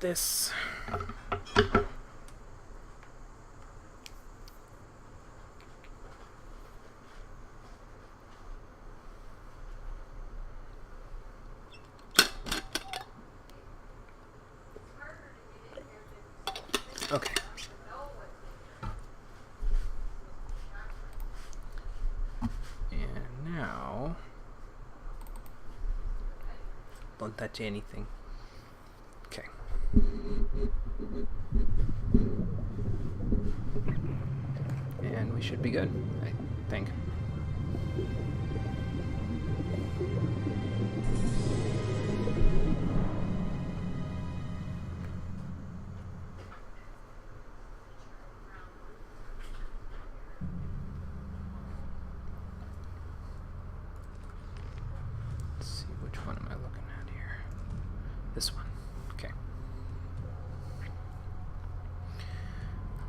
this. Okay. And now, don't touch anything. Okay. And we should be good, I think. Let's see, which one am I looking at here? This one. Okay.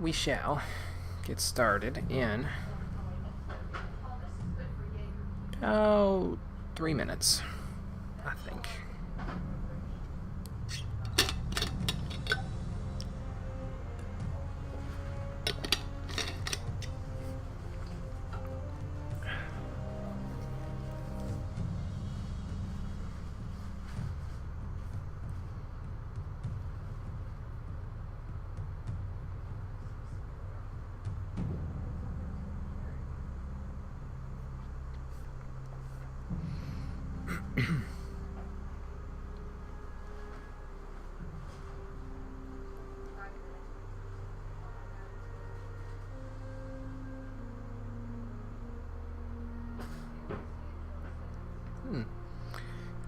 We shall get started in 3 minutes, I think.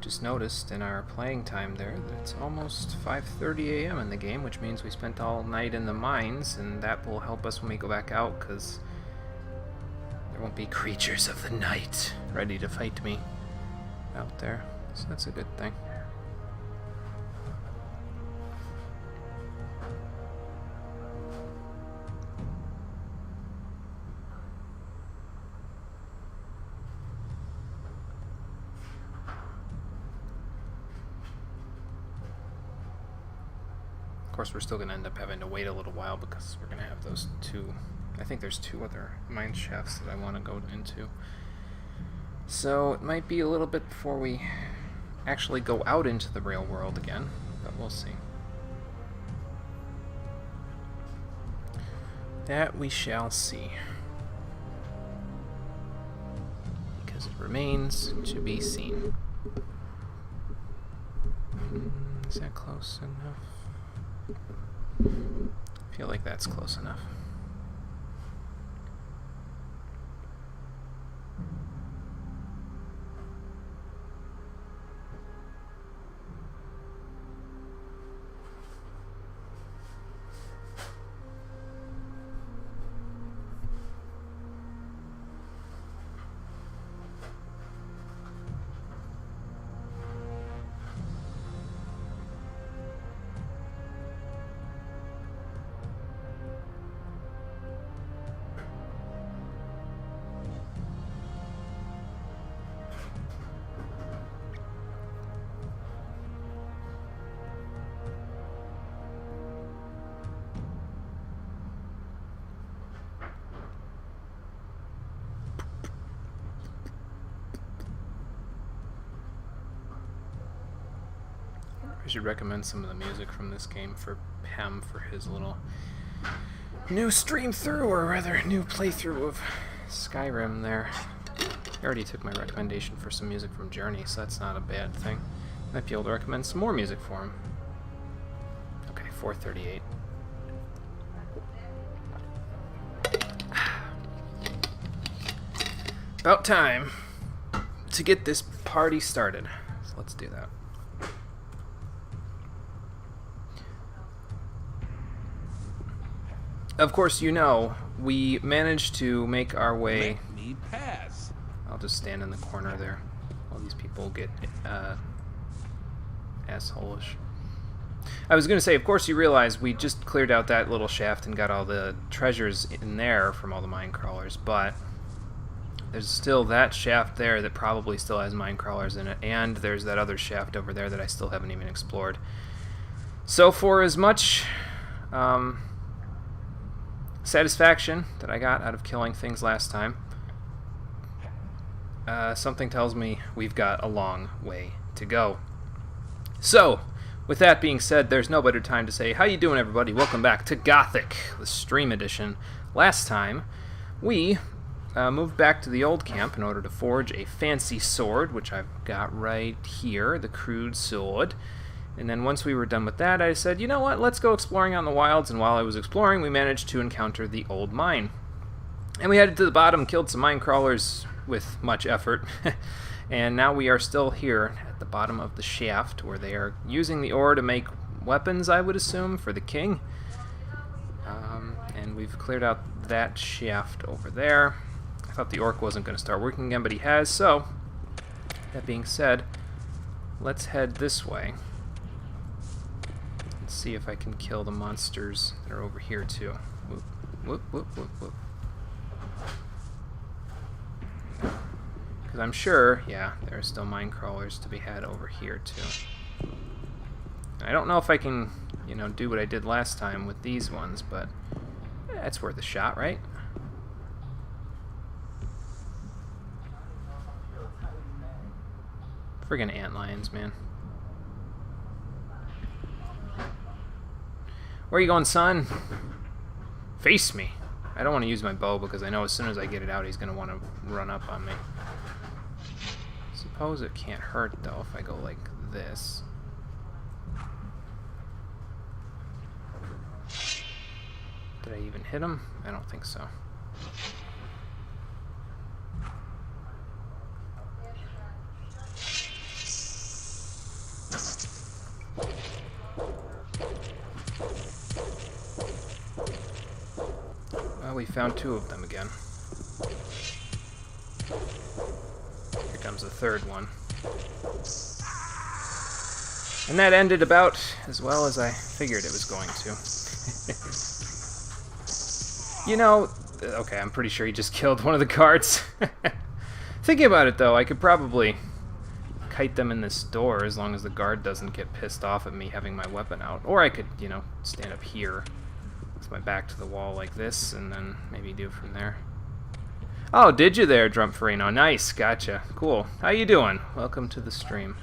Just noticed in our playing time there that it's almost 5:30 a.m. in the game, which means we spent all night in the mines, and that will help us when we go back out, because there won't be creatures of the night ready to fight me out there. So that's a good thing. Of course, we're still going to end up having to wait a little while because we're going to have those two. I think there's 2 other mine shafts that I want to go into. So it might be a little bit before we actually go out into the real world again, but we'll see. That we shall see. Because it remains to be seen. Is that close enough? I feel like that's close enough. I should recommend some of the music from this game for Pem for his little new stream through, or rather new playthrough of Skyrim there. I already took my recommendation for some music from Journey, so that's not a bad thing. Might be able to recommend some more music for him. Okay, 4:38. About time to get this party started. So let's do that. Of course, you know, we managed to make our way... Let me pass. I'll just stand in the corner there while these people get asshole-ish. I was going to say, of course you realize we just cleared out that little shaft and got all the treasures in there from all the mine crawlers, but there's still that shaft there that probably still has mine crawlers in it, and there's that other shaft over there that I still haven't even explored. So for as much satisfaction that I got out of killing things last time, something tells me we've got a long way to go. So, with that being said, there's no better time to say, how you doing, everybody? Welcome back to Gothic, the stream edition. Last time, we moved back to the old camp in order to forge a fancy sword, which I've got right here, the crude sword. And then once we were done with that, I said, you know what, let's go exploring out in the wilds. And while I was exploring, we managed to encounter the old mine. And we headed to the bottom, killed some mine crawlers with much effort. And now we are still here at the bottom of the shaft, where they are using the ore to make weapons, I would assume, for the king. And we've cleared out that shaft over there. I thought the orc wasn't going to start working again, but he has. So, that being said, let's head this way. Let's see if I can kill the monsters that are over here, too. Whoop, whoop, whoop, whoop, whoop. Because I'm sure, yeah, there are still mine crawlers to be had over here, too. I don't know if I can, you know, do what I did last time with these ones, but it's worth a shot, right? Friggin' antlions, man. Where are you going, son? Face me. I don't want to use my bow because I know as soon as I get it out, he's going to want to run up on me. Suppose it can't hurt, though, if I go like this. Did I even hit him? I don't think so. Well, we found two of them again. Here comes the third one. And that ended about as well as I figured it was going to. You know, okay, I'm pretty sure he just killed one of the guards. Thinking about it, though, I could probably kite them in this door as long as the guard doesn't get pissed off at me having my weapon out. Or I could, you know, stand up here with my back to the wall like this, and then maybe do from there. Oh, did you there, Drumpfarino? Nice, gotcha. Cool. How you doing? Welcome to the stream.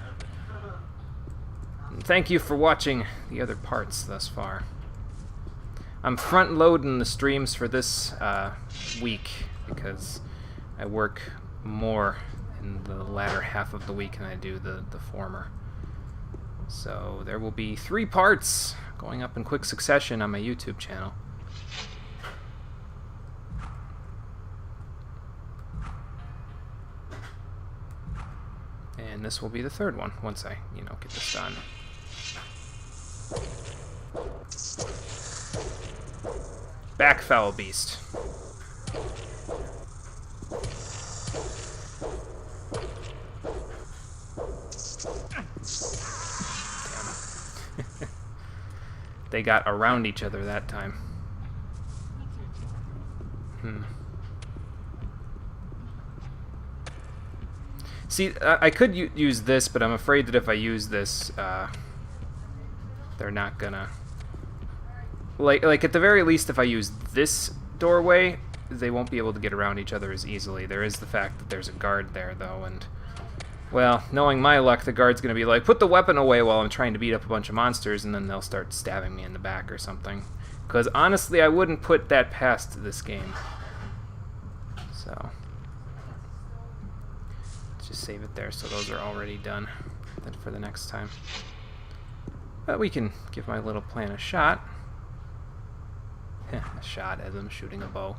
And thank you for watching the other parts thus far. I'm front-loading the streams for this week because I work more in the latter half of the week than I do the former. So there will be 3 parts going up in quick succession on my YouTube channel. And this will be the 3rd one once I, you know, get this done. Back, foul beast. Damn. They got around each other that time. See, I could use this, but I'm afraid that if I use this, they're not gonna... Like at the very least, if I use this doorway, they won't be able to get around each other as easily. There is the fact that there's a guard there, though, and... Well, knowing my luck, the guard's gonna be like, put the weapon away while I'm trying to beat up a bunch of monsters, and then they'll start stabbing me in the back or something. Because, honestly, I wouldn't put that past this game. So... let's just save it there, so those are already done for the next time. But we can give my little plan a shot. A shot as I'm shooting a bow.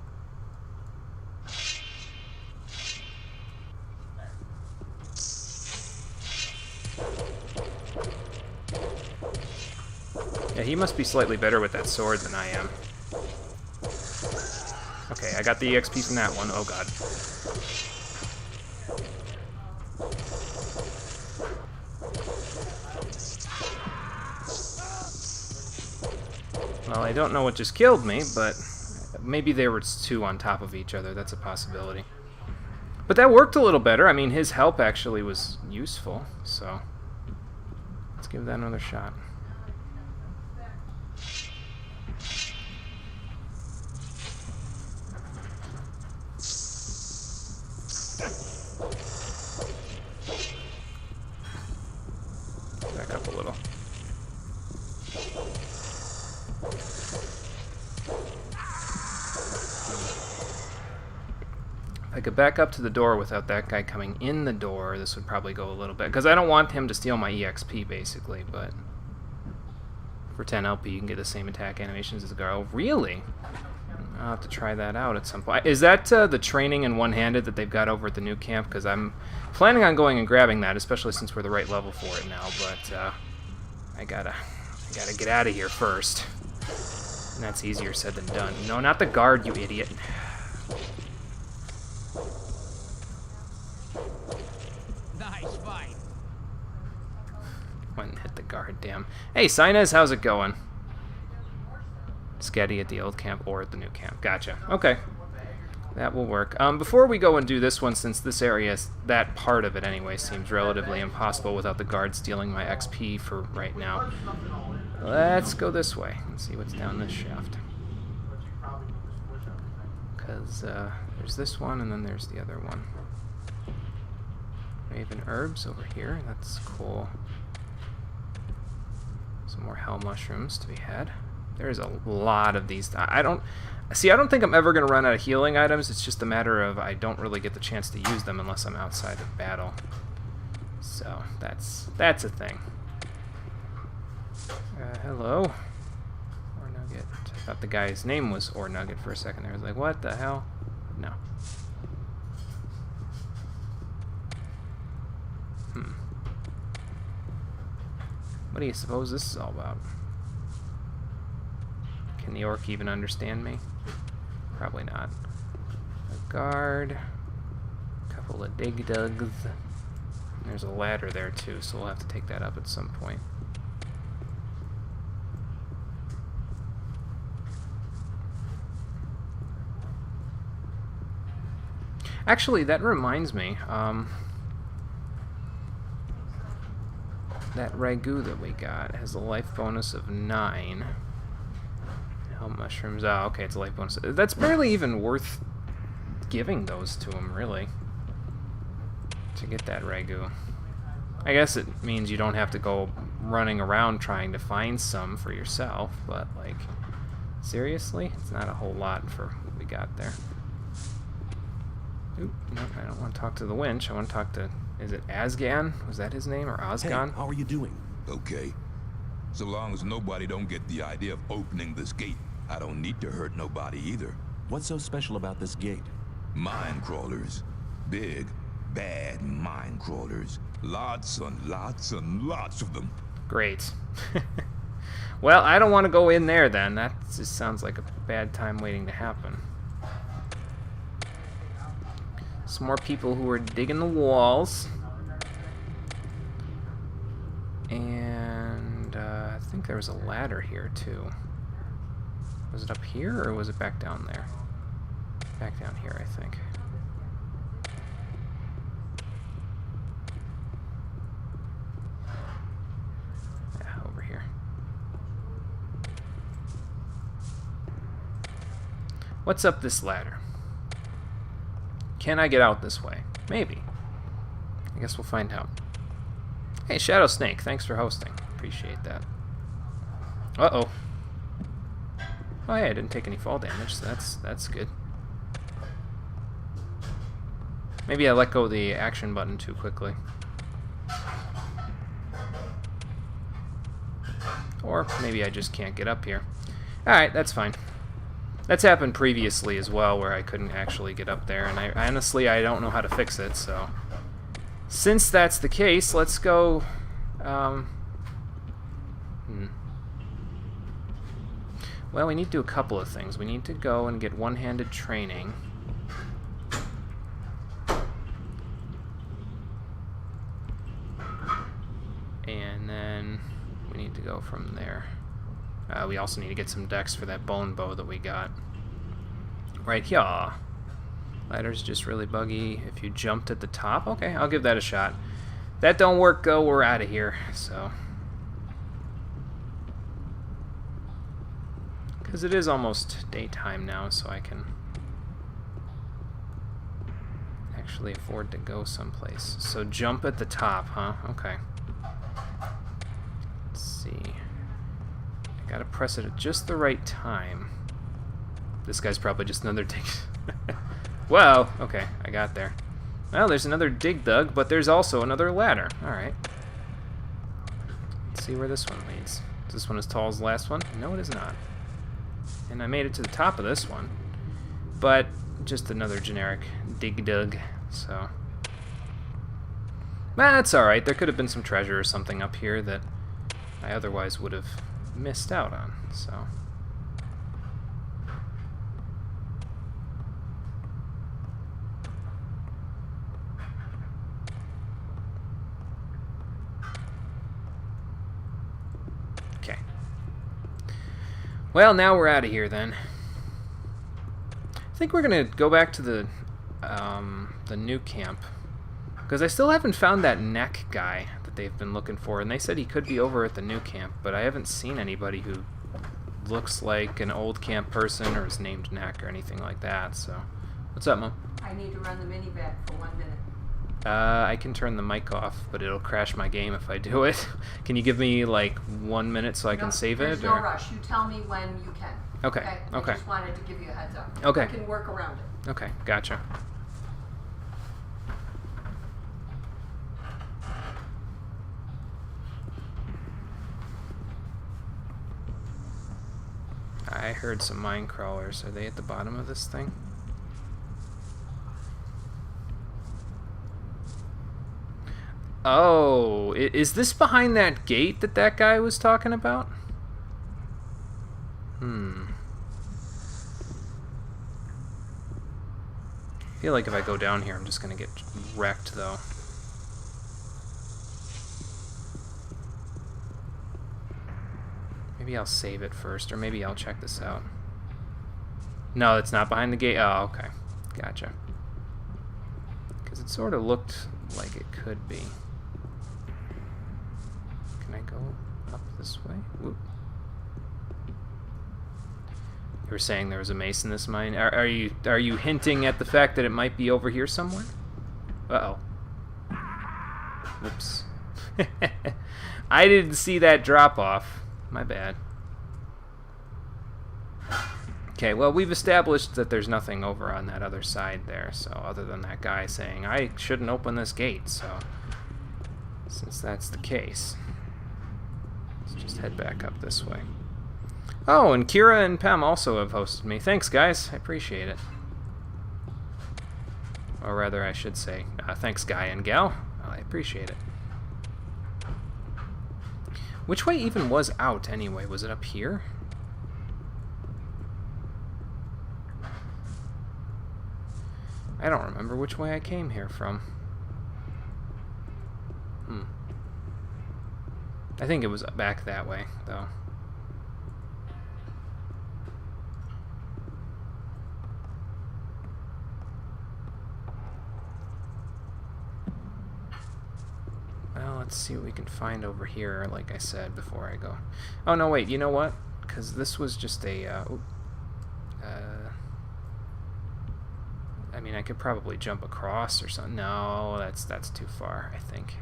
Yeah, he must be slightly better with that sword than I am. Okay, I got the EXP from that one. Oh god. Well, I don't know what just killed me, but maybe there were 2 on top of each other. That's a possibility. But that worked a little better. I mean, his help actually was useful, so let's give that another shot. I could back up to the door without that guy coming in the door, this would probably go a little bit. Because I don't want him to steal my EXP, basically, but... For 10 LP, you can get the same attack animations as the guard. Oh, really? I'll have to try that out at some point. Is that the training in one-handed that they've got over at the new camp? Because I'm planning on going and grabbing that, especially since we're the right level for it now. But I gotta get out of here first. And that's easier said than done. No, not the guard, you idiot. Nice fight. Went and hit the guard, damn. Hey, Sinez, how's it going? Sketty at the old camp or at the new camp. Gotcha. Okay. That will work. Before we go and do this one, since this area, that part of it anyway, seems relatively impossible without the guard stealing my XP for right now. Let's go this way and see what's down this shaft. Because there's this one and then there's the other one. Raven herbs over here. That's cool. Some more hell mushrooms to be had. There's a lot of these. I don't think I'm ever going to run out of healing items. It's just a matter of I don't really get the chance to use them unless I'm outside of battle. So that's a thing. Hello. Or Nugget. I thought the guy's name was Or Nugget for a second there. I was like, what the hell? No. What do you suppose this is all about? Can the orc even understand me? Probably not. A guard. A couple of dig-dugs. There's a ladder there too, so we'll have to take that up at some point. Actually, that reminds me. That ragu that we got has a life bonus of 9. Hell mushrooms. Oh, okay, it's a life bonus. That's barely even worth giving those to him, really, to get that ragu. I guess it means you don't have to go running around trying to find some for yourself, but, like, seriously? It's not a whole lot for what we got there. Oop, no, I don't want to talk to the winch. I want to talk to... Is it Asgan? Was that his name? Or Osgan? Hey, how are you doing? Okay. So long as nobody don't get the idea of opening this gate, I don't need to hurt nobody either. What's so special about this gate? Mine crawlers. Big, bad mine crawlers. Lots and lots and lots of them. Great. Well, I don't want to go in there then. That just sounds like a bad time waiting to happen. Some more people who are digging the walls. And I think there was a ladder here too. Was it up here or was it back down there? Back down here, I think. Yeah, over here. What's up this ladder? Can I get out this way? Maybe. I guess we'll find out. Hey, Shadow Snake, thanks for hosting. Appreciate that. Uh-oh. Oh, hey, I didn't take any fall damage, so that's good. Maybe I let go of the action button too quickly. Or maybe I just can't get up here. Alright, that's fine. That's happened previously as well, where I couldn't actually get up there, and I honestly don't know how to fix it, so... Since that's the case, let's go... Well, we need to do a couple of things. We need to go and get one-handed training. And then we need to go from there. We also need to get some decks for that bone bow that we got. Right here. Ladder's just really buggy. If you jumped at the top, okay, I'll give that a shot. If that don't work, though, we're out of here, so... Because it is almost daytime now, so I can actually afford to go someplace. So jump at the top, huh? Okay. Let's see. I gotta press it at just the right time. This guy's probably just another dig. Whoa! Okay, I got there. Well, there's another dig dug, but there's also another ladder. Alright. Let's see where this one leads. Is this one as tall as the last one? No, it is not. And I made it to the top of this one. But just another generic dig dug, so... That's alright. There could have been some treasure or something up here that I otherwise would have missed out on, so... Okay. Well, now we're out of here then. I think we're gonna go back to the new camp, because I still haven't found that neck guy that they've been looking for, and they said he could be over at the new camp, but I haven't seen anybody who looks like an old camp person or is named Neck or anything like that. So, what's up, Mom? I need to run the minivac for 1 minute. I can turn the mic off, but it'll crash my game if I do it. Can you give me like 1 minute so I can save There's it? no or? rush. You tell me when you can. Okay. Okay. I just wanted to give you a heads up. Okay. I can work around it. Okay, gotcha. I heard some mine crawlers. Are they at the bottom of this thing? Oh, is this behind that gate that that guy was talking about? I feel like if I go down here, I'm just gonna get wrecked, though. Maybe I'll save it first, or maybe I'll check this out. No, it's not behind the gate. Oh, okay. Gotcha. Because it sort of looked like it could be. Can I go up this way? Whoop. You were saying there was a mace in this mine. Are you hinting at the fact that it might be over here somewhere? Uh-oh. Whoops. I didn't see that drop off. My bad. Okay, well, we've established that there's nothing over on that other side there, so other than that guy saying, I shouldn't open this gate, so since that's the case, let's just head back up this way. Oh, and Kira and Pem also have hosted me. Thanks, guys. I appreciate it. Or rather, I should say, thanks, guy and gal. I appreciate it. Which way even was out, anyway? Was it up here? I don't remember which way I came here from. I think it was back that way, though. Well, let's see what we can find over here, like I said, before I go. Oh, no, wait, you know what? Because this was just a... I mean, I could probably jump across or something. No, that's too far, I think.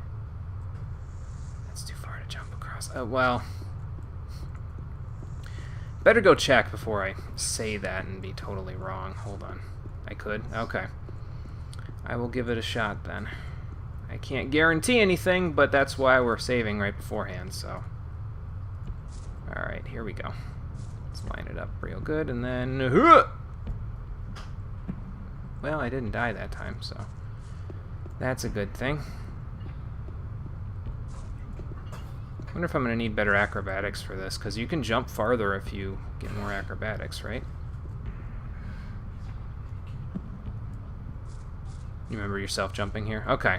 That's too far to jump across. Well... Better go check before I say that and be totally wrong. Hold on. I could? Okay. I will give it a shot, then. I can't guarantee anything, but that's why we're saving right beforehand, so... Alright, here we go. Let's line it up real good, and then... Well, I didn't die that time, so... That's a good thing. I wonder if I'm going to need better acrobatics for this, because you can jump farther if you get more acrobatics, right? You remember yourself jumping here? Okay.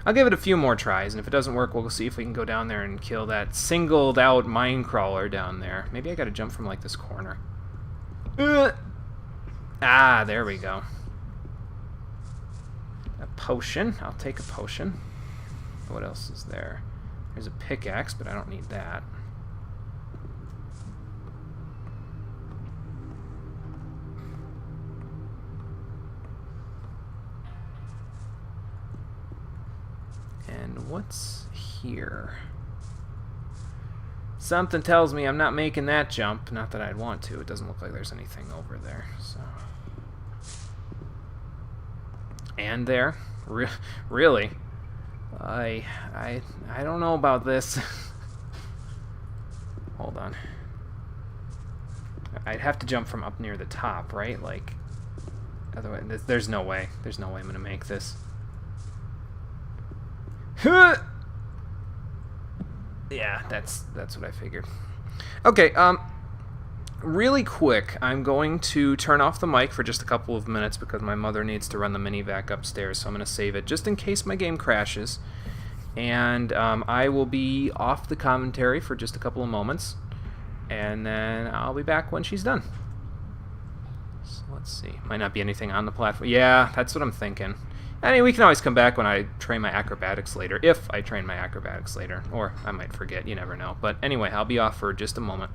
I'll give it a few more tries, and if it doesn't work, we'll see if we can go down there and kill that singled-out mine crawler down there. Maybe I gotta jump from, like, this corner. Ah, there we go. A potion. I'll take a potion. What else is there? There's a pickaxe, but I don't need that. And what's here? Something tells me I'm not making that jump. Not that I'd want to. It doesn't look like there's anything over there, so... And there? Really? I don't know about this. Hold on. I'd have to jump from up near the top, right? Like, otherwise, there's no way. There's no way I'm gonna make this. Yeah, that's what I figured. Okay, really quick, I'm going to turn off the mic for just a couple of minutes because my mother needs to run the mini-vac upstairs, so I'm going to save it just in case my game crashes. And I will be off the commentary for just a couple of moments, and then I'll be back when she's done. So let's see. Might not be anything on the platform. Yeah, that's what I'm thinking. I mean, we can always come back when I train my acrobatics later, if I train my acrobatics later, or I might forget, you never know. But anyway, I'll be off for just a moment.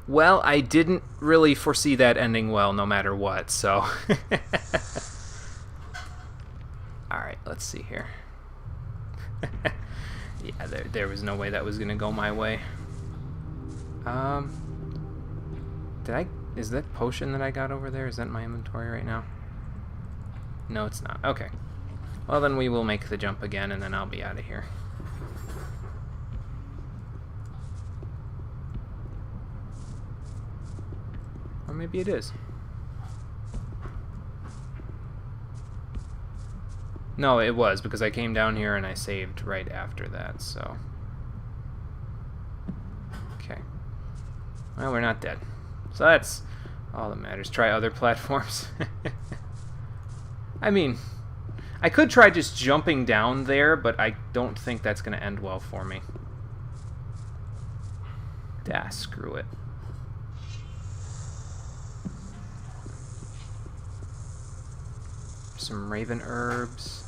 Well, I didn't really foresee that ending well, no matter what, so... Alright, let's see here. Yeah, there was no way that was gonna go my way. Is that potion that I got over there? Is that in my inventory right now? No, it's not. Okay. Well, then we will make the jump again, and then I'll be out of here. Or maybe it is. No, it was, because I came down here and I saved right after that, so... Okay. Well, we're not dead. So that's all that matters. Try other platforms. I mean, I could try just jumping down there, but I don't think that's going to end well for me. Screw it. Some raven herbs.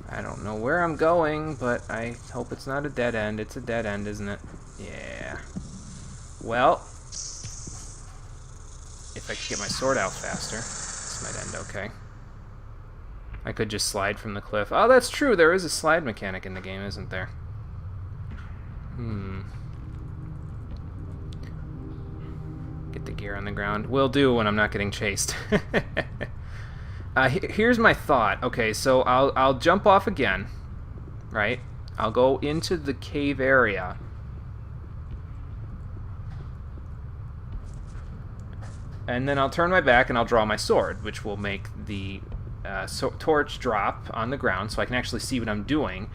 I don't know where I'm going, but I hope it's not a dead end. It's a dead end, isn't it? Yeah. Well, if I could get my sword out faster, this might end okay. I could just slide from the cliff. Oh, that's true. There is a slide mechanic in the game, isn't there? Get the gear on the ground. Will do when I'm not getting chased. Here's my thought. Okay, so I'll jump off again, right? I'll go into the cave area. And then I'll turn my back and I'll draw my sword, which will make the torch drop on the ground so I can actually see what I'm doing.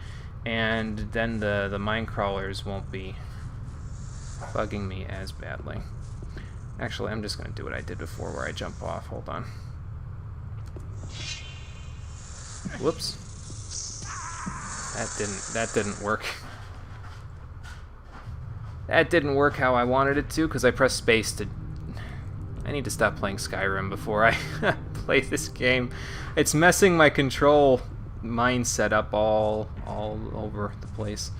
And then the mine crawlers won't be bugging me as badly. Actually, I'm just going to do what I did before where I jump off. Hold on. Whoops. That didn't work. That didn't work how I wanted it to, because I pressed space to... I need to stop playing Skyrim before I play this game. It's messing my control mindset up all over the place.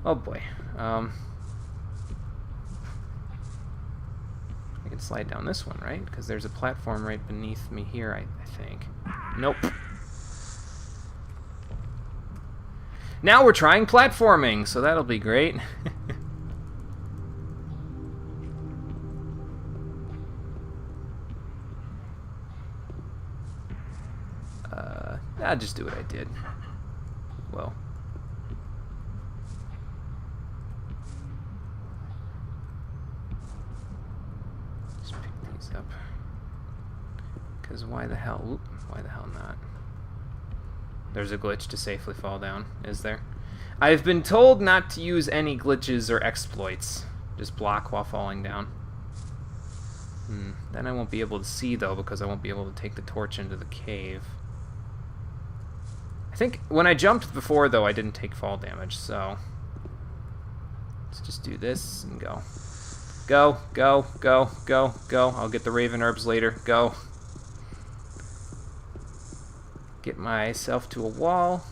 Oh boy. I can slide down this one, right? Because there's a platform right beneath me here, I think. Nope. Now we're trying platforming, so that'll be great. I'll just do what I did. Well. Just pick these up. Because why the hell not? There's a glitch to safely fall down, is there? I've been told not to use any glitches or exploits Just block while falling down. Then I won't be able to see, though, because I won't be able to take the torch into the cave. I think when I jumped before, though, I didn't take fall damage, so... Let's just do this and go. Go, go, go, go, go. I'll get the Raven Herbs later. Go. Get myself to a wall.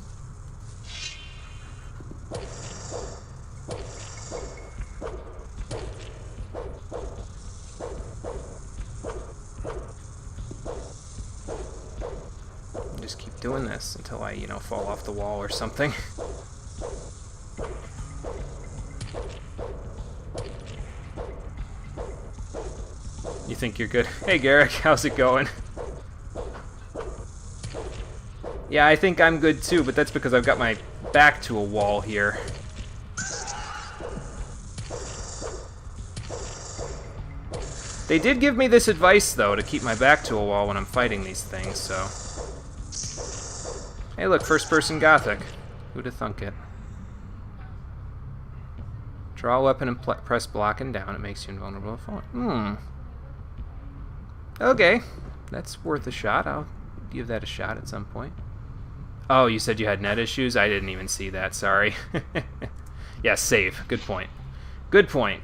Just keep doing this until I, you know, fall off the wall or something. You think you're good? Hey Garrick, how's it going? Yeah, I think I'm good too, but that's because I've got my back to a wall here. They did give me this advice, though, to keep my back to a wall when I'm fighting these things, so... Hey, look, first-person Gothic. Who'da thunk it? Draw a weapon and press block and down. It makes you invulnerable to falling. Okay, that's worth a shot. I'll give that a shot at some point. Oh, you said you had net issues? I didn't even see that, sorry. Yeah, save. Good point. Good point.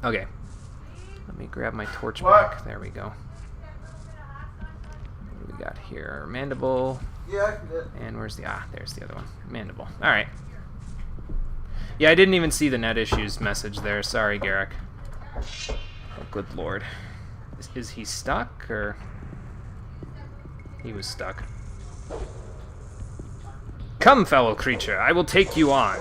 Okay. Let me grab my torch back. There we go. What do we got here? Mandible. Yeah, I can get it. And where's the... Ah, there's the other one. Mandible. Alright. Yeah, I didn't even see the net issues message there. Sorry, Garrick. Oh, good lord. Is he stuck, or... He was stuck. Come, fellow creature, I will take you on.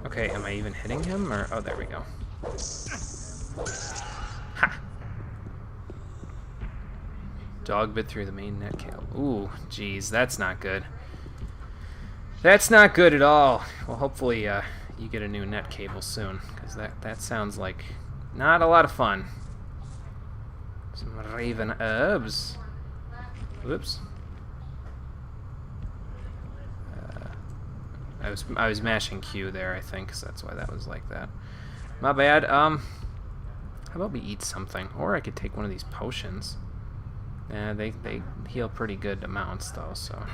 Okay, am I even hitting him, or... Oh, there we go. Ha! Dog bit through the main net cable. Ooh, geez, that's not good. That's not good at all. Well, hopefully you get a new net cable soon, because that sounds like not a lot of fun. Some Raven Herbs. Whoops. I was mashing Q there, I think, so that's why that was like that. My bad. How about we eat something, or I could take one of these potions. They heal pretty good amounts though, so.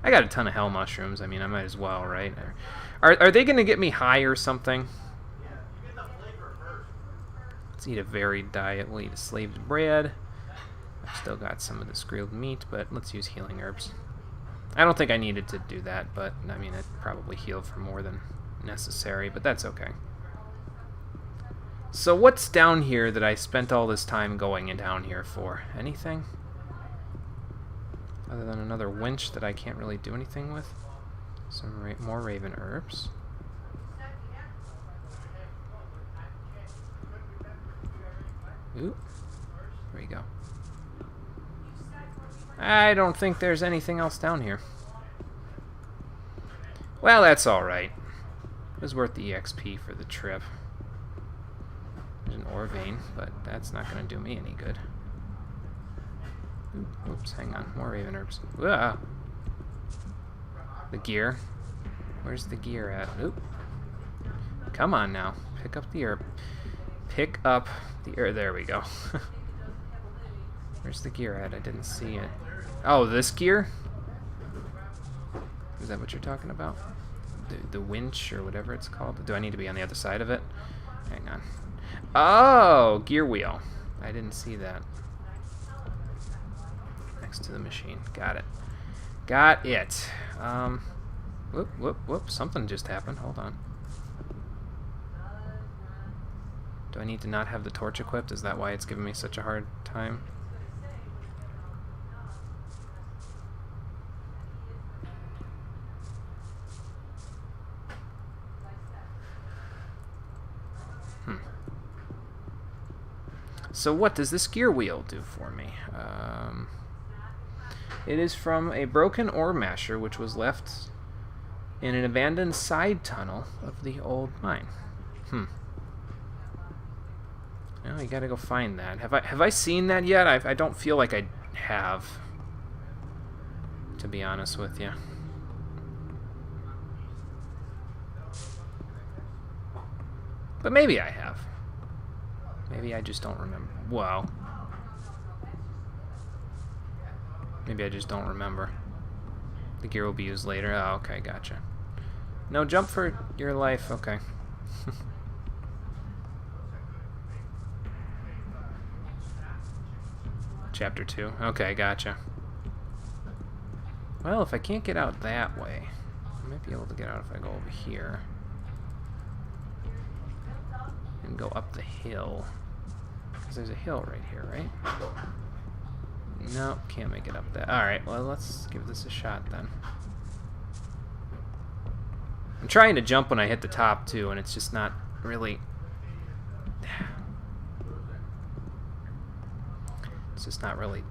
I got a ton of hell mushrooms. I mean, I might as well, right? Are they going to get me high or something? Let's eat a varied diet. We'll eat a slave's bread. I've still got some of this grilled meat, but let's use healing herbs. I don't think I needed to do that, but, I mean, it probably healed for more than necessary, but that's okay. So what's down here that I spent all this time going down here for? Anything? Other than another winch that I can't really do anything with. Some more Raven Herbs. Ooh. There we go. I don't think there's anything else down here. Well, that's alright. It was worth the EXP for the trip. There's an ore vein, but that's not going to do me any good. Oops, hang on. More Raven Herbs. Ah. The gear. Where's the gear at? Oop. Come on now. Pick up the herb. Pick up the herb. There we go. Where's the gear at? I didn't see it. Oh, this gear? Is that what you're talking about? The winch or whatever it's called? Do I need to be on the other side of it? Hang on. Oh, gear wheel. I didn't see that. To the machine. Got it. Got it. Whoop, whoop, whoop. Something just happened. Hold on. Do I need to not have the torch equipped? Is that why it's giving me such a hard time? So what does this gear wheel do for me? It is from a broken ore masher which was left in an abandoned side tunnel of the old mine. No, you gotta go find that. Have I seen that yet? I don't feel like I have, to be honest with you. But maybe I have. Maybe I just don't remember. Wow. Maybe I just don't remember. The gear will be used later. Oh, okay, gotcha. No, jump for your life. Okay. Chapter 2. Okay, gotcha. Well, if I can't get out that way, I might be able to get out if I go over here. And go up the hill. Because there's a hill right here, right? Nope, can't make it up there. Alright, well, let's give this a shot then. I'm trying to jump when I hit the top, too, and it's just not really... It's just not really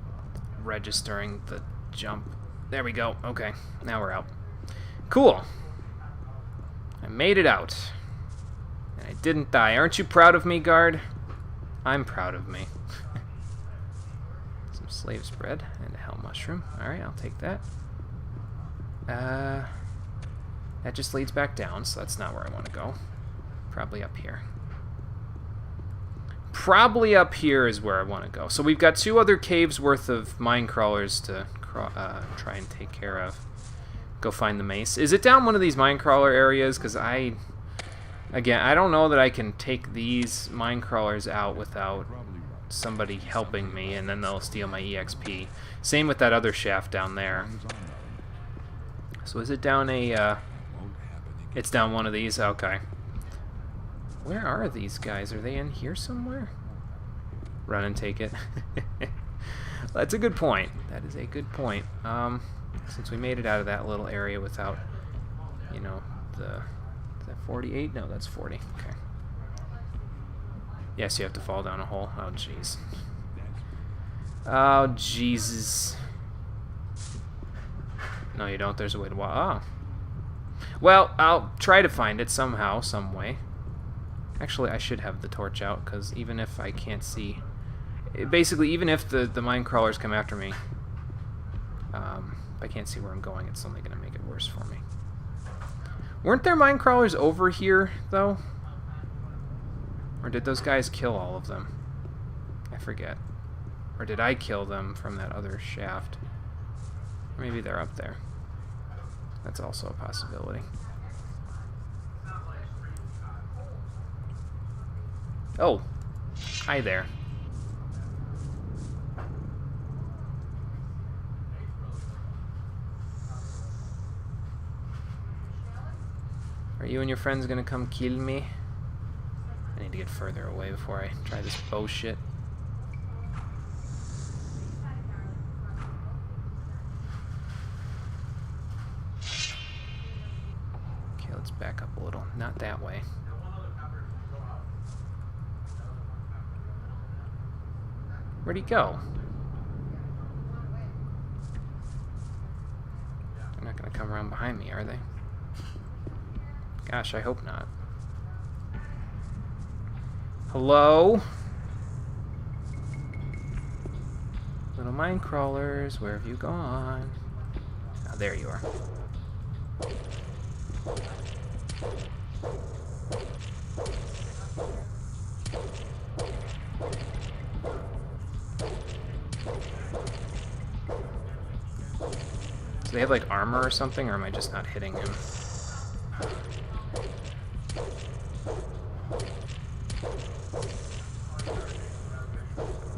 registering the jump. There we go. Okay, now we're out. Cool. I made it out. And I didn't die. Aren't you proud of me, guard? I'm proud of me. Some slave's bread and a hell mushroom. Alright, I'll take that. That just leads back down, so that's not where I want to go. Probably up here. Probably up here is where I want to go. So we've got 2 other caves worth of mine crawlers to try and take care of. Go find the mace. Is it down one of these mine crawler areas? Because again, I don't know that I can take these mine crawlers out without somebody helping me, and then they'll steal my EXP. Same with that other shaft down there. So is it down a... It's down one of these? Okay. Where are these guys? Are they in here somewhere? Run and take it. That's a good point. That is a good point. Since we made it out of that little area without, you know, the... Is that 48? No, that's 40. Okay. Yes, you have to fall down a hole. Oh, jeez. Oh, Jesus. No, you don't. There's a way to walk. Oh. Well, I'll try to find it somehow, some way. Actually, I should have the torch out, because even if I can't see... Basically, even if the mine crawlers come after me, if I can't see where I'm going, it's only going to make it worse for me. Weren't there mine crawlers over here, though? Or did those guys kill all of them? I forget. Or did I kill them from that other shaft? Or maybe they're up there. That's also a possibility. Oh. Hi there. Are you and your friends gonna come kill me? I need to get further away before I try this bullshit. Okay, let's back up a little. Not that way. Where'd he go? They're not gonna come around behind me, are they? Gosh, I hope not. Hello? Little mine crawlers, where have you gone? Ah, there you are. Do they have like armor or something, or am I just not hitting him?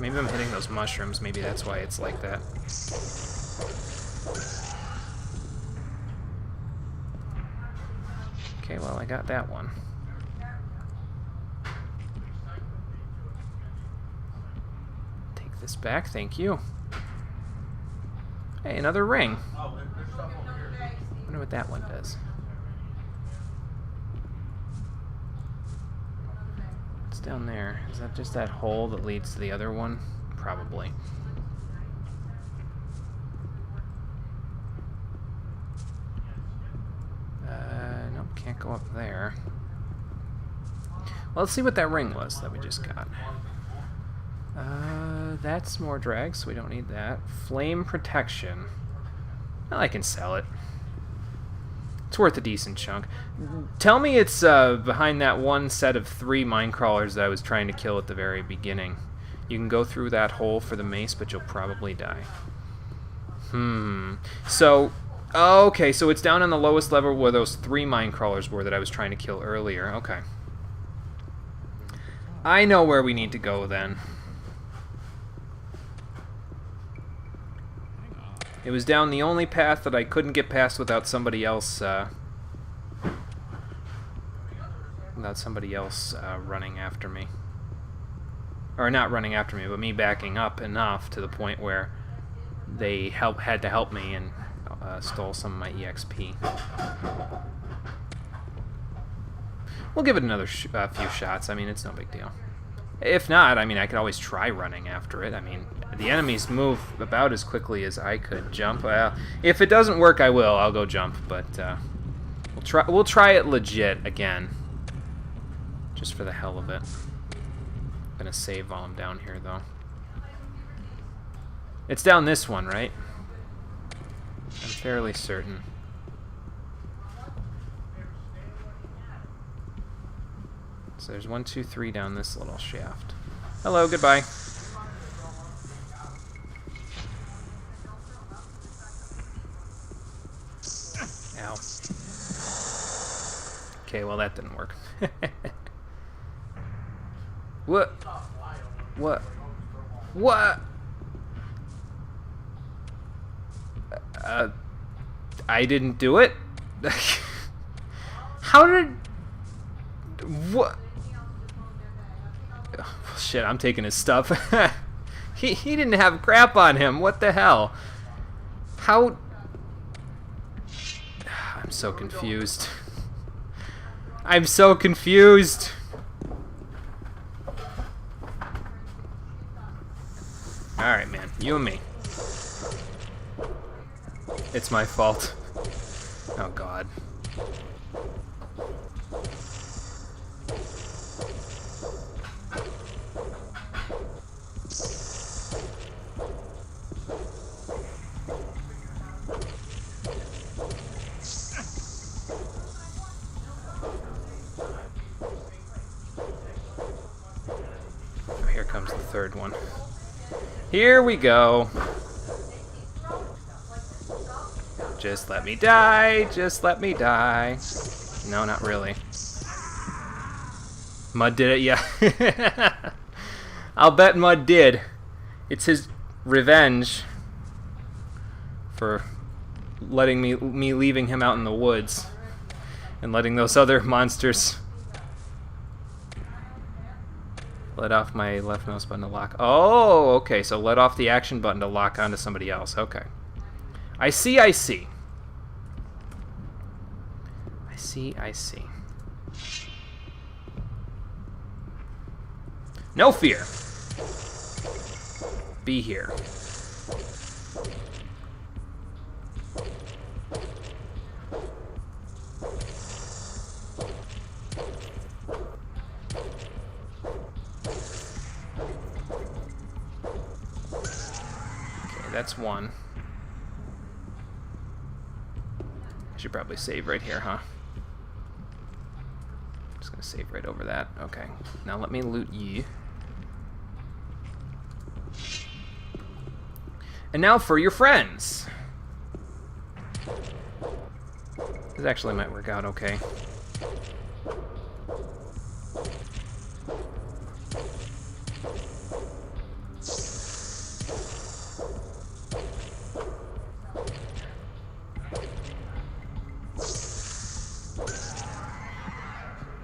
Maybe I'm hitting those mushrooms, maybe that's why it's like that. Okay, well, I got that one. Take this back, thank you. Hey, another ring. Wonder what that one does. What's down there? Is that just that hole that leads to the other one? Probably. Nope, can't go up there. Well, let's see what that ring was that we just got. That's more drag, so we don't need that. Flame protection. Well, I can sell it. It's worth a decent chunk. Tell me it's behind that one set of 3 mine crawlers that I was trying to kill at the very beginning. You can go through that hole for the mace, but you'll probably die. So, okay, so it's down on the lowest level where those 3 mine crawlers were that I was trying to kill earlier. Okay. I know where we need to go then. It was down the only path that I couldn't get past without somebody else, running after me. Or not running after me, but me backing up enough to the point where they had to help me and stole some of my EXP. We'll give it another few shots. I mean, it's no big deal. If not, I mean, I could always try running after it. I mean, the enemies move about as quickly as I could jump. If it doesn't work, I will. I'll go jump, but we'll try it legit again, just for the hell of it. I'm gonna save while I'm down here, though. It's down this one, right? I'm fairly certain. So there's 1, 2, 3 down this little shaft. Hello, goodbye. Ow. Okay, well that didn't work. What? What? What? I didn't do it? How did... What? Oh, shit, I'm taking his stuff. He didn't have crap on him. What the hell? How... I'm so confused. I'm so confused. Alright, man. You and me. It's my fault. Oh, God. Oh, here comes the third one. Here we go. Just let me die. Just let me die. No, not really. Mud did it, yeah. I'll bet Mud did. It's his revenge for letting me leaving him out in the woods and letting those other monsters let off my left mouse button to lock. Oh, okay, so let off the action button to lock onto somebody else. Okay. I see, I see. I see, I see. No fear. Be here. Okay, that's one. I should probably save right here, huh? Just gonna save right over that. Okay. Now let me loot ye. And now for your friends. This actually might work out okay.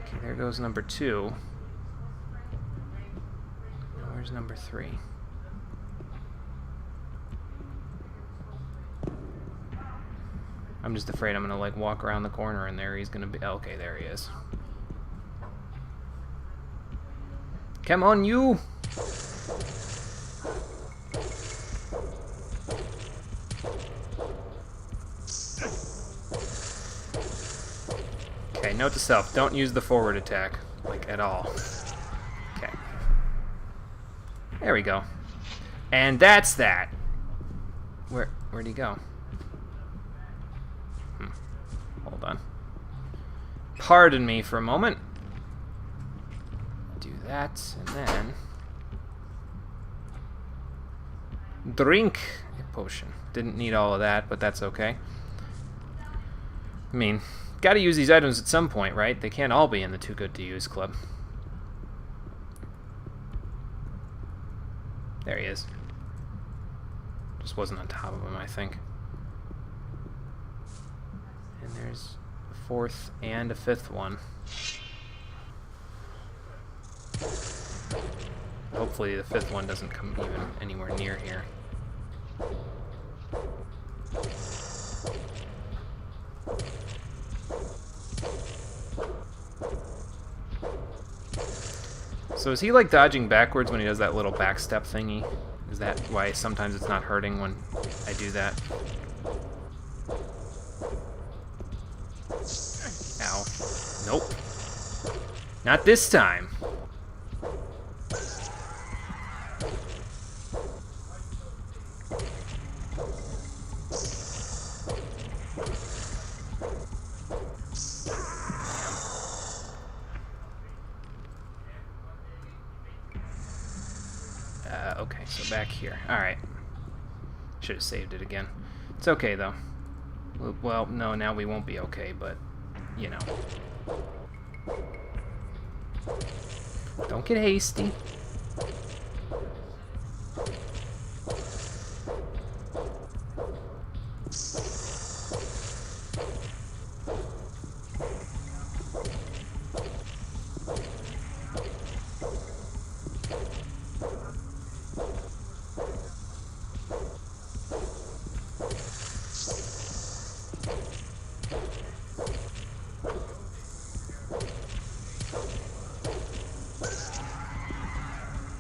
Okay, there goes number 2. Where's number 3? I'm just afraid I'm gonna like walk around the corner and there he's gonna be. Okay, there he is. Come on, you! Okay, note to self: don't use the forward attack, like at all. Okay. There we go. And that's that. Where'd he go? Hold on. Pardon me for a moment. Do that, and then... drink a potion. Didn't need all of that, but that's okay. I mean, gotta use these items at some point, right? They can't all be in the Too Good to Use club. There he is. Just wasn't on top of him, I think. And there's a fourth and a fifth one. Hopefully the fifth one doesn't come even anywhere near here. So is he like dodging backwards when he does that little backstep thingy? Is that why sometimes it's not hurting when I do that? Ow. Nope. Not this time. Okay, so back here. Alright. Should have saved it again. It's okay, though. Well, no, now we won't be okay, but, you know. Don't get hasty.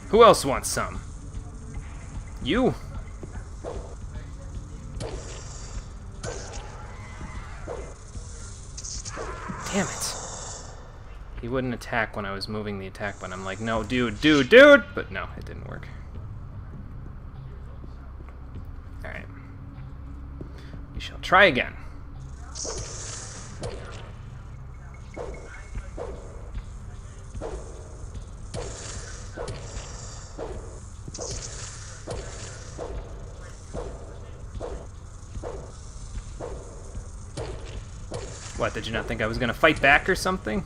Who else wants some? You? Damn it. He wouldn't attack when I was moving the attack button. I'm like, no, dude. But no, it didn't work. Alright. We shall try again. What, did you not think I was gonna fight back or something?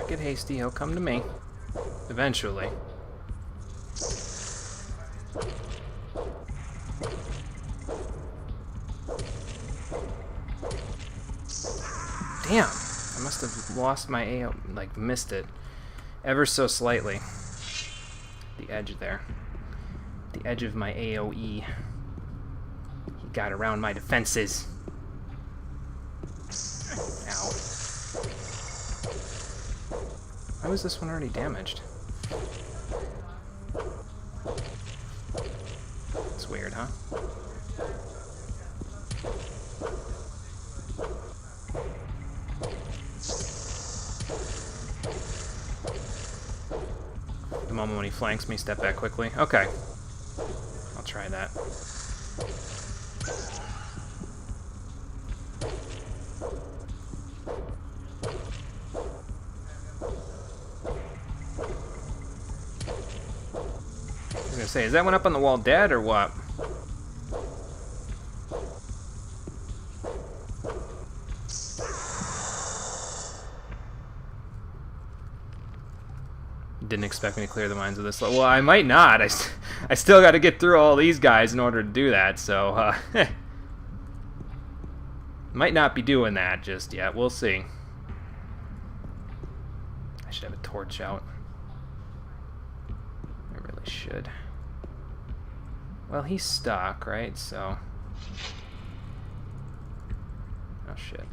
Get hasty, he'll come to me. Eventually. Damn! I must have lost my AO, like, missed it. Ever so slightly. The edge there. The edge of my AoE. He got around my defenses. Ow. Why was this one already damaged? It's weird, huh? The moment when he flanks me, step back quickly. Okay. I'll try that. I was gonna say, is that one up on the wall dead or what? Didn't expect me to clear the mines of this level. Well, I might not. I still got to get through all these guys in order to do that, so might not be doing that just yet. We'll see. I should have a torch out. I really should. Well, he's stuck, right? So... Oh, shit.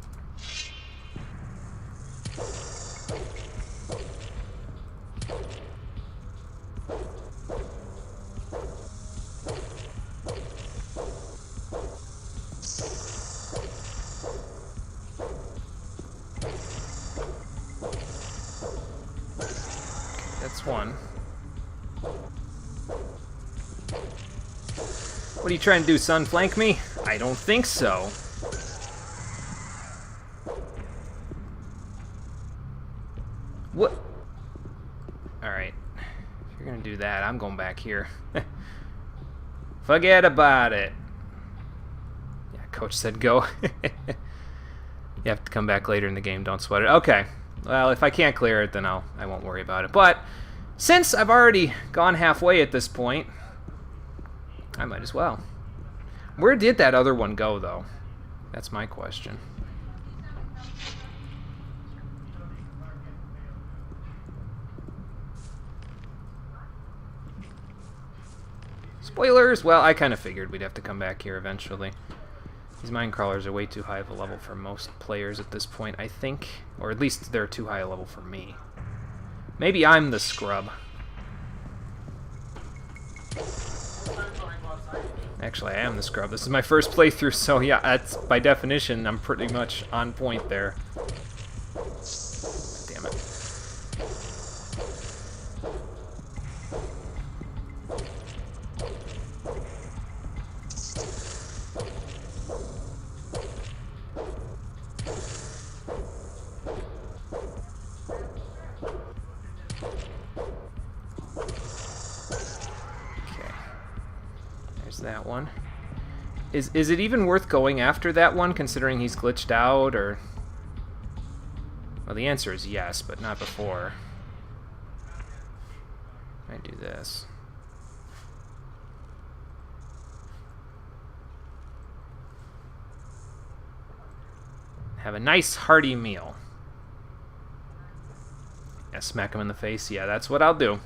That's one. What are you trying to do, son? Flank me? I don't think so. What? Alright. If you're gonna do that, I'm going back here. Forget about it. Yeah, coach said go. You have to come back later in the game, don't sweat it. Okay. Well, if I can't clear it, then I won't worry about it. But since I've already gone halfway at this point, I might as well. Where did that other one go, though? That's my question. Spoilers! Well, I kind of figured we'd have to come back here eventually. These mine crawlers are way too high of a level for most players at this point, I think. Or at least they're too high a level for me. Maybe I'm the scrub. Actually, I am the scrub. This is my first playthrough, so yeah, that's, by definition, I'm pretty much on point there. Damn it. That one. Is it even worth going after that one, considering he's glitched out, or... Well, the answer is yes, but not before. I do this. Have a nice hearty meal. Yeah, smack him in the face. Yeah, that's what I'll do.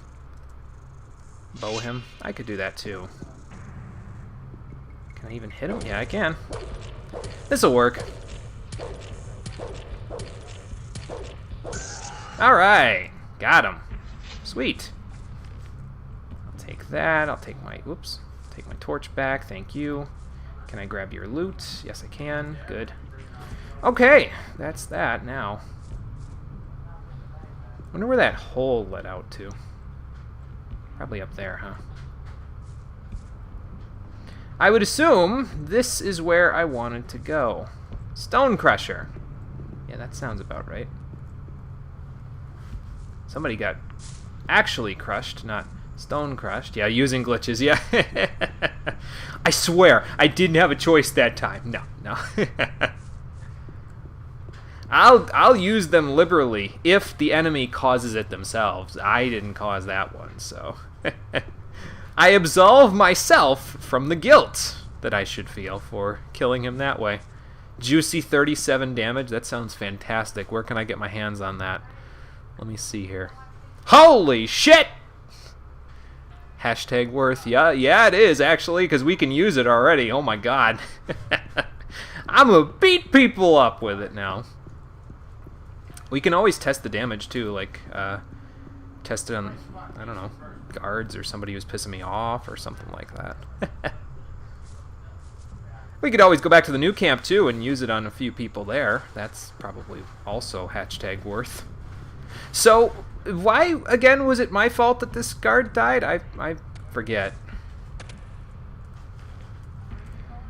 Bow him. I could do that too. Can I even hit him? Yeah, I can. This'll work. Alright. Got him. Sweet. I'll take that. I'll take my... Whoops. Take my torch back. Thank you. Can I grab your loot? Yes, I can. Good. Okay. That's that now. Wonder where that hole led out to. Probably up there, huh? I would assume this is where I wanted to go. Stone Crusher. Yeah, that sounds about right. Somebody got actually crushed, not stone crushed. Yeah, using glitches, yeah. I swear, I didn't have a choice that time. No. I'll use them liberally if the enemy causes it themselves. I didn't cause that one, so... I absolve myself from the guilt that I should feel for killing him that way. Juicy 37 damage. That sounds fantastic. Where can I get my hands on that? Let me see here. Holy shit! Hashtag worth. Yeah, it is, actually, because we can use it already. Oh, my God. I'm going to beat people up with it now. We can always test the damage, too. Like, test it on, I don't know, guards or somebody who's pissing me off or something like that. We could always go back to the new camp too and use it on a few people there. That's probably also hashtag worth. So why again was it my fault that this guard died? I forget.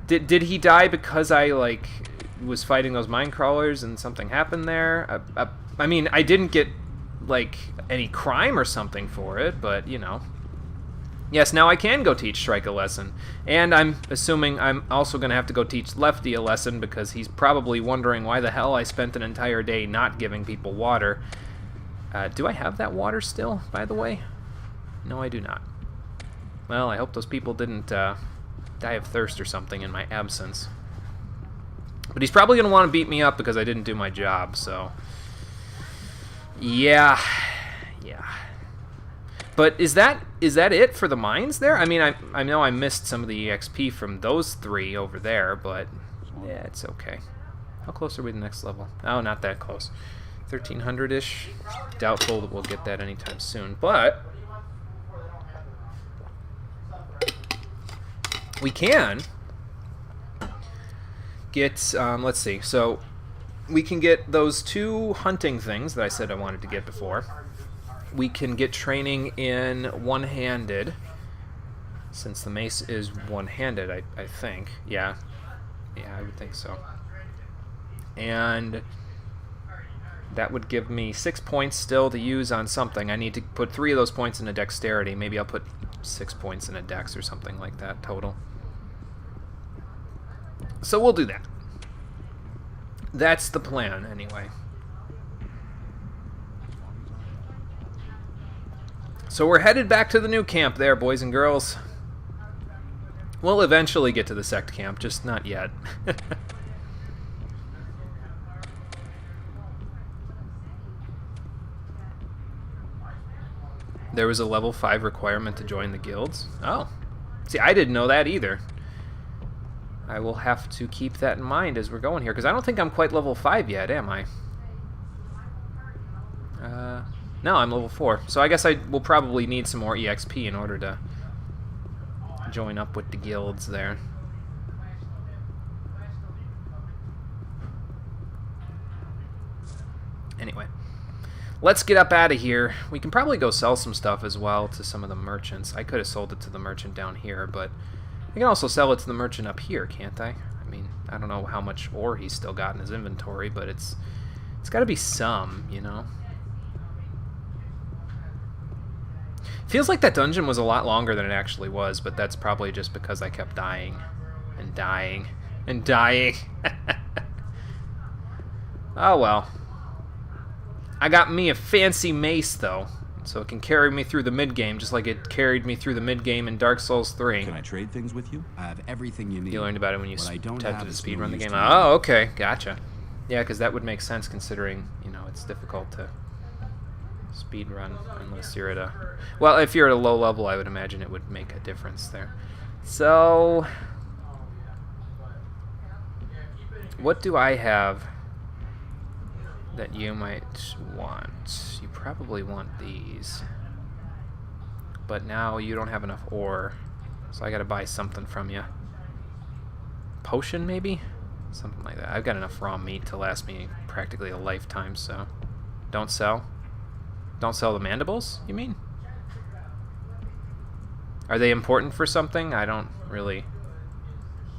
Did he die because I like was fighting those mine crawlers and something happened there? I mean, I didn't get like any crime or something for it, but you know. Yes, now I can go teach Shrike a lesson, and I'm assuming I'm also going to have to go teach Lefty a lesson because he's probably wondering why the hell I spent an entire day not giving people water. Do I have that water still, by the way? No, I do not. Well, I hope those people didn't die of thirst or something in my absence. But he's probably going to want to beat me up because I didn't do my job, so... Yeah. But is that it for the mines there? I mean, I know I missed some of the EXP from those 3 over there, but yeah, it's okay. How close are we to the next level? Oh, not that close. 1300-ish. Doubtful that we'll get that anytime soon, but we can get, let's see, so we can get those 2 hunting things that I said I wanted to get before. We can get training in one-handed, since the mace is one-handed, I think. Yeah, I would think so. And that would give me 6 points still to use on something. I need to put 3 of those points into dexterity. Maybe I'll put 6 points in a dex or something like that total. So we'll do that. That's the plan, anyway. So we're headed back to the new camp there, boys and girls. We'll eventually get to the sect camp, just not yet. There was a level 5 requirement to join the guilds. Oh. See, I didn't know that either. I will have to keep that in mind as we're going here, because I don't think I'm quite level 5 yet, am I? No, I'm level 4. So I guess I will probably need some more EXP in order to join up with the guilds there. Anyway, let's get up out of here. We can probably go sell some stuff as well to some of the merchants. I could have sold it to the merchant down here, but I can also sell it to the merchant up here, can't I? I mean, I don't know how much ore he's still got in his inventory, but it's got to be some, you know? Feels like that dungeon was a lot longer than it actually was, but that's probably just because I kept dying and dying and dying. Oh well. I got me a fancy mace, though, so it can carry me through the mid-game, just like it carried me through the mid-game in Dark Souls 3. Can I trade things with you? I have everything you need. You learned about it when you attempted to is speedrun the no use game. to me. Oh, okay, gotcha. Yeah, because that would make sense considering, you know, it's difficult to speedrun unless you're at a... Well, if you're at a low level, I would imagine it would make a difference there. So... what do I have that you might want? You probably want these. But now you don't have enough ore, so I gotta buy something from you. Potion, maybe? Something like that. I've got enough raw meat to last me practically a lifetime, so... Don't sell? Don't sell the mandibles, you mean? Are they important for something? I don't really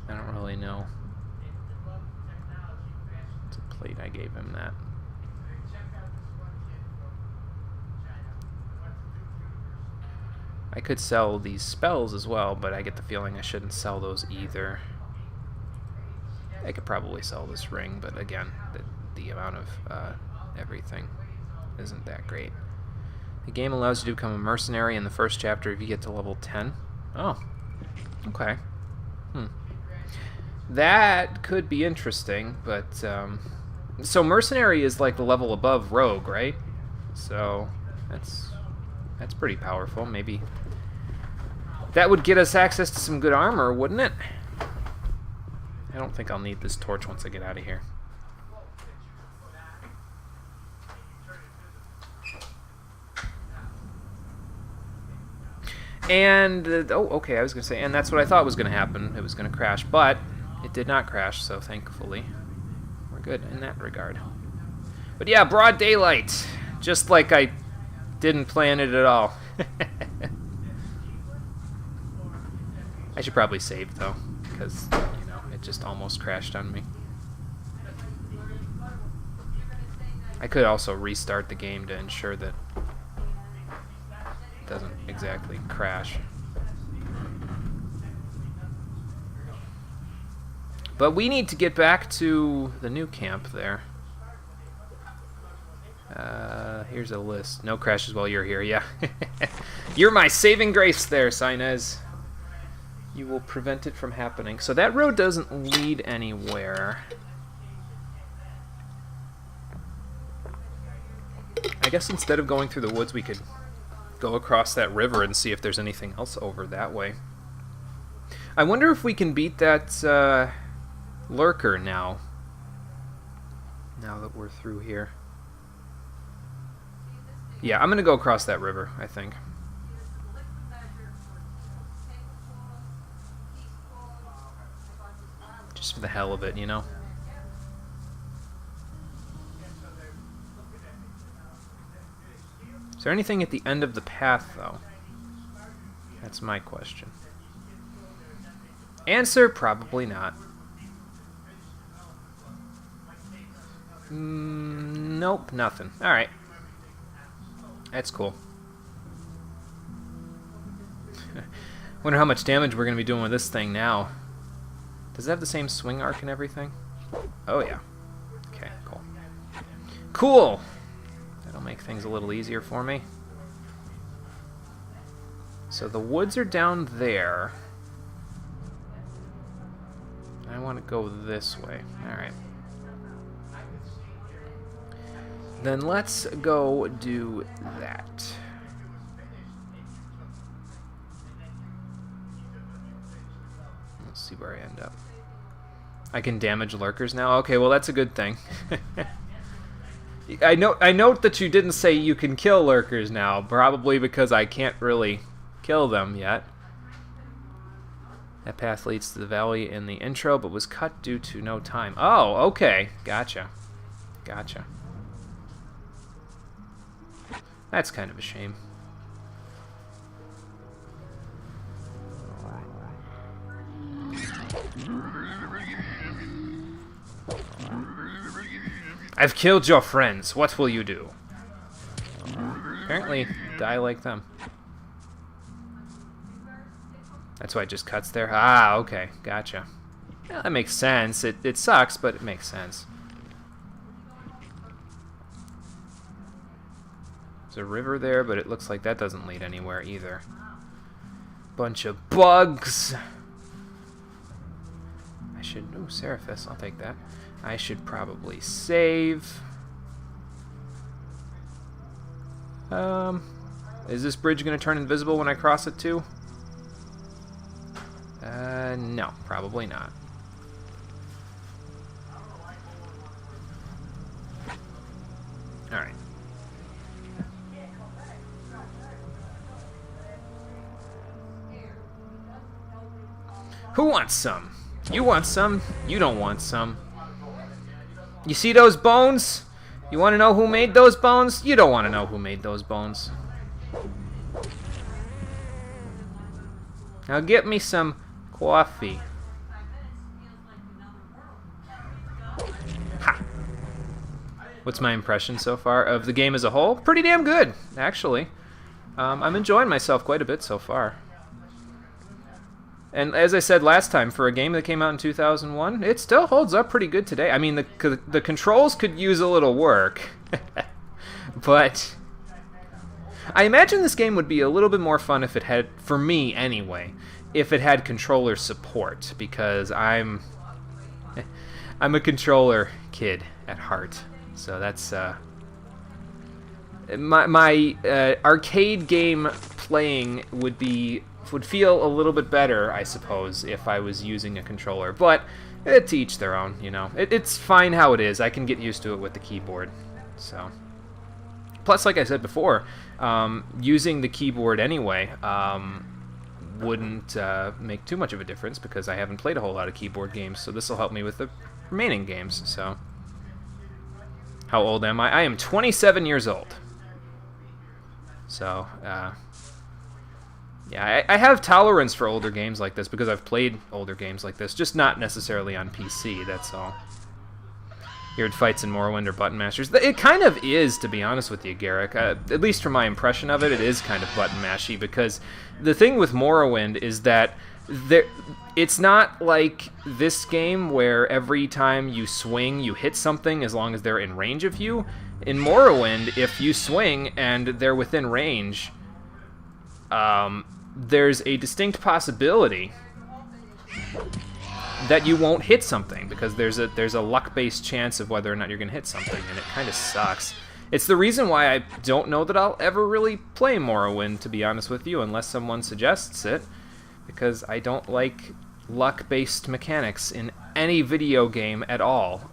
know. It's a plate, I gave him that. I could sell these spells as well, but I get the feeling I shouldn't sell those either. I could probably sell this ring, but again, the amount of everything isn't that great. The game allows you to become a mercenary in the first chapter if you get to level 10. Oh, okay. That could be interesting, but... so mercenary is like the level above rogue, right? So that's pretty powerful. Maybe that would get us access to some good armor, wouldn't it? I don't think I'll need this torch once I get out of here. And, oh, okay, I was going to say, and that's what I thought was going to happen. It was going to crash, but it did not crash, so thankfully we're good in that regard. But yeah, broad daylight, just like I didn't plan it at all. I should probably save, though, because, you know, it just almost crashed on me. I could also restart the game to ensure that doesn't exactly crash. But we need to get back to the new camp there. Here's a list. No crashes while you're here. Yeah. You're my saving grace there, Sinez. You will prevent it from happening. So that road doesn't lead anywhere. I guess instead of going through the woods, we could go across that river and see if there's anything else over that way. I wonder if we can beat that lurker now. Now that we're through here. Yeah, I'm going to go across that river, I think. Just for the hell of it, you know? Is there anything at the end of the path, though? That's my question. Answer, probably not. Nope, nothing. Alright. That's cool. Wonder how much damage we're going to be doing with this thing now. Does it have the same swing arc and everything? Oh, yeah. Okay, cool. Cool! That'll make things a little easier for me. So the woods are down there. I want to go this way. Alright. Then let's go do that. Let's see where I end up. I can damage lurkers now? Okay, well that's a good thing. I note that you didn't say you can kill lurkers now, probably because I can't really kill them yet. That path leads to the valley in the intro, but was cut due to no time. Oh, okay. Gotcha. Gotcha. That's kind of a shame. I've killed your friends. What will you do? Apparently, die like them. That's why it just cuts there? Ah, okay. Gotcha. Yeah, that makes sense. It sucks, but it makes sense. There's a river there, but it looks like that doesn't lead anywhere either. Bunch of bugs! I should... Ooh, Seraphis. I'll take that. I should probably save. Is this bridge going to turn invisible when I cross it too? No, probably not. Alright. Who wants some? You want some? You don't want some. You see those bones? You want to know who made those bones? You don't want to know who made those bones. Now get me some coffee. Ha! What's my impression so far of the game as a whole? Pretty damn good, actually. I'm enjoying myself quite a bit so far. And as I said last time, for a game that came out in 2001, it still holds up pretty good today. I mean, the controls could use a little work. But I imagine this game would be a little bit more fun if it had, for me anyway, if it had controller support, because I'm a controller kid at heart. So that's my arcade game playing would feel a little bit better, I suppose, if I was using a controller. But to each their own, you know. It's fine how it is. I can get used to it with the keyboard. So, plus, like I said before, using the keyboard anyway wouldn't make too much of a difference because I haven't played a whole lot of keyboard games. So this will help me with the remaining games. So, how old am I? I am 27 years old. So, yeah, I have tolerance for older games like this because I've played older games like this, just not necessarily on PC, that's all. Weird fights in Morrowind or button mashers. It kind of is, to be honest with you, Garrick. At least from my impression of it, it is kind of button mashy because the thing with Morrowind is that it's not like this game where every time you swing, you hit something as long as they're in range of you. in Morrowind, if you swing and they're within range, there's a distinct possibility that you won't hit something, because there's a luck-based chance of whether or not you're going to hit something, and it kind of sucks. It's the reason why I don't know that I'll ever really play Morrowind, to be honest with you, unless someone suggests it, because I don't like luck-based mechanics in any video game at all.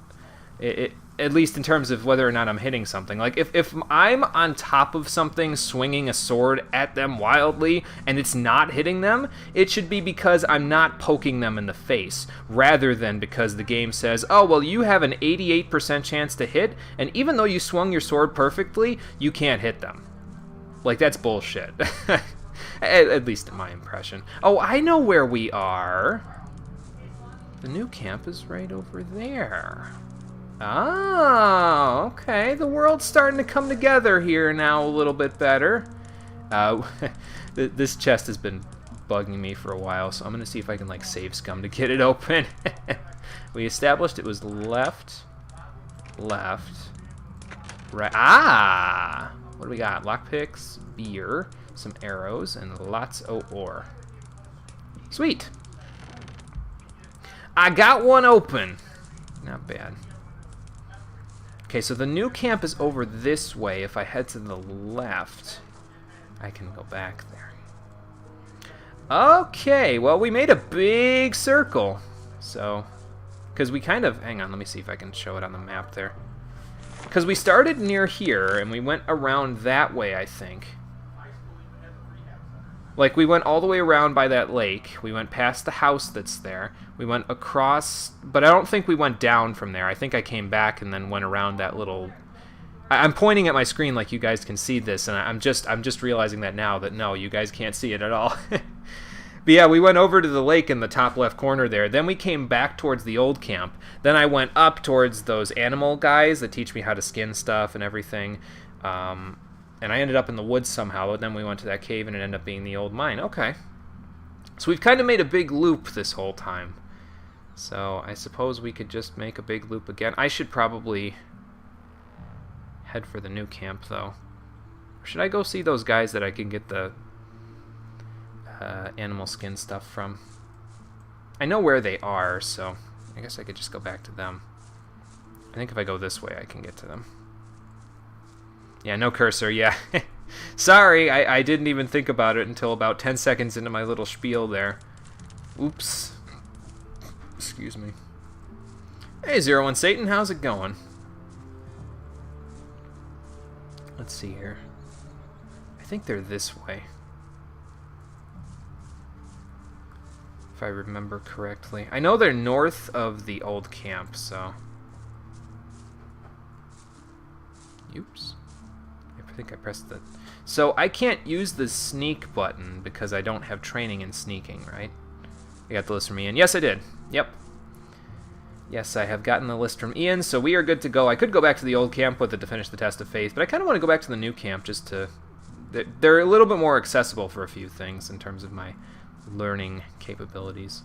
At least in terms of whether or not I'm hitting something. Like, if I'm on top of something swinging a sword at them wildly and it's not hitting them, it should be because I'm not poking them in the face, rather than because the game says, oh, well, you have an 88% chance to hit, and even though you swung your sword perfectly, you can't hit them. Like, that's bullshit. At least in my impression. Oh, I know where we are. The new camp is right over there. Oh, okay. The world's starting to come together here now a little bit better. This chest has been bugging me for a while, so I'm going to see if I can, like, save scum to get it open. We established it was left, right. Ah! What do we got? Lockpicks, beer, some arrows, and lots of ore. Sweet. I got one open. Not bad. Okay, so the new camp is over this way. If I head to the left, I can go back there. Okay, well, we made a big circle. So, because we kind of... Hang on, let me see if I can show it on the map there. Because we started near here, and we went around that way, I think. Like, we went all the way around by that lake. We went past the house that's there. We went across, but I don't think we went down from there. I think I came back and then went around that little... I'm pointing at my screen like you guys can see this, and I'm just realizing that now, that no, you guys can't see it at all. But yeah, we went over to the lake in the top left corner there. Then we came back towards the old camp. Then I went up towards those animal guys that teach me how to skin stuff and everything. And I ended up in the woods somehow, but then we went to that cave and it ended up being the old mine. Okay. So we've kind of made a big loop this whole time. So I suppose we could just make a big loop again. I should probably head for the new camp, though. Or should I go see those guys that I can get the animal skin stuff from? I know where they are, so I guess I could just go back to them. I think if I go this way, I can get to them. Yeah, no cursor, yeah. Sorry, I didn't even think about it until about 10 seconds into my little spiel there. Oops. Excuse me. Hey, 01 Satan, how's it going? Let's see here. I think they're this way, if I remember correctly. I know they're north of the old camp, so... Oops. I think I pressed the... So I can't use the sneak button because I don't have training in sneaking, right? I got the list from Ian. Yes, I did. Yep. Yes, I have gotten the list from Ian, so we are good to go. I could go back to the old camp with it to finish the test of faith, but I kind of want to go back to the new camp just to... They're a little bit more accessible for a few things in terms of my learning capabilities.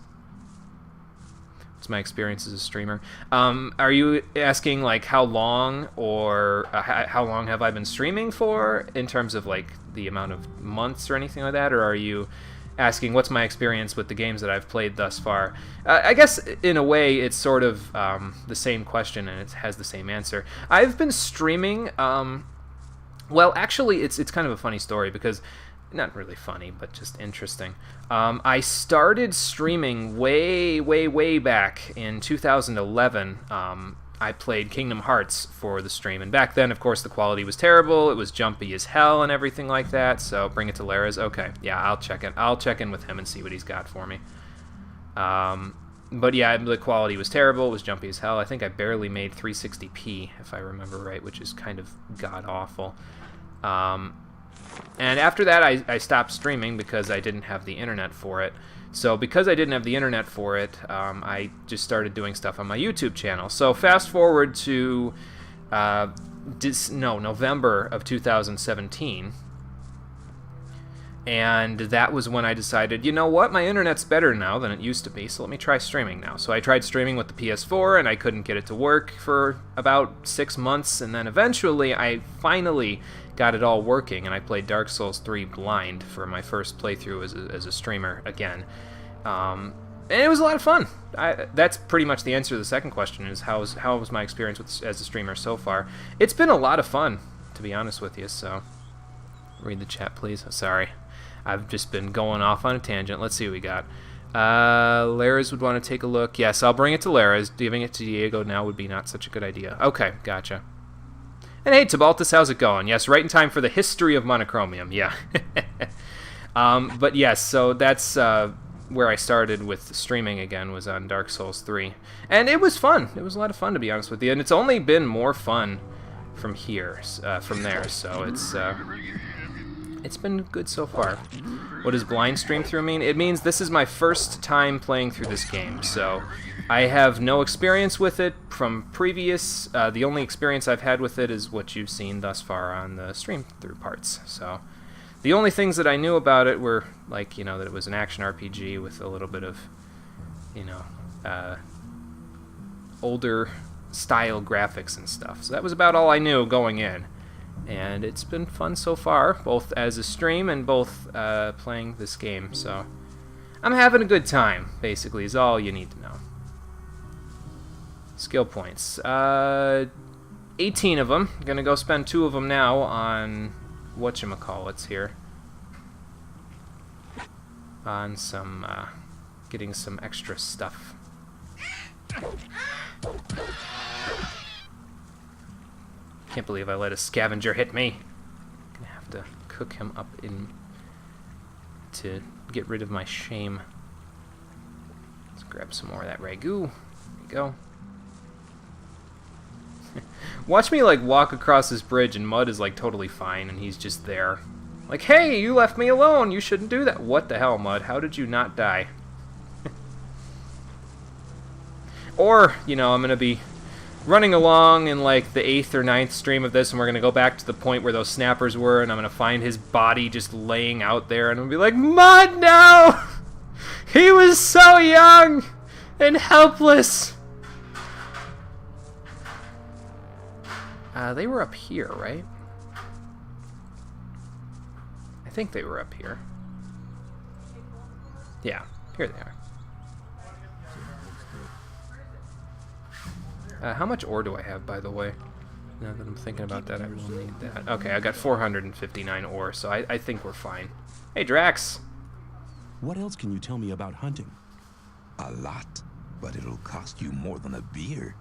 What's my experience as a streamer? Are you asking, like, how long, or how long have I been streaming for in terms of, like, the amount of months or anything like that? Or are you asking what's my experience with the games that I've played thus far? I guess, in a way, it's sort of the same question, and it has the same answer. I've been streaming... well, actually, it's kind of a funny story, because... Not really funny, but just interesting. I started streaming way back in 2011. I played Kingdom Hearts for the stream, and back then, of course, the quality was terrible. It was jumpy as hell and everything like that. So bring it to Lara's. Okay, yeah, I'll check in. I'll check in with him and see what he's got for me. But yeah, the quality was terrible. It was jumpy as hell. I think I barely made 360p, if I remember right, which is kind of god awful. And after that, I stopped streaming because I didn't have the internet for it. So because I didn't have the internet for it, I just started doing stuff on my YouTube channel. So fast forward to November of 2017. And that was when I decided, you know what, my internet's better now than it used to be, so let me try streaming now. So I tried streaming with the PS4, and I couldn't get it to work for about 6 months, and then eventually I finally got it all working, and I played Dark Souls 3 blind for my first playthrough as a streamer again. And it was a lot of fun. That's pretty much the answer to the second question, is how was my experience as a streamer so far. It's been a lot of fun, to be honest with you, so read the chat, please. Sorry. I've just been going off on a tangent. Let's see what we got. Lara's would want to take a look. Yes, I'll bring it to Lara's. Giving it to Diego now would be not such a good idea. Okay, gotcha. And hey, Tabaltus, how's it going? Yes, right in time for the history of monochromium. Yeah. But yes, so that's where I started with streaming again, was on Dark Souls 3. And it was fun. It was a lot of fun, to be honest with you. And it's only been more fun from here, from there. So it's been good so far. What does blind stream through mean? It means this is my first time playing through this game, so I have no experience with it from previous. The only experience I've had with it is what you've seen thus far on the stream through parts. So the only things that I knew about it were, like, you know, that it was an action RPG with a little bit of, you know, older style graphics and stuff. So that was about all I knew going in. And it's been fun so far, both as a stream and both playing this game. So I'm having a good time, basically, is all you need to know. Skill points. 18 of them. I'm going to go spend 2 of them now on whatchamacallits here. On some, getting some extra stuff. Can't believe I let a scavenger hit me. Gonna have to cook him up to get rid of my shame. Let's grab some more of that ragu. There you go. Watch me like walk across this bridge and Mud is like totally fine and he's just there. Like, hey, you left me alone. You shouldn't do that. What the hell, Mud? How did you not die? Or, you know, I'm gonna be running along in like the 8th or 9th stream of this, and we're gonna go back to the point where those snappers were, and I'm gonna find his body just laying out there, and I'm gonna be like, Mud, no! He was so young and helpless. They were up here, right? I think they were up here. Yeah, here they are. How much ore do I have, by the way? Now that I'm thinking about that, I will need that. Okay, I got 459 ore, so I think we're fine. Hey, Drax! What else can you tell me about hunting? A lot, but it'll cost you more than a beer.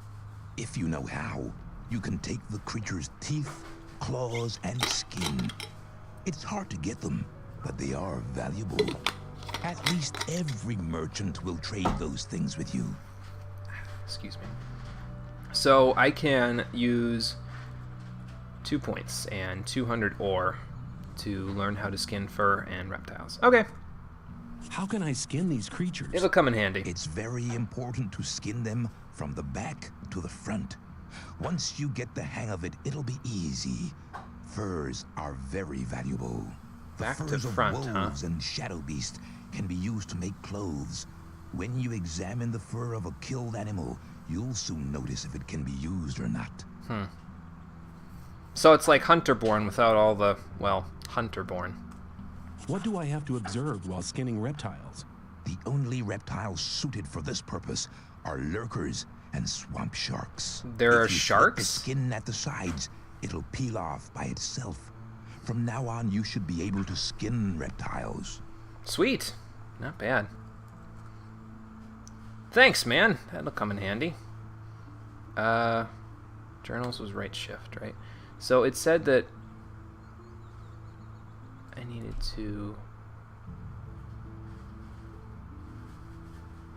If you know how, you can take the creature's teeth, claws, and skin. It's hard to get them, but they are valuable. At least every merchant will trade those things with you. Excuse me. So I can use 2 points and 200 ore to learn how to skin fur and reptiles. Okay. How can I skin these creatures? It'll come in handy. It's very important to skin them from the back to the front. Once you get the hang of it, it'll be easy. Furs are very valuable. The Back to furs front, of huh? wolves and shadow beasts can be used to make clothes. When you examine the fur of a killed animal, you'll soon notice if it can be used or not. So it's like Hunterborn without all the, well, Hunterborn. What do I have to observe while skinning reptiles? The only reptiles suited for this purpose are lurkers and swamp sharks. There are If you slit sharks? the skin at the sides, it'll peel off by itself. From now on, you should be able to skin reptiles. Sweet. Not bad. Thanks, man. That'll come in handy. Journals was right shift, right? So it said that I needed to...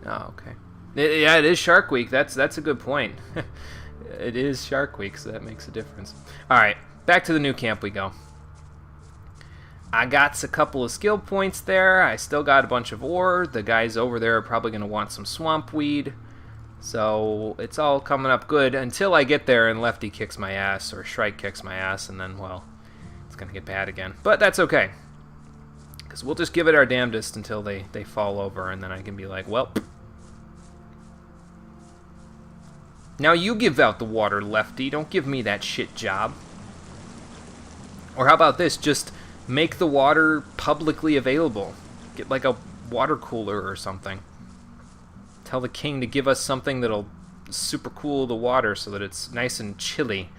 Oh, okay. Yeah, it is Shark Week. That's a good point. It is Shark Week, so that makes a difference. Alright, back to the new camp we go. I got a couple of skill points there. I still got a bunch of ore. The guys over there are probably going to want some swamp weed. So it's all coming up good until I get there and Lefty kicks my ass or Shrike kicks my ass, and then, well, it's going to get bad again. But that's okay, Because we'll just give it our damnedest until they fall over, and then I can be like, well... Now you give out the water, Lefty. Don't give me that shit job. Or how about this? Just make the water publicly available. Get like a water cooler or something. Tell the king to give us something that'll super cool the water so that it's nice and chilly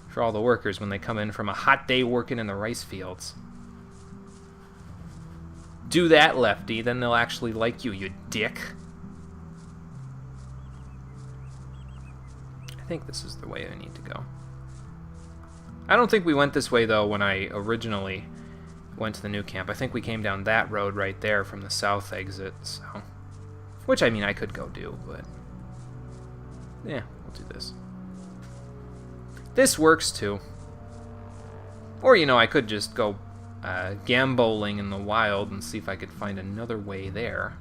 for all the workers when they come in from a hot day working in the rice fields. Do that, Lefty, then they'll actually like you, you dick. I think this is the way I need to go. I don't think we went this way, though, when I originally went to the new camp. I think we came down that road right there from the south exit, so... Which, I mean, I could go do, but... Yeah, we'll do this. This works, too. Or, you know, I could just go gamboling in the wild and see if I could find another way there.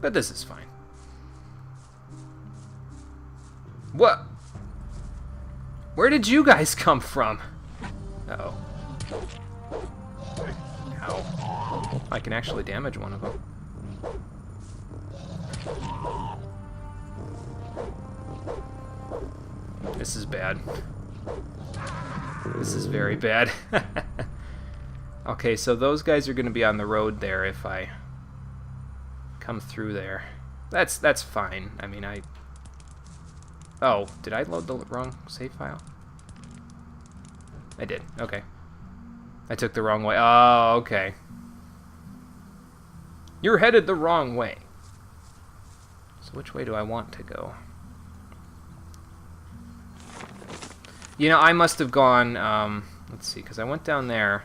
But this is fine. What? Where did you guys come from? Uh-oh. Ow. I can actually damage one of them. This is bad. This is very bad. Okay, so those guys are going to be on the road there if I come through there. That's fine. I mean, Oh, did I load the wrong save file? I did. Okay. I took the wrong way. Oh, okay. You're headed the wrong way. So which way do I want to go? You know, I must have gone, let's see, because I went down there.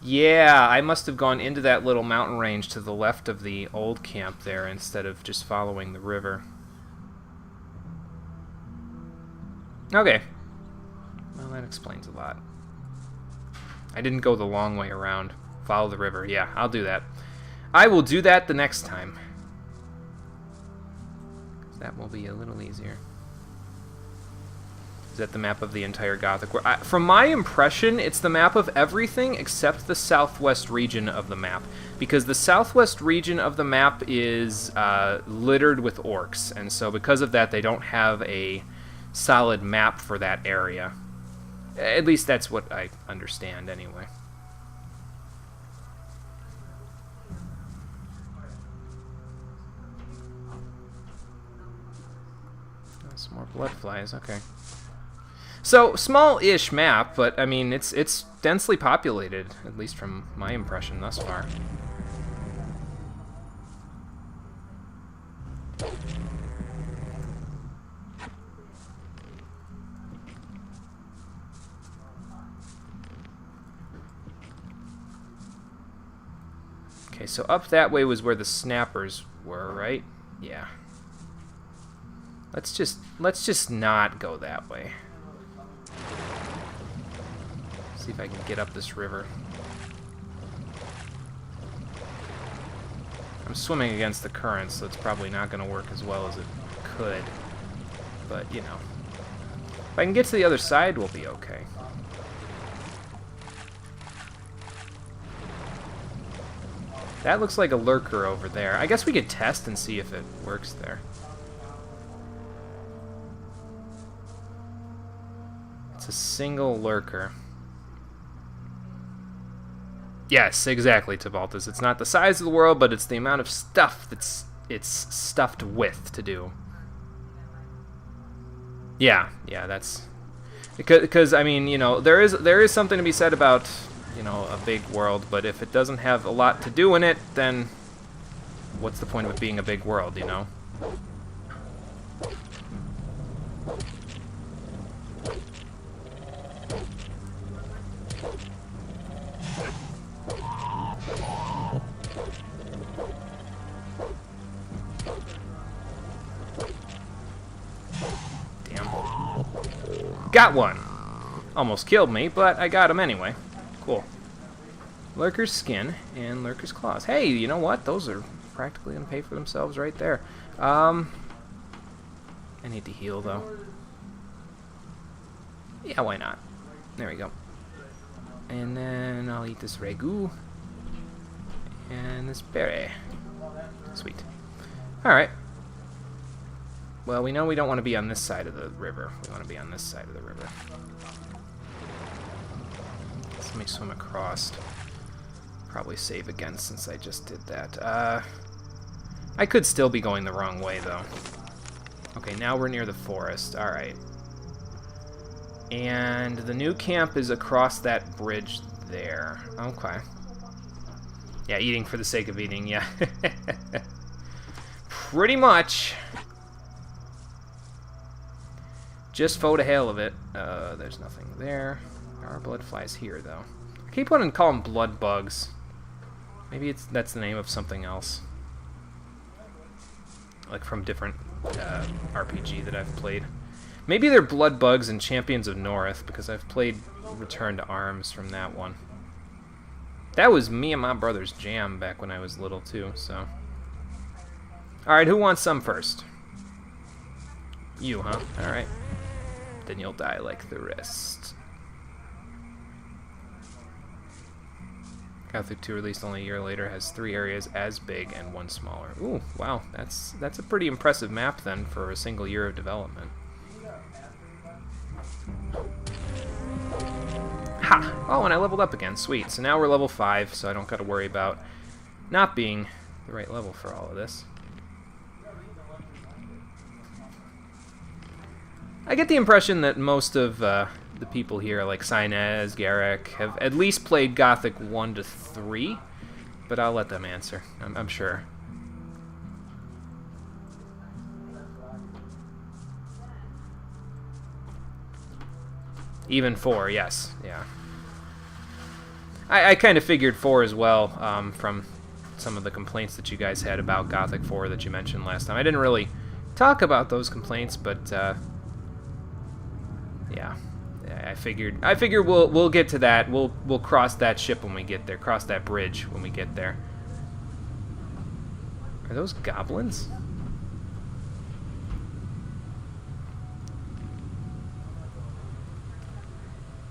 Yeah, I must have gone into that little mountain range to the left of the old camp there instead of just following the river. Okay. Well, that explains a lot. I didn't go the long way around. Follow the river. Yeah, I'll do that. I will do that the next time. That will be a little easier. Is that the map of the entire Gothic world? From my impression, it's the map of everything except the southwest region of the map. Because the southwest region of the map is littered with orcs. And so because of that, they don't have a solid map for that area. At least that's what I understand, anyway. Some more blood flies, okay. So, small-ish map, but, I mean, it's densely populated, at least from my impression thus far. Okay, so up that way was where the snappers were, right? Yeah. Let's just not go that way. See if I can get up this river. I'm swimming against the current, so it's probably not going to work as well as it could. But, you know. If I can get to the other side, we'll be okay. That looks like a lurker over there. I guess we could test and see if it works there. It's a single lurker. Yes, exactly, Tabaltus. It's not the size of the world, but it's the amount of stuff that's it's stuffed with to do. Yeah, that's because I mean, you know, there is something to be said about, you know, a big world, but if it doesn't have a lot to do in it, then what's the point of it being a big world, you know? Got one! Almost killed me, but I got him anyway. Cool. Lurker's skin and Lurker's claws. Hey, you know what? Those are practically going to pay for themselves right there. I need to heal, though. Yeah, why not? There we go. And then I'll eat this ragu. And this berry. Sweet. Alright. Well, we know we don't want to be on this side of the river. We want to be on this side of the river. So let me swim across. Probably save again since I just did that. I could still be going the wrong way, though. Okay, now we're near the forest. Alright. And the new camp is across that bridge there. Okay. Yeah, eating for the sake of eating, yeah. Pretty much. Just for the hell of it. There's nothing there. There are blood flies here, though. I keep wanting to call them blood bugs. Maybe that's the name of something else. Like from different RPG that I've played. Maybe they're blood bugs in Champions of North, because I've played Return to Arms from that one. That was me and my brother's jam back when I was little, too, so... Alright, who wants some first? You, huh? Alright. Then you'll die like the rest. Gothic 2, released only a year later, has 3 areas as big and 1 smaller. Ooh, wow, that's a pretty impressive map, then, for a single year of development. Ha! Oh, and I leveled up again. Sweet. So now we're level 5, so I don't got to worry about not being the right level for all of this. I get the impression that most of the people here, like Sinez, Garrick, have at least played Gothic 1 to 3, but I'll let them answer, I'm sure. Even 4, yes, yeah. I kind of figured 4 as well, from some of the complaints that you guys had about Gothic 4 that you mentioned last time. I didn't really talk about those complaints, but yeah, I figured we'll get to that. We'll cross that ship when we get there. Cross that bridge when we get there. Are those goblins?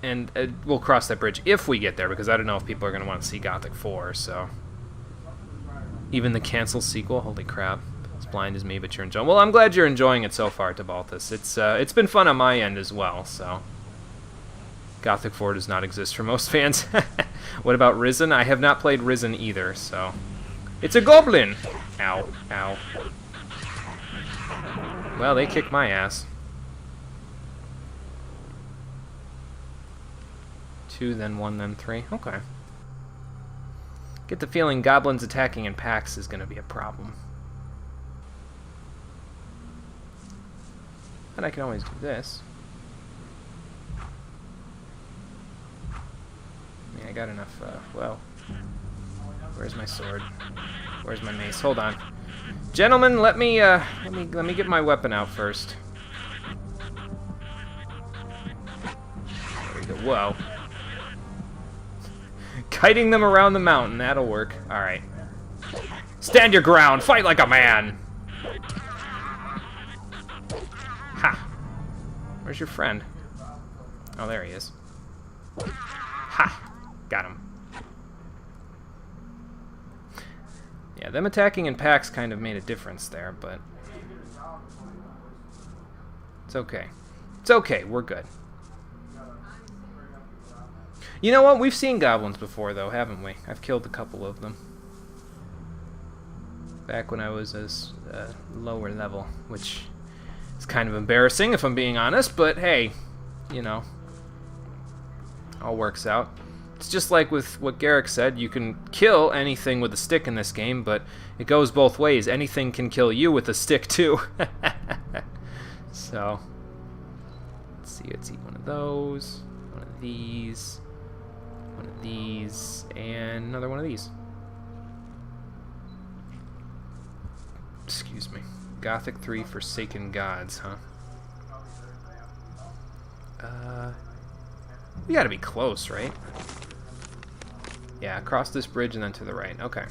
And we'll cross that bridge if we get there, because I don't know if people are going to want to see Gothic 4, so... Even the canceled sequel? Holy crap. As blind as me, but you're enjoying... Well, I'm glad you're enjoying it so far, Tabaltus. It's been fun on my end as well, so... Gothic 4 does not exist for most fans. What about Risen? I have not played Risen either, so... It's a goblin! Ow, ow. Well, they kicked my ass. 2, then 1, then 3. Okay. Get the feeling goblins attacking in packs is going to be a problem. And I can always do this. I mean, I got enough, well... Where's my sword? Where's my mace? Hold on. Gentlemen, let me get my weapon out first. There we go. Whoa. Kiting them around the mountain, that'll work. Alright. Stand your ground! Fight like a man! Ha! Where's your friend? Oh, there he is. Ha! Got him. Yeah, them attacking in packs kind of made a difference there, but... It's okay. It's okay, we're good. You know what? We've seen goblins before, though, haven't we? I've killed a couple of them. Back when I was as lower level, which is kind of embarrassing, if I'm being honest, but hey, you know, all works out. It's just like with what Garrick said, you can kill anything with a stick in this game, but it goes both ways. Anything can kill you with a stick, too. So, let's eat one of those, one of these... One of these, and another one of these. Excuse me. Gothic 3 Forsaken Gods, huh? We gotta be close, right? Yeah, across this bridge and then to the right. Okay.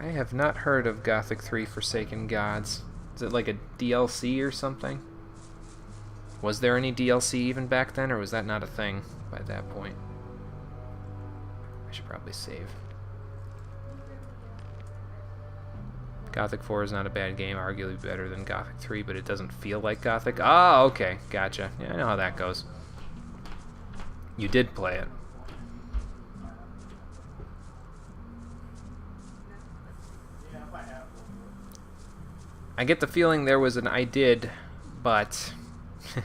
I have not heard of Gothic 3 Forsaken Gods. Is it like a DLC or something? Was there any DLC even back then, or was that not a thing by that point? I should probably save. Gothic 4 is not a bad game, arguably better than Gothic 3, but it doesn't feel like Gothic. Ah, okay, gotcha. Yeah, I know how that goes. You did play it. I get the feeling there was an I did, but at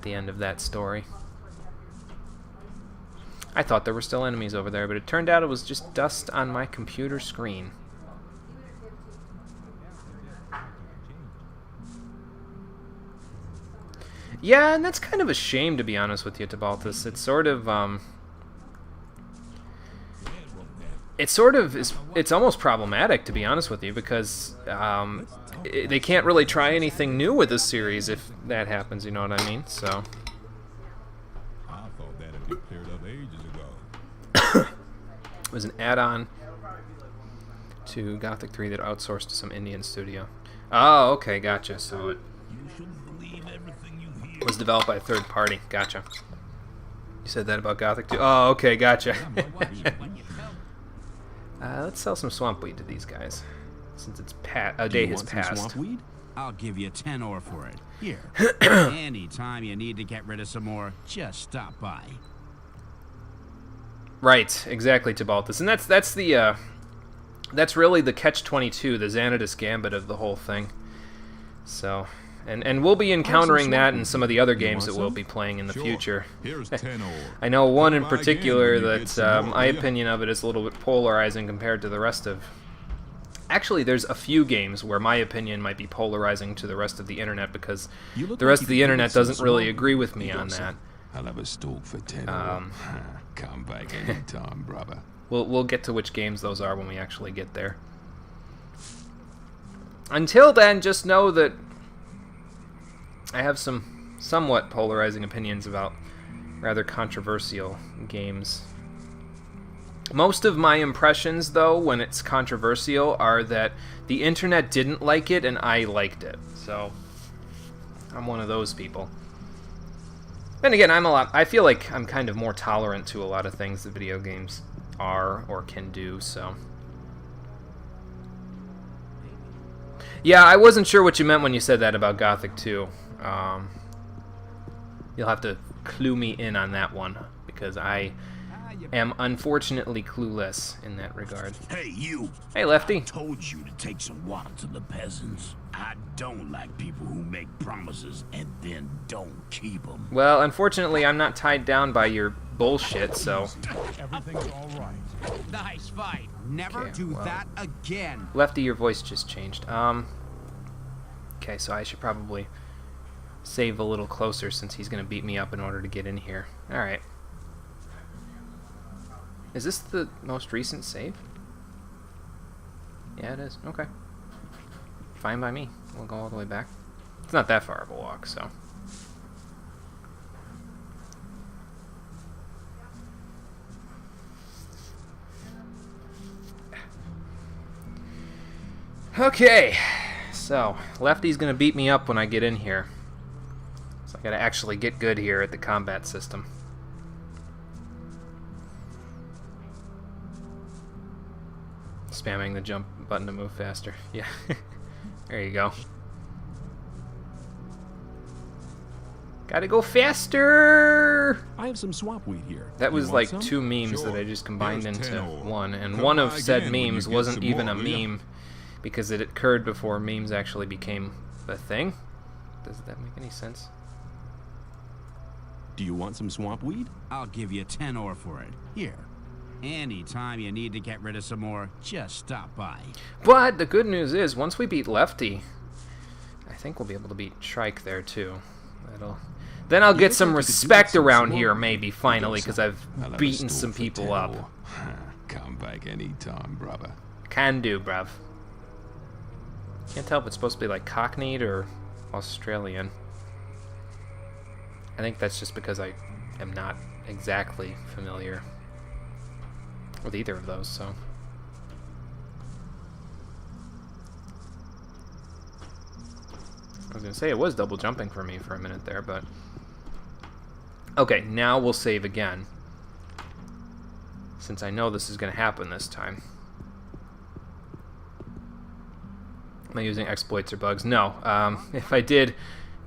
the end of that story. I thought there were still enemies over there, but it turned out it was just dust on my computer screen. Yeah, and that's kind of a shame, to be honest with you, Tabaltus. It's sort of, it's almost problematic, to be honest with you, because they can't really try anything new with this series if that happens, you know what I mean? So. I thought that had been cleared up ages ago. It was an add-on to Gothic 3 that outsourced to some Indian studio. Oh, okay, gotcha. So it was developed by a third party. Gotcha. You said that about Gothic 2? Oh, okay, gotcha. Let's sell some swamp weed to these guys, since it's a day has passed. Swamp weed? I'll give you 10 ore for it. Here. Anytime you need to get rid of some more, just stop by. Right, exactly, Tabaltus, and that's really the catch-22, the Xanadus gambit of the whole thing. So, and we'll be encountering that in some of the other games that we'll be playing in the future. Here's 10 ore. I know one in Come by particular again when you get that some more, my will ya? opinion of it is a little bit polarizing compared to the rest of. Actually, there's a few games where my opinion might be polarizing to the rest of the internet because You look the like rest you of the could internet use some doesn't really swamp agree with weed. me You on got that. some? I'll have a stoke for 10 Come back anytime, brother. We'll get to which games those are when we actually get there. Until then, just know that I have some somewhat polarizing opinions about rather controversial games. Most of my impressions, though, when it's controversial, are that the internet didn't like it and I liked it. So, I'm one of those people. Then again, I feel like I'm kind of more tolerant to a lot of things that video games are or can do, so. Yeah, I wasn't sure what you meant when you said that about Gothic 2. You'll have to clue me in on that one, because I am unfortunately clueless in that regard. Hey, you. Hey, Lefty. Told you to take some water to the peasants. I don't like people who make promises and then don't keep them. Well, unfortunately, I'm not tied down by your bullshit, so. Everything's all right. Nice fight. Never Okay, do well. that again. Lefty, your voice just changed. Okay, so I should probably save a little closer since he's going to beat me up in order to get in here. Alright. Is this the most recent save? Yeah, it is. Okay. Fine by me. We'll go all the way back. It's not that far of a walk, so. Okay. So, Lefty's gonna beat me up when I get in here. So I gotta actually get good here at the combat system. Spamming the jump button to move faster. Yeah. There you go. Gotta go faster! I have some swamp weed here. That You was want like some? 2 memes Sure. that I just combined Here's into 10 ore. one, and Come one by of said again when you memes get wasn't some even more, a will ya? meme because it occurred before memes actually became a thing. Does that make any sense? Do you want some swamp weed? I'll give you 10 ore for it. Here. Anytime you need to get rid of some more, just stop by. But the good news is, once we beat Lefty, I think we'll be able to beat Shrike there too. Then I'll get look some like you could do respect some around swamp here, weed. maybe, finally, because I've I'll have a beaten stoke some for people 10 up. ore. Come back anytime, brother. Can do, bruv. Can't tell if it's supposed to be like Cockneyed or Australian. I think that's just because I am not exactly familiar with either of those, so. was going to say it was double jumping for me for a minute there, but... Okay, now we'll save again. Since I know this is going to happen this time. Am I using exploits or bugs? No. If I did,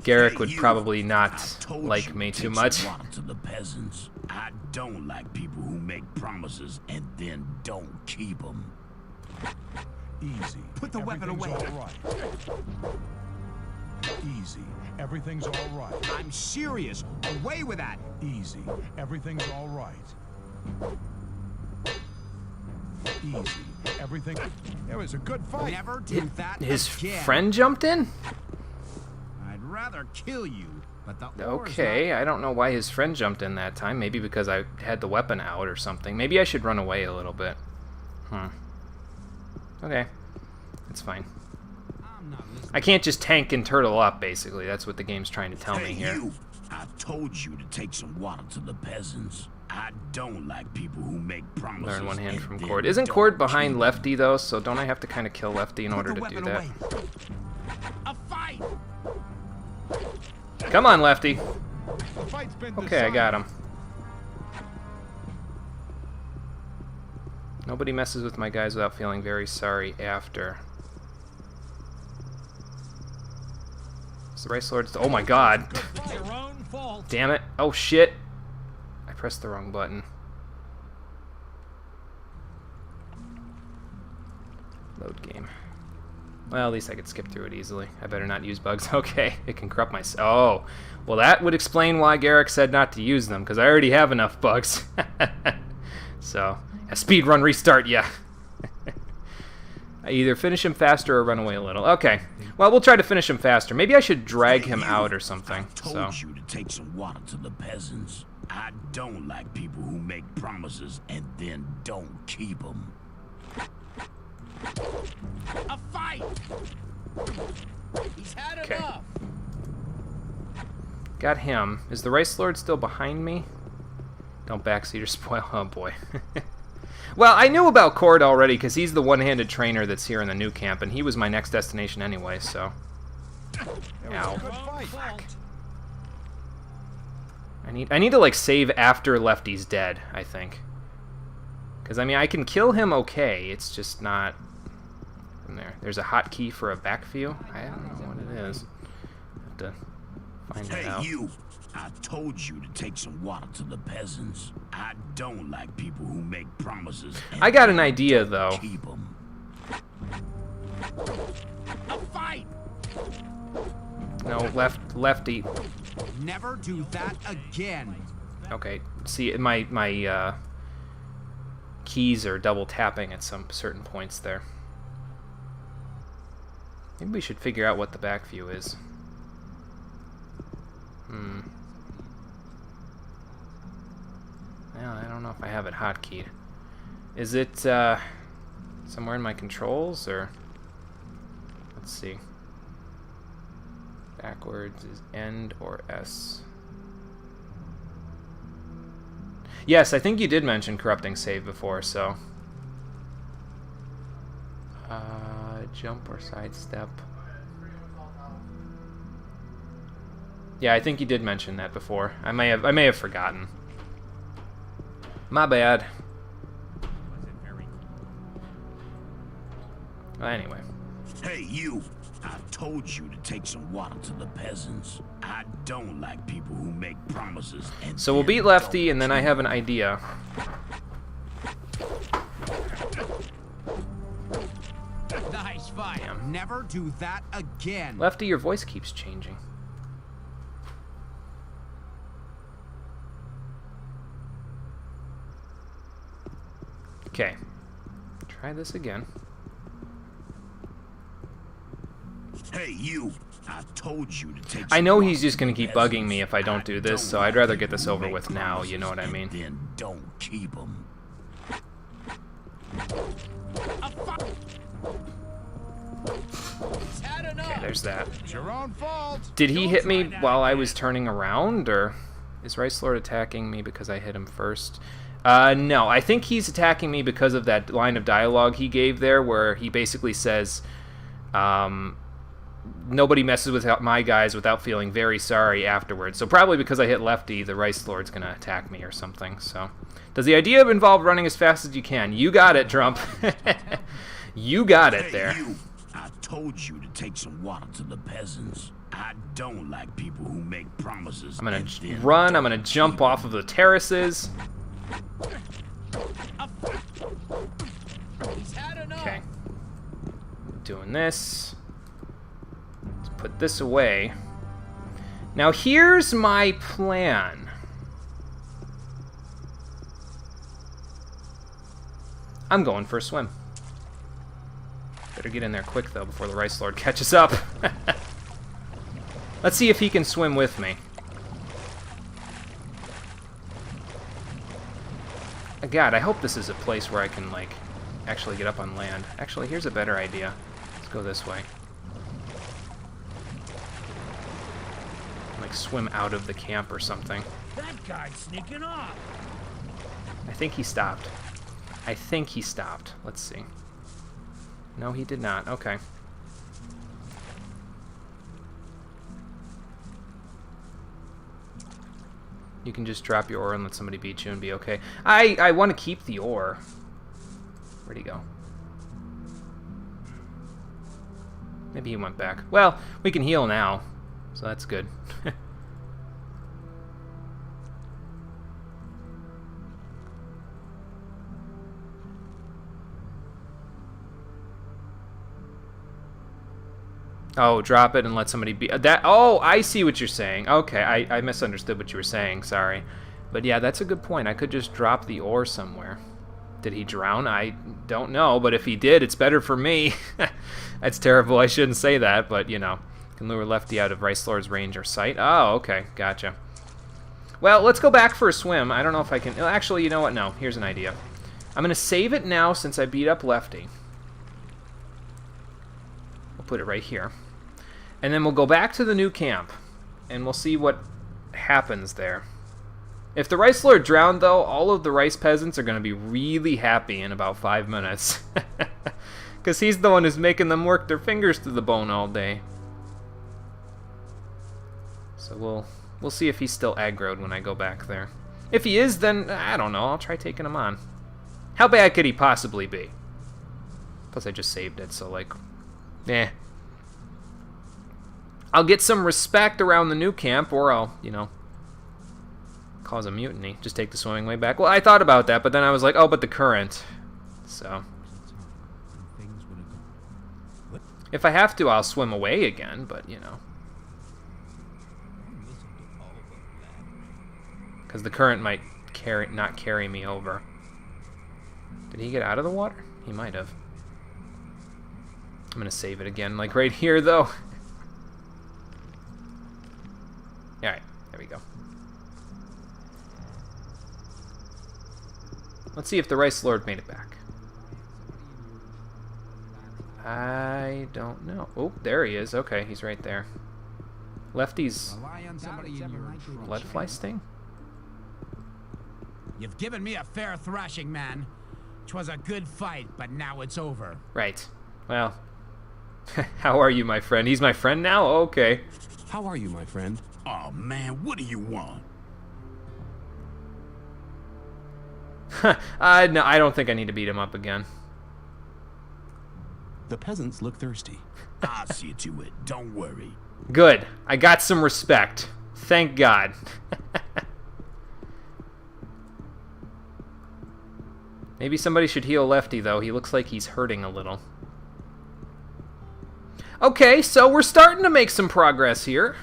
Garrick would probably not like me too much. To the peasants. I don't like people who make promises and then don't keep them. Easy. Put the weapon away. All right. Easy. Everything's all right. I'm serious. Away with that. Easy. Everything's all right. Easy. Everything. It was a good fight. Never do that His again. friend jumped in? I'd rather kill you, but the Okay, I don't know why his friend jumped in that time. Maybe because I had the weapon out or something. Maybe I should run away a little bit. Okay. It's fine. I can't just tank and turtle up, basically. That's what the game's trying to tell me here. You. I told you to take some water to the peasants. I don't like people who make promises. Learn one hand and from then Cord. Isn't don't Cord keep behind them. Lefty, though? So don't I have to kind of kill Lefty in order the to do weapon that? away. A fight. Come on, Lefty. The fight's been Okay, I got decided. him. Nobody messes with my guys without feeling very sorry after. Is the Rice Lord still... Oh my god! Your own fault. Damn it. Oh shit. I pressed the wrong button. Load game. Well, at least I could skip through it easily. I better not use bugs. Okay, it can corrupt my... Oh, well that would explain why Garrick said not to use them, because I already have enough bugs. So, a speedrun restart, yeah. I either finish him faster or run away a little. Okay, well, we'll try to finish him faster. Maybe I should drag him out or something. I told So, you to take some water to the peasants. I don't like people who make promises and then don't keep them. A fight! He's had Okay. enough! got him. Is the Rice Lord still behind me? Don't backseat or spoil. Oh boy. Well, I knew about Cord already because he's the one-handed trainer that's here in the new camp, and he was my next destination anyway, so... It was Ow. a good fight. I need to, like, save after Lefty's dead, I think. Because, I mean, I can kill him okay, it's just not... From there. There's a hotkey for a back view? I don't know what it is. Have to find it Hey, out. you! I told you to take some water to the peasants. I don't like people who make promises. And I got an then idea, don't though. Keep 'em. A fight! No, lefty. Never do that again. Okay, see, my keys are double tapping at some certain points there. Maybe we should figure out what the back view is. Well, I don't know if I have it hotkeyed. Is it somewhere in my controls, or... Let's see. Backwards is end or S. Yes, I think you did mention corrupting save before, so... Jump or sidestep. Yeah, I think you did mention that before. I may have forgotten. My bad. Well, anyway. Hey, you! I told you to take some water to the peasants. I don't like people who make promises and So we'll then beat Lefty, don't and then I keep have an idea. Nice fight. Damn. Never do that again. Lefty, your voice keeps changing. Okay. Try this again. Hey, you! I told you to take I some know water he's just to gonna the keep bugging me peasants. if I don't do this, so don't I'd rather like get this people who over make with now, you know what I promises mean? and then don't keep them. Okay, there's that. It's your own fault. Did he hit me while I was turning around, or is Rice Lord attacking me because I hit him first? No, I think he's attacking me because of that line of dialogue he gave there where he basically says, nobody messes with my guys without feeling very sorry afterwards. So probably because I hit lefty, the Rice Lord's going to attack me or something. So does the idea involve running as fast as you can? You got it, Trump. You got it there. Hey, you. I told you to take some water to the peasants. I don't like people who make promises. I'm going and to then run. I'm don't going to jump off of the terraces. He's had enough. Okay. Doing this. Let's put this away. Now here's my plan. I'm going for a swim. Better get in there quick though before the Rice Lord catches up. Let's see if he can swim with me. God, I hope this is a place where I can, like, actually get up on land. Actually, here's a better idea. Let's go this way. Like, swim out of the camp or something. That guy's sneaking off. I think he stopped. I think he stopped. Let's see. No, he did not. Okay. You can just drop your ore and let somebody beat you and be okay. I want to keep the ore. Where'd he go? Maybe he went back. Well, we can heal now, so that's good. Oh, drop it and let somebody be that. Oh, I see what you're saying. Okay, I misunderstood what you were saying. Sorry, but yeah, that's a good point. I could just drop the ore somewhere. Did he drown? I don't know, but if he did, it's better for me. That's terrible. I shouldn't say that, but you know, can lure Lefty out of Rice Lord's range or sight. Oh, okay, gotcha. Well, let's go back for a swim. I don't know if I can. Actually, you know what? No, here's an idea. I'm gonna save it now since I beat up Lefty. We'll put it right here. And then we'll go back to the new camp, and we'll see what happens there. If the Rice Lord drowned, though, all of the rice peasants are going to be really happy in about 5 minutes. Because he's the one who's making them work their fingers to the bone all day. So we'll see if he's still aggroed when I go back there. If he is, then, I don't know, I'll try taking him on. How bad could he possibly be? Plus, I just saved it, so, like, eh. I'll get some respect around the new camp, or I'll, you know, cause a mutiny. Just take the swimming way back. Well, I thought about that, but then I was like, oh, but the current. So, if I have to, I'll swim away again, but, you know. Because the current might not carry me over. Did he get out of the water? He might have. I'm going to save it again, like right here, though. Alright, there we go. Let's see if the Rice Lord made it back. I don't know. Oh, there he is. Okay, he's right there. Lefty's bloodfly sting? You've given me a fair thrashing, man. 'Twas a good fight, but now it's over. Right. Well, how are you, my friend? He's my friend now? Okay. How are you, my friend? Oh man, what do you want? No, I don't think I need to beat him up again. The peasants look thirsty. I'll see to it. Don't worry. Good. I got some respect. Thank God. Maybe somebody should heal Lefty, though. He looks like he's hurting a little. Okay, so we're starting to make some progress here.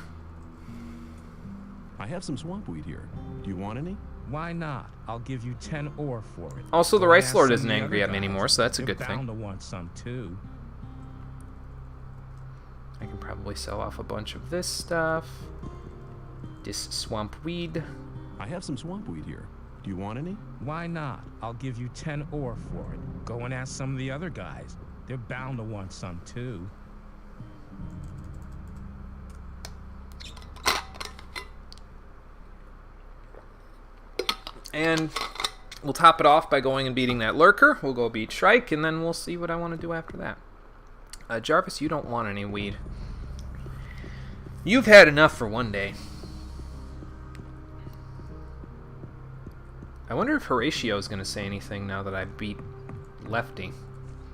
I have some swamp weed here. Do you want any? Why not? I'll give you 10 ore for it. Also, the Go Rice ask Lord some isn't of the angry other at me guys. anymore, so that's a They're good bound thing. to want some too. I can probably sell off a bunch of this stuff. This swamp weed. I have some swamp weed here. Do you want any? Why not? I'll give you 10 ore for it. Go and ask some of the other guys. They're bound to want some too. And we'll top it off by going and beating that lurker. We'll go beat Shrike, and then we'll see what I want to do after that. Jarvis, you don't want any weed. You've had enough for one day. I wonder if Horatio is going to say anything now that I beat Lefty.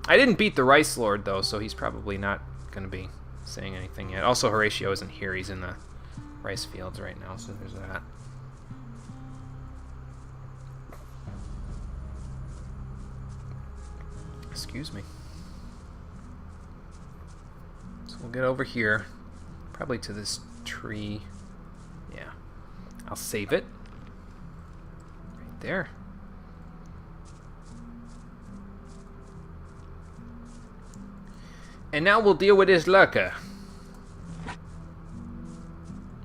I didn't beat the Rice Lord, though, so he's probably not going to be saying anything yet. Also, Horatio isn't here. He's in the rice fields right now, so there's that. Excuse me. So we'll get over here, probably to this tree. Yeah. I'll save it. Right there. And now we'll deal with his lurker.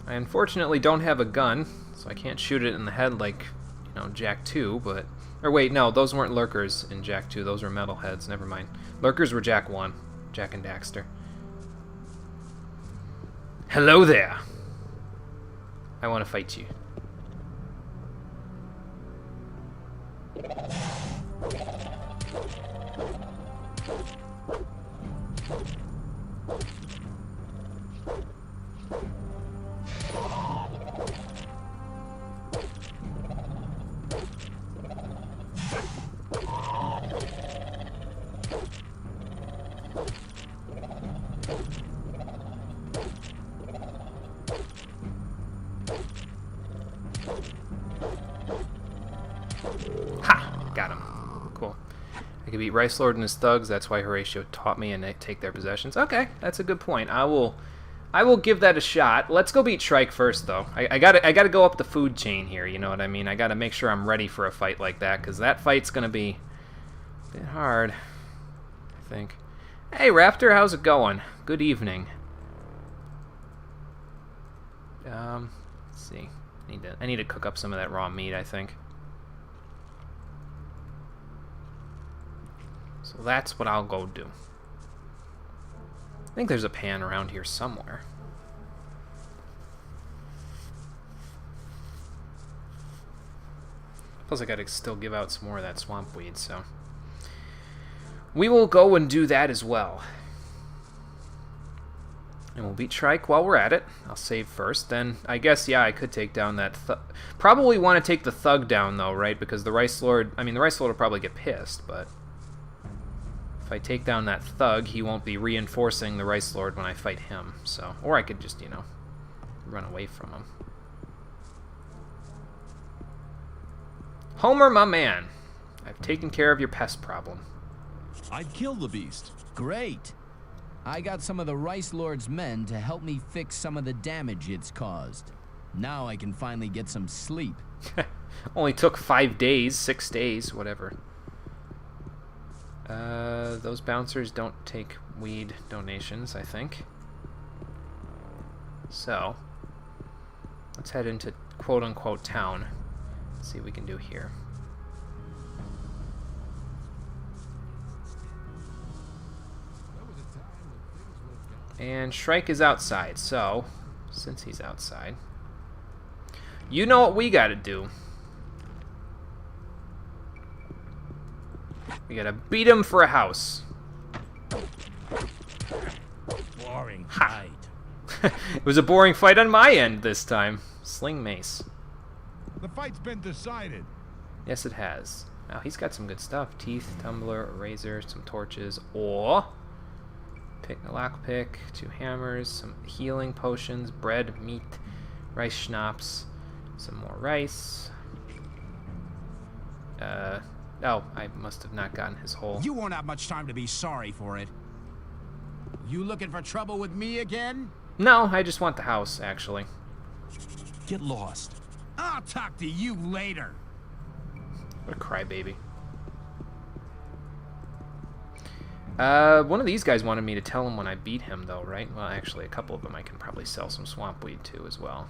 I unfortunately don't have a gun, so I can't shoot it in the head like, you know, Jack 2, but... Or wait, no, those weren't lurkers in Jack 2, those were metalheads, never mind. Lurkers were Jack 1, Jack and Daxter. Hello there! I want to fight you. Got him. Cool. I can beat Rice Lord and his thugs. That's why Horatio taught me and they take their possessions. Okay, that's a good point. I will give that a shot. Let's go beat Shrike first, though. I gotta go up the food chain here. You know what I mean? I gotta make sure I'm ready for a fight like that, because that fight's gonna be a bit hard, I think. Hey, Raptor, how's it going? Good evening. Let's see. I need to cook up some of that raw meat, I think. So that's what I'll go do. I think there's a pan around here somewhere. Plus I gotta still give out some more of that swamp weed, so... We will go and do that as well. And we'll beat Shrike while we're at it. I'll save first. Then, I guess, yeah, I could take down that probably want to take the thug down, though, right? Because the Rice Lord... I mean, the Rice Lord will probably get pissed, but... If I take down that thug, he won't be reinforcing the Rice Lord when I fight him. So, or I could just, you know, run away from him. Homer, my man. I've taken care of your pest problem. I'd kill the beast. Great. I got some of the Rice Lord's men to help me fix some of the damage it's caused. Now I can finally get some sleep. Only took 5 days, 6 days, whatever. Those bouncers don't take weed donations, I think. So, let's head into quote-unquote town. Let's see what we can do here. And Shrike is outside, so, since he's outside, you know what we gotta do. We gotta beat him for a house. Boring Ha. fight. It was a boring fight on my end this time. Sling mace. The fight's been decided. Yes, it has. Now, he's got some good stuff. Teeth, tumbler, a razor, some torches, or... Pick a lockpick, 2 hammers, some healing potions, bread, meat, rice schnapps, some more rice. Oh, I must have not gotten his whole... You won't have much time to be sorry for it. You looking for trouble with me again? No, I just want the house, actually. Get lost. I'll talk to you later. What a crybaby. One of these guys wanted me to tell him when I beat him, though, right? Well, actually, a couple of them I can probably sell some swamp weed to as well.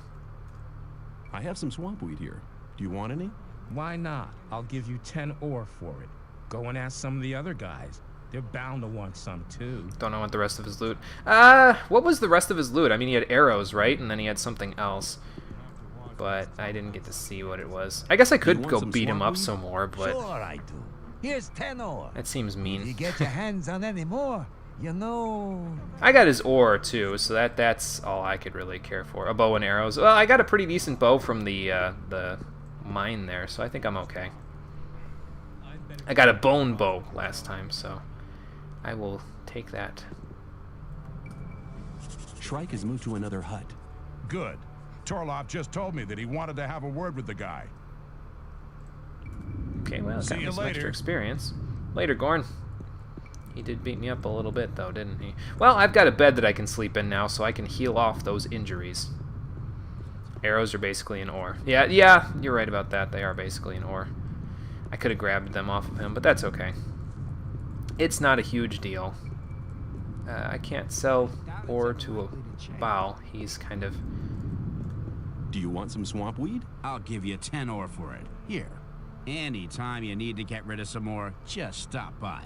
I have some swamp weed here. Do you want any? Why not? I'll give you 10 ore for it. Go and ask some of the other guys. They're bound to want some, too. Don't know what the rest of his loot... what was the rest of his loot? I mean, he had arrows, right? And then he had something else. But I didn't get to see what it was. I guess I could go beat him up some more, but... Sure I do. Here's 10 ore. That seems If you mean. get your hands on any more, You know... I got his ore too, so that's all I could really care for. A bow and arrows. Well, I got a pretty decent bow from the mine there, so I think I'm okay. I got a bone bow last time, so I will take that. Shrike has moved to another hut. Good. Torlov just told me that he wanted to have a word with the guy. Okay, well, See got you me some extra later. experience. Later, Gorn. He did beat me up a little bit, though, didn't he? Well, I've got a bed that I can sleep in now, so I can heal off those injuries. Arrows are basically an ore. Yeah, you're right about that. They are basically an ore. I could have grabbed them off of him, but that's okay. It's not a huge deal. I can't sell ore to a Bao. He's kind of... Do you want some swamp weed? I'll give you 10 ore for it. Here. Anytime you need to get rid of some more, just stop by.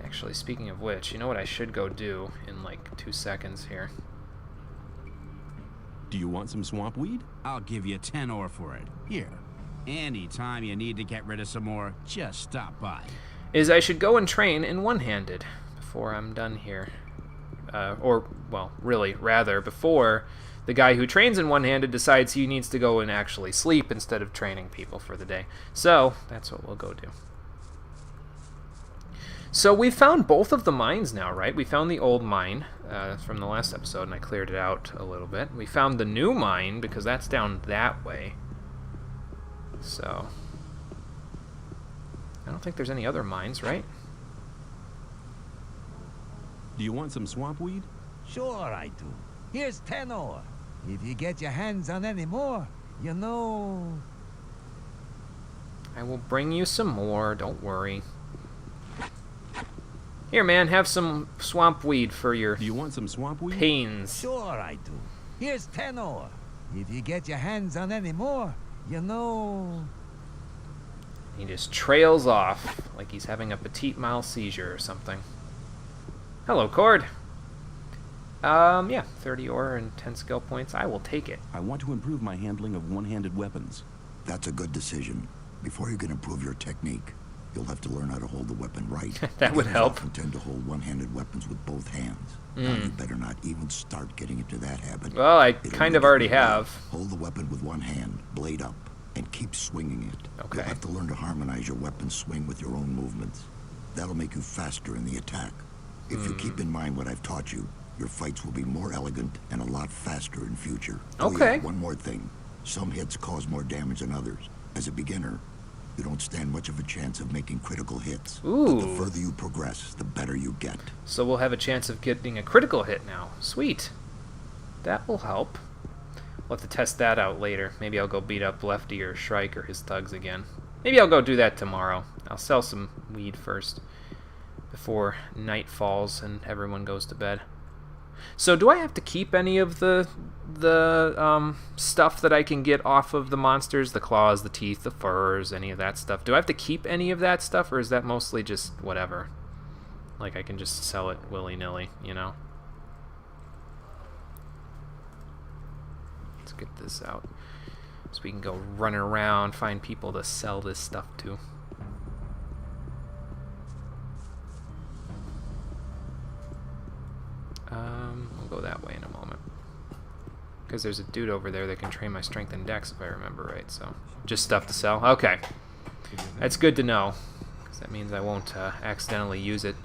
Actually, speaking of which, you know what I should go do in like 2 seconds here? Do you want some swamp weed? I'll give you 10 ore for it. Here. Anytime you need to get rid of some more, just stop by. Is I should go and train in one-handed before I'm done here. Well, really, rather, before the guy who trains in one-handed decides he needs to go and actually sleep instead of training people for the day. So, that's what we'll go do. So we found both of the mines now, right? We found the old mine from the last episode, and I cleared it out a little bit. We found the new mine, because that's down that way. So, I don't think there's any other mines, right? Do you want some swamp weed? Sure I do. Here's 10 ore. If you get your hands on any more, you know... I will bring you some more, don't worry. Here, man, have some swamp weed for your Do you want some swamp weed? pains. Sure I do. Here's 10 ore. If you get your hands on any more, you know... He just trails off like he's having a petite mal seizure or something. Hello, Cord. Yeah, 30 ore and 10 skill points. I will take it. I want to improve my handling of one-handed weapons. That's a good decision. Before you can improve your technique, you'll have to learn how to hold the weapon right. That would Beginners help. often tend to hold one-handed weapons with both hands. Now you better not even start getting into that habit. Well, I It'll kind make of it already work well. have. Hold the weapon with one hand, blade up, and keep swinging it. Okay. You'll have to learn to harmonize your weapon swing with your own movements. That'll make you faster in the attack. If you keep in mind what I've taught you, your fights will be more elegant and a lot faster in future. Oh, Okay. yeah, one more thing. Some hits cause more damage than others. As a beginner, you don't stand much of a chance of making critical hits. But the Ooh. further you progress, the better you get. So we'll have a chance of getting a critical hit now. Sweet. That will help. We'll have to test that out later. Maybe I'll go beat up Lefty or Shrike or his thugs again. Maybe I'll go do that tomorrow. I'll sell some weed first before night falls and everyone goes to bed. So do I have to keep any of the stuff that I can get off of the monsters? The claws, the teeth, the furs, any of that stuff? Do I have to keep any of that stuff, or is that mostly just whatever? Like I can just sell it willy-nilly, you know? Let's get this out so we can go running around, find people to sell this stuff to. We'll go that way in a moment. Because there's a dude over there that can train my strength and dex, if I remember right. So, just stuff to sell. Okay. That's good to know. Because that means I won't accidentally use it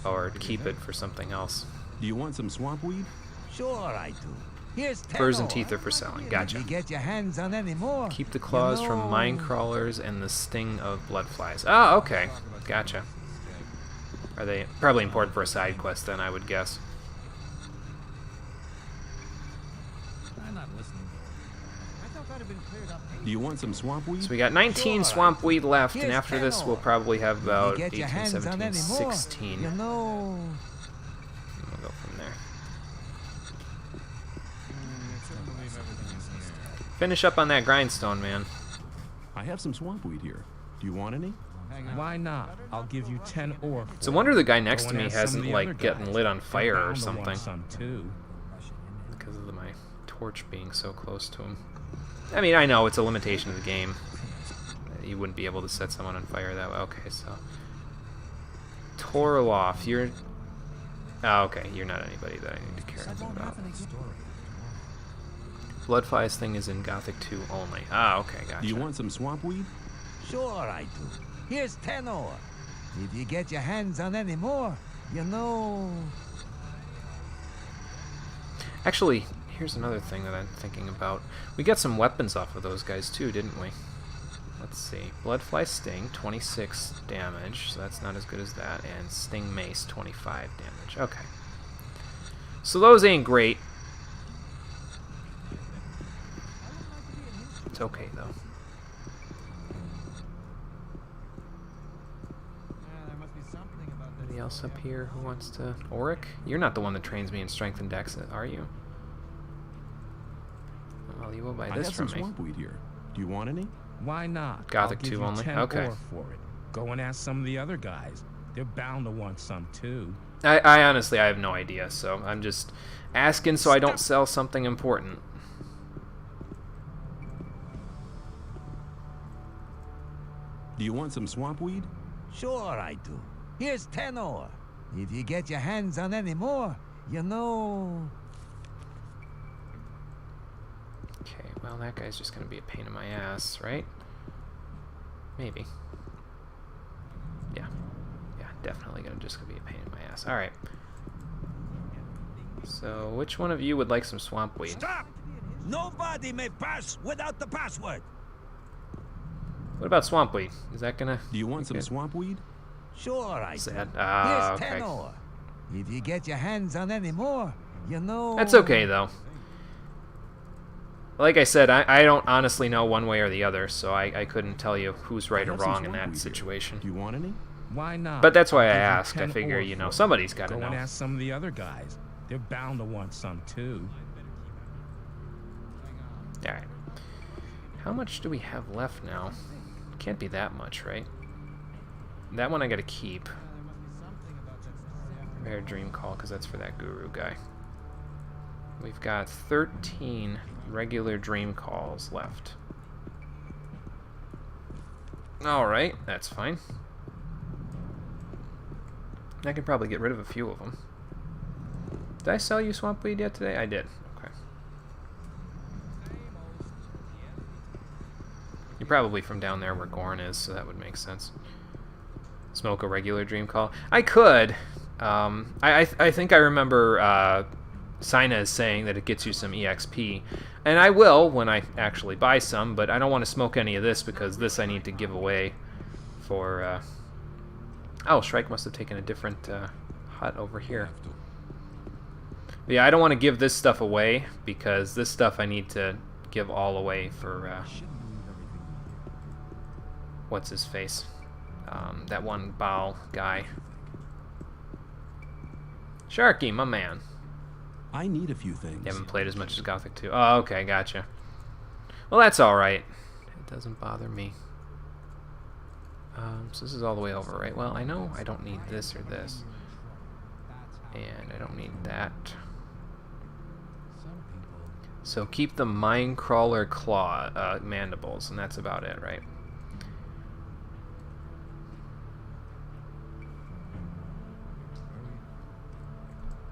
or keep it for something else. Do you want some swamp weed? Sure I do. Here's 10 Furs and ore. teeth are for selling. If Gotcha. you get your hands on any more, Keep the claws you from know... mine crawlers and the sting of blood flies. Oh, okay. Gotcha. Are they probably important for a side quest then, I would guess. Do you want some swamp weed? So we got 19 Sure. swamp weed left, and Here's after 10 this we'll ore. probably have If about you get 18, your hands on 17, any more, 16. you know... We'll go from there. Finish up on that grindstone, man. I have some swamp weed here. Do you want any? Why not? I'll give you 10 ore. It's a wonder the guy next Go to and me ask some of hasn't, the like, other getting guys. lit on They're fire or bound to want something. some too. Because of my torch being so close to him. I mean, I know it's a limitation of the game. You wouldn't be able to set someone on fire that way. Okay, so... Torloff, you're... Oh, okay, you're not anybody that I need to care about. Bloodfly's thing is in Gothic 2 only. Ah, okay, gotcha. Do you want some swamp weed? Sure I do. Here's 10 ore. If you get your hands on any more, you know... Actually, here's another thing that I'm thinking about. We got some weapons off of those guys too, didn't we? Let's see. Bloodfly Sting, 26 damage, so that's not as good as that. And Sting Mace, 25 damage. Okay. So those ain't great. It's okay, though. Anybody else up here who wants to... Auric? You're not the one that trains me in Strength and Dex, are you? Well, you will buy I this got from some me. swamp weed here. Do you want any? Why not? Gothic I'll give 2 you only? 10 Okay. ore for it. Go and ask some of the other guys. They're bound to want some too. I honestly, I have no idea, so I'm just asking so I don't sell something important. Do you want some swamp weed? Sure I do. Here's 10 ore. If you get your hands on any more, you know... Okay, well, that guy's just going to be a pain in my ass, right? Maybe. Yeah. Yeah, definitely just going to be a pain in my ass. Alright. So, which one of you would like some swamp weed? Stop! Nobody may pass without the password. What about swamp weed? Is that going to... Do you want some swamp weed? Sure I do. Sad. Ah, Here's 10 okay. ore. If you get your hands on any more, you know... That's okay, though. Like I said, I don't honestly know one way or the other, so I couldn't tell you who's right I or have some wrong in swamp that weed here. situation. Do you want any? Why not? But that's why I I'll give you asked. I 10 figure, ore you know, for it. somebody's got to Go know. and ask some of the other guys. They're bound to want some too. Alright. How much do we have left now? Can't be that much, right? That one I gotta keep. Rare Dream Call, because that's for that guru guy. We've got 13 regular Dream Calls left. Alright, that's fine. I can probably get rid of a few of them. Did I sell you swamp weed yet today? I did. Okay. You're probably from down there where Gorn is, so that would make sense. Smoke a regular Dream Call. I could. I think I remember Sina is saying that it gets you some EXP. And I will when I actually buy some, but I don't want to smoke any of this because this I need to give away for... Oh, Shrike must have taken a different hut over here. But yeah, I don't want to give this stuff away because this stuff I need to give all away for... what's his face? That one Baal guy. Sharky, my man. I need a few things. You haven't played as much as Gothic 2. Oh, okay, gotcha. Well, that's alright. It doesn't bother me. So this is all the way over, right? Well, I know I don't need this or this. And I don't need that. So keep the Minecrawler claw, mandibles, and that's about it, right?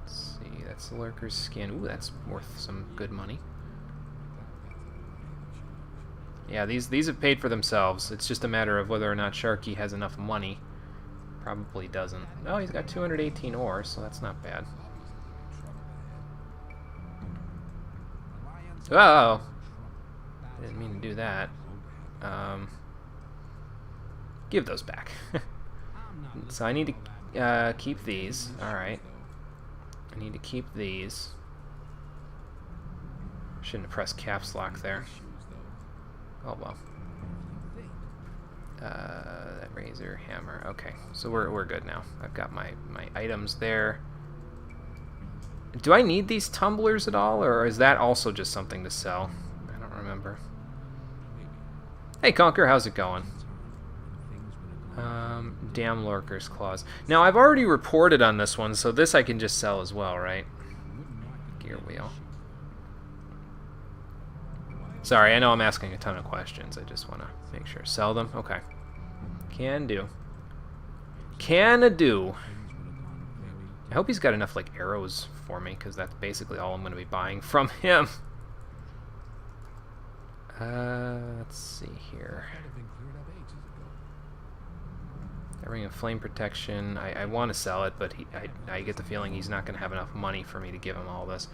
Let's see, that's the Lurker's skin. Ooh, that's worth some good money. Yeah, these have paid for themselves. It's just a matter of whether or not Sharky has enough money. Probably doesn't. Oh, he's got 218 ore, so that's not bad. Oh! Didn't mean to do that. Give those back. So I need to keep these. Alright. I need to keep these. Shouldn't have pressed caps lock there. Oh well. That razor, hammer. Okay, so we're good now. I've got my items there. Do I need these tumblers at all, or is that also just something to sell? I don't remember. Hey Conquer, how's it going? Damn Lurker's Claws. Now I've already reported on this one, so this I can just sell as well, right? Gear wheel. Sorry, I know I'm asking a ton of questions. I just want to make sure. Sell them? Okay. Can do. Can-a-do. I hope he's got enough, like, arrows for me, because that's basically all I'm going to be buying from him. Let's see here. Ring of flame protection. I want to sell it, but I get the feeling he's not going to have enough money for me to give him all this.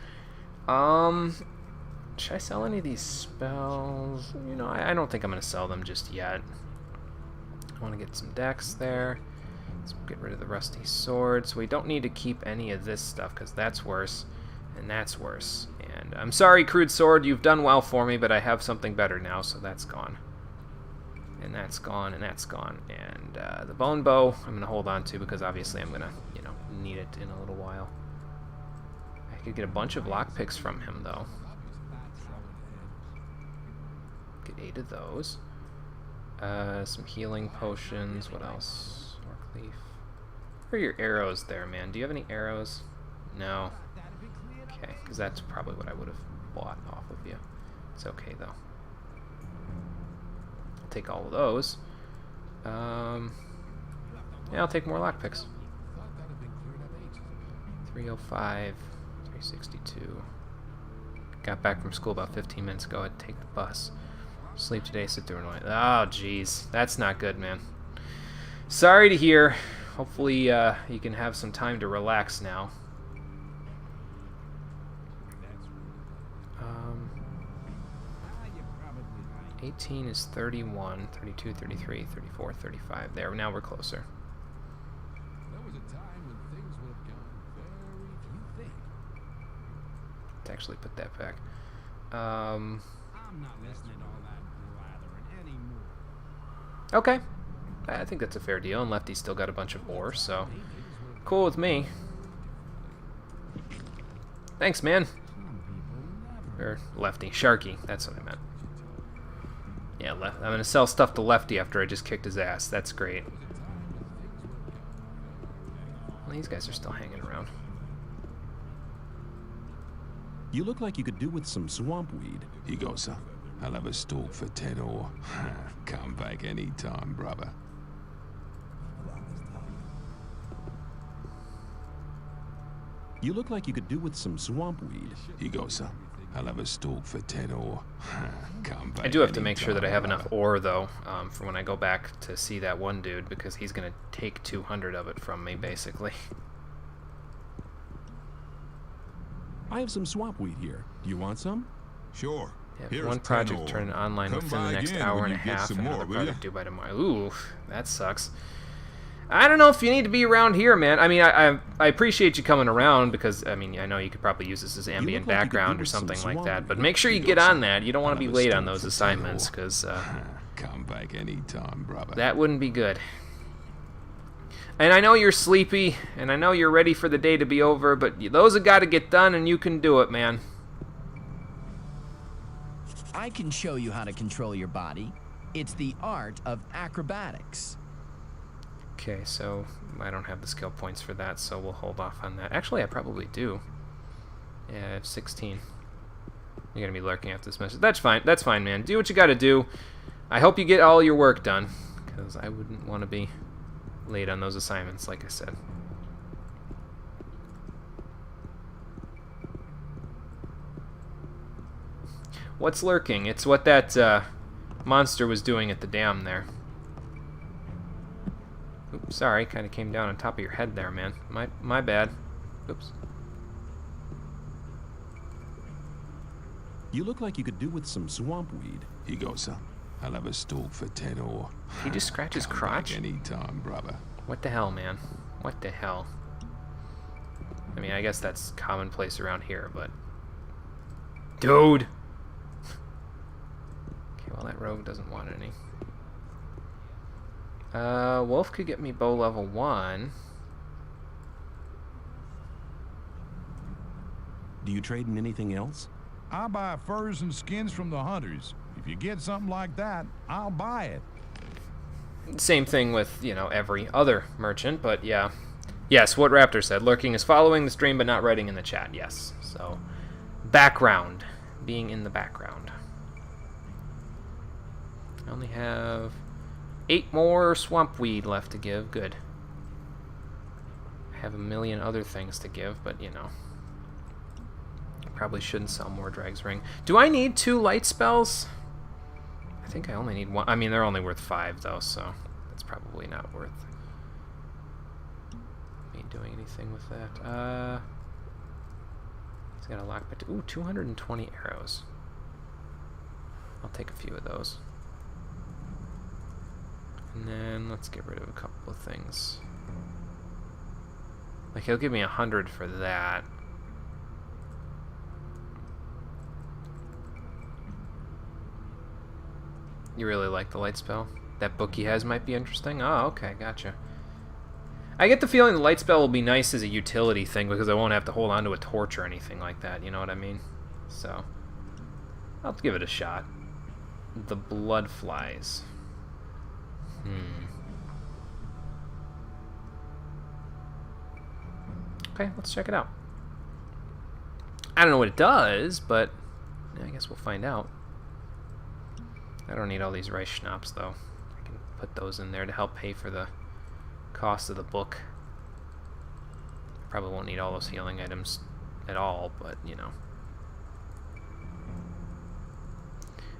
Should I sell any of these spells? You know, I don't think I'm going to sell them just yet. I want to get some decks there. Let's get rid of the rusty sword. So we don't need to keep any of this stuff, because that's worse, and that's worse. And I'm sorry, crude sword, you've done well for me, but I have something better now, so that's gone. And that's gone, and that's gone. And the bone bow, I'm going to hold on to, because obviously I'm going to, you know, need it in a little while. I could get a bunch of lockpicks from him, though. Get 8 of those. Some healing potions. What else? Orc leaf. Where are your arrows there, man? Do you have any arrows? No. Okay, because that's probably what I would have bought off of you. It's okay, though. I'll take all of those. Yeah, I'll take more lockpicks. 305, 362. Got back from school about 15 minutes ago. I'd take the bus. Sleep today, sit through and wait. Oh, jeez. That's not good, man. Sorry to hear. Hopefully, you can have some time to relax now. 18 is 31, 32, 33, 34, 35. There, now we're closer. There was a time when things would have gone very few things. Let's actually put that back. I'm not listening to all that blathering anymore. Okay. I think that's a fair deal, and Lefty's still got a bunch of ore, so cool with me. Thanks, man. Or Lefty. Sharky. That's what I meant. Yeah, I'm going to sell stuff to Lefty after I just kicked his ass. That's great. Well, these guys are still hanging around. You look like you could do with some swamp weed. Here you go, son. I'll have a stalk for 10 ore. Come back anytime, brother. You look like you could do with some swamp weed. Here you go, son. I'll have a stalk for 10 ore. Come back. I do have to make sure that I have enough ore, though, for when I go back to see that one dude, because he's going to take 200 of it from me, basically. I have some swamp weed here. Do you want some? Sure. Yeah, one project turning online within the next hour and a half, and another project due by tomorrow. Ooh, that sucks. I don't know if you need to be around here, man. I mean, I appreciate you coming around, because, I mean, I know you could probably use this as ambient background or something like that, but make sure you get on that. You don't want to be late on those assignments, because come back anytime, brother. That wouldn't be good. And I know you're sleepy, and I know you're ready for the day to be over, but those have got to get done, and you can do it, man. I can show you how to control your body. It's the art of acrobatics. Okay, so I don't have the skill points for that, so we'll hold off on that. Actually, I probably do. Yeah, I have 16. You're going to be lurking at this message. That's fine. That's fine, man. Do what you got to do. I hope you get all your work done, because I wouldn't want to be late on those assignments, like I said. What's lurking? It's what that monster was doing at the dam there. Oops, sorry, kind of came down on top of your head there, man. My bad. Oops. You look like you could do with some swamp weed. Here you go, son. I'll have a stalk for 10 ore. He just scratch his crotch? Anytime, brother. What the hell, man? What the hell? I mean, I guess that's commonplace around here, but... Dude! Okay, well, that rogue doesn't want any. Wolf could get me bow level 1. Do you trade in anything else? I buy furs and skins from the hunters. If you get something like that, I'll buy it. Same thing with, you know, every other merchant, but yeah. Yes, what Raptor said. Lurking is following the stream but not writing in the chat. Yes. So, background. Being in the background. I only have 8 more swamp weed left to give. Good. I have a million other things to give, but you know. Probably shouldn't sell more Drag's Ring. Do I need 2 light spells? I think I only need 1. I mean, they're only worth 5 though, so that's probably not worth me doing anything with that. He's got a lock, but ooh, 220 arrows. I'll take a few of those. And then let's get rid of a couple of things. Like, he'll give me 100 for that. You really like the light spell? That book he has might be interesting? Oh, okay, gotcha. I get the feeling the light spell will be nice as a utility thing because I won't have to hold on to a torch or anything like that, you know what I mean? So, I'll give it a shot. The blood flies. Okay, let's check it out. I don't know what it does, but I guess we'll find out. I don't need all these rice schnapps, though. I can put those in there to help pay for the cost of the book. Probably won't need all those healing items at all, but, you know.